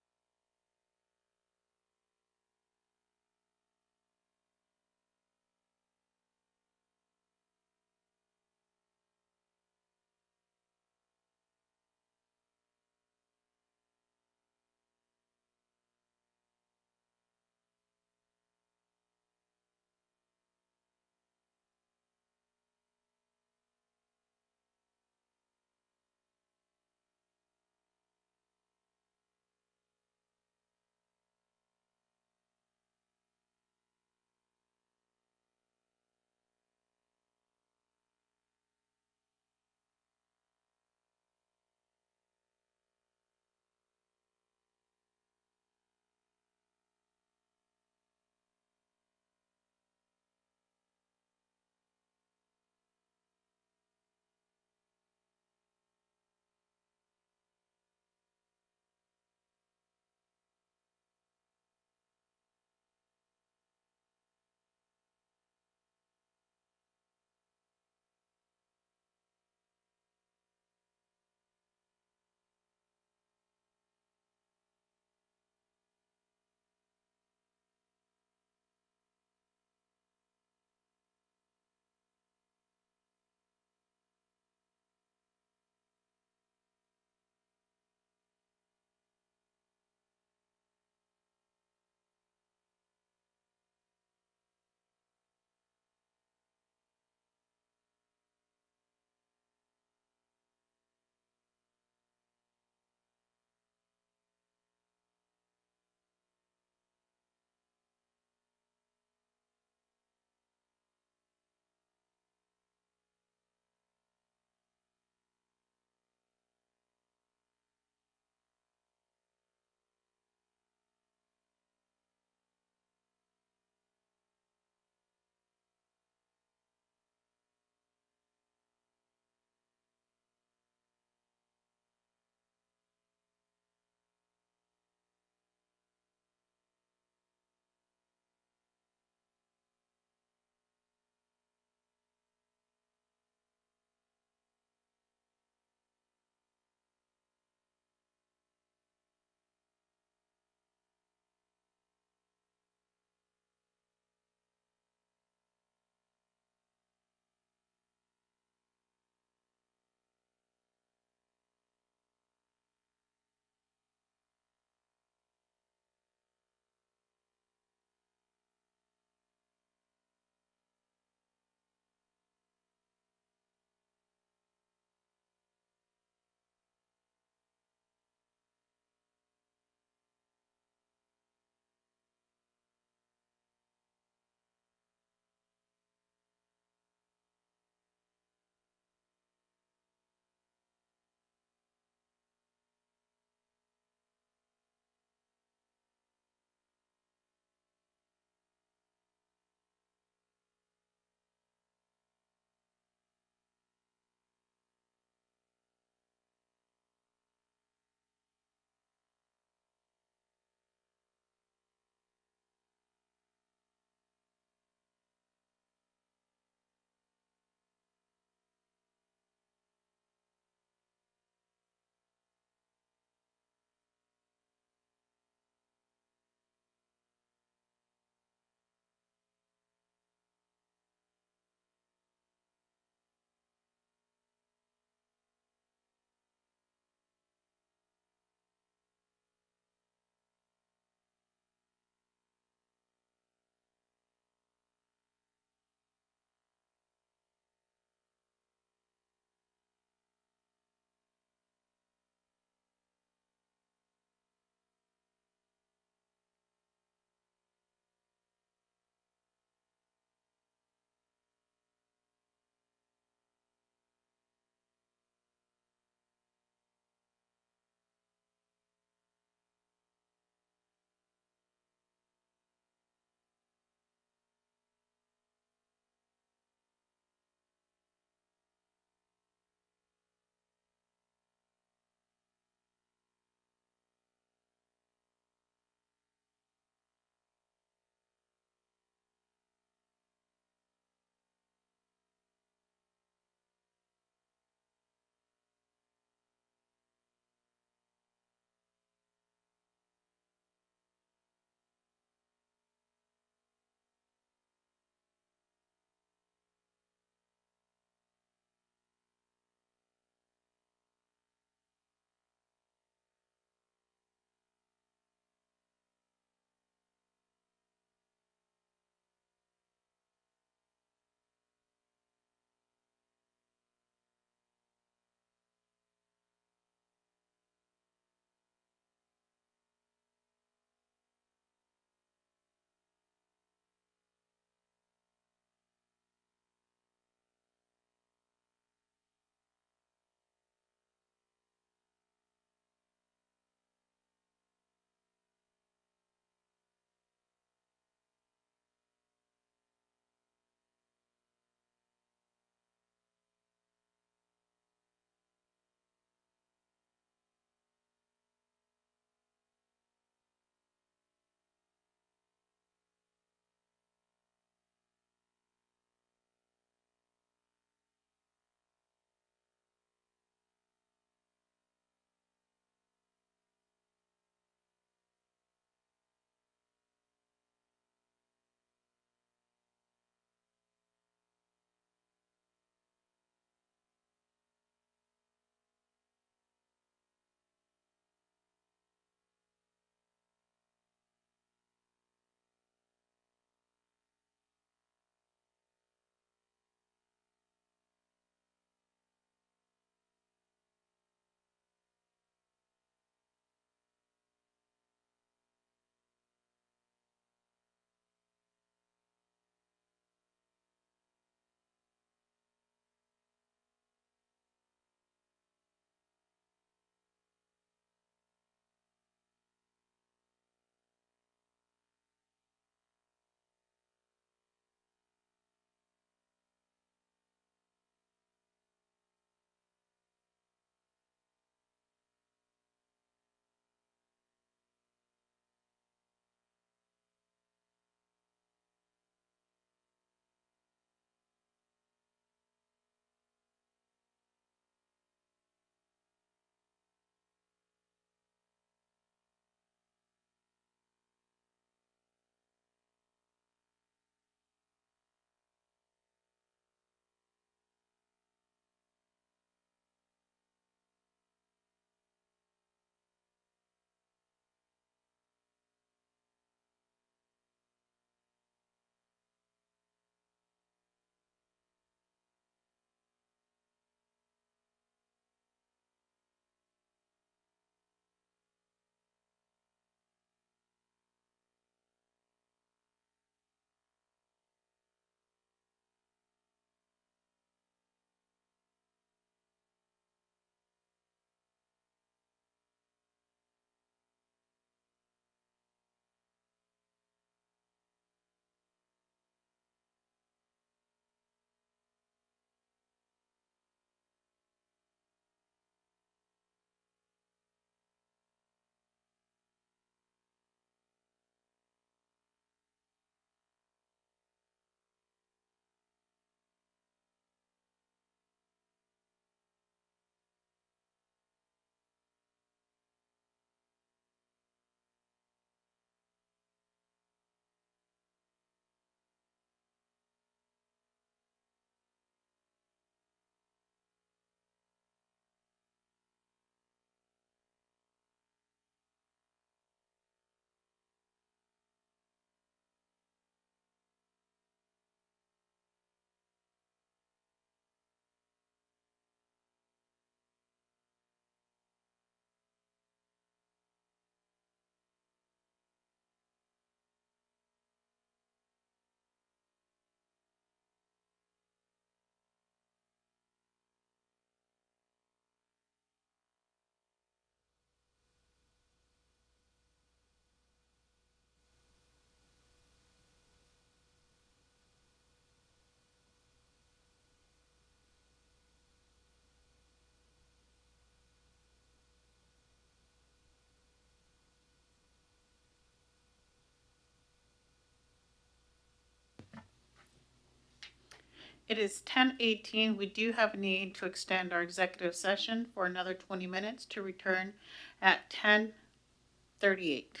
It is 10:18. We do have a need to extend our executive session for another 20 minutes to return at 10:38.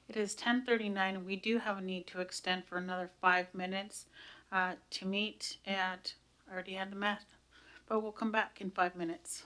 It is 10:39. We do have a need to extend for another 5 minutes to meet at, I already had the math, but we'll come back in 5 minutes.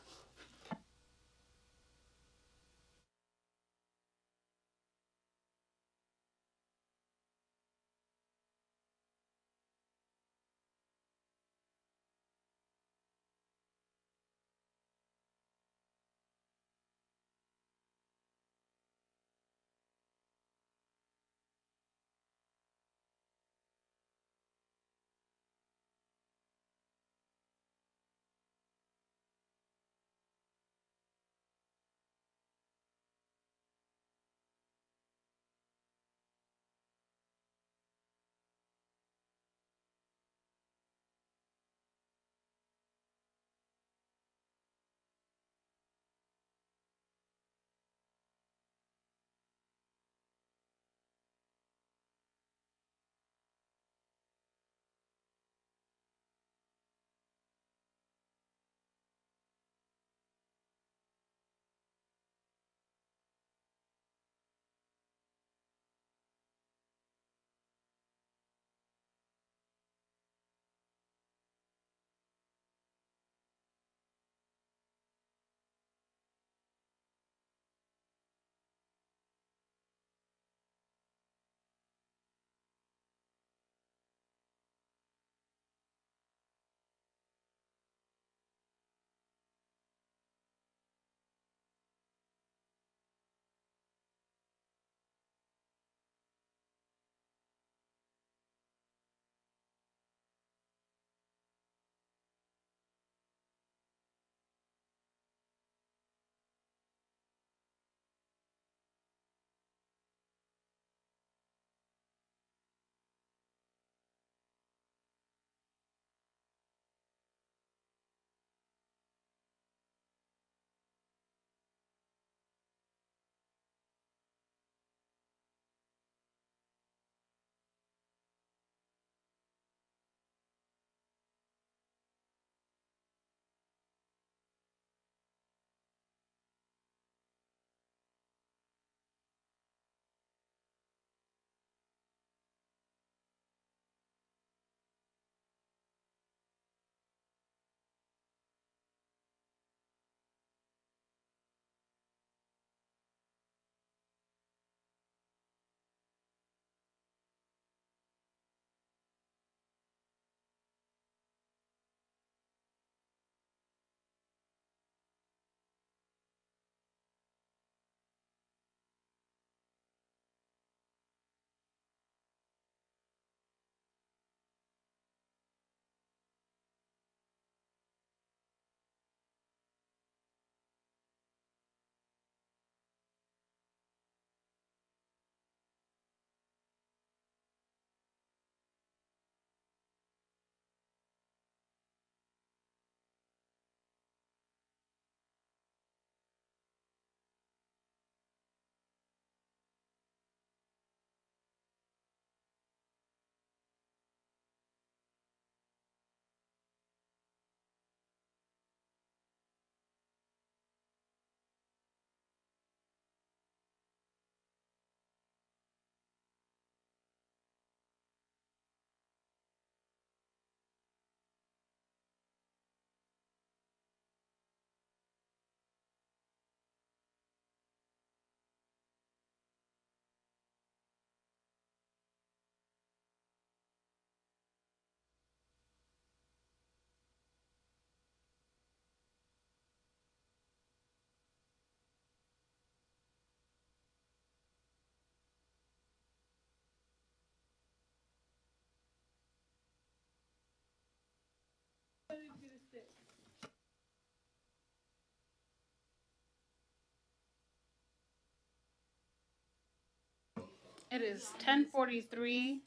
It is 10:43,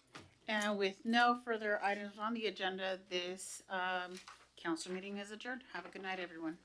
and with no further items on the agenda, this council meeting is adjourned. Have a good night, everyone.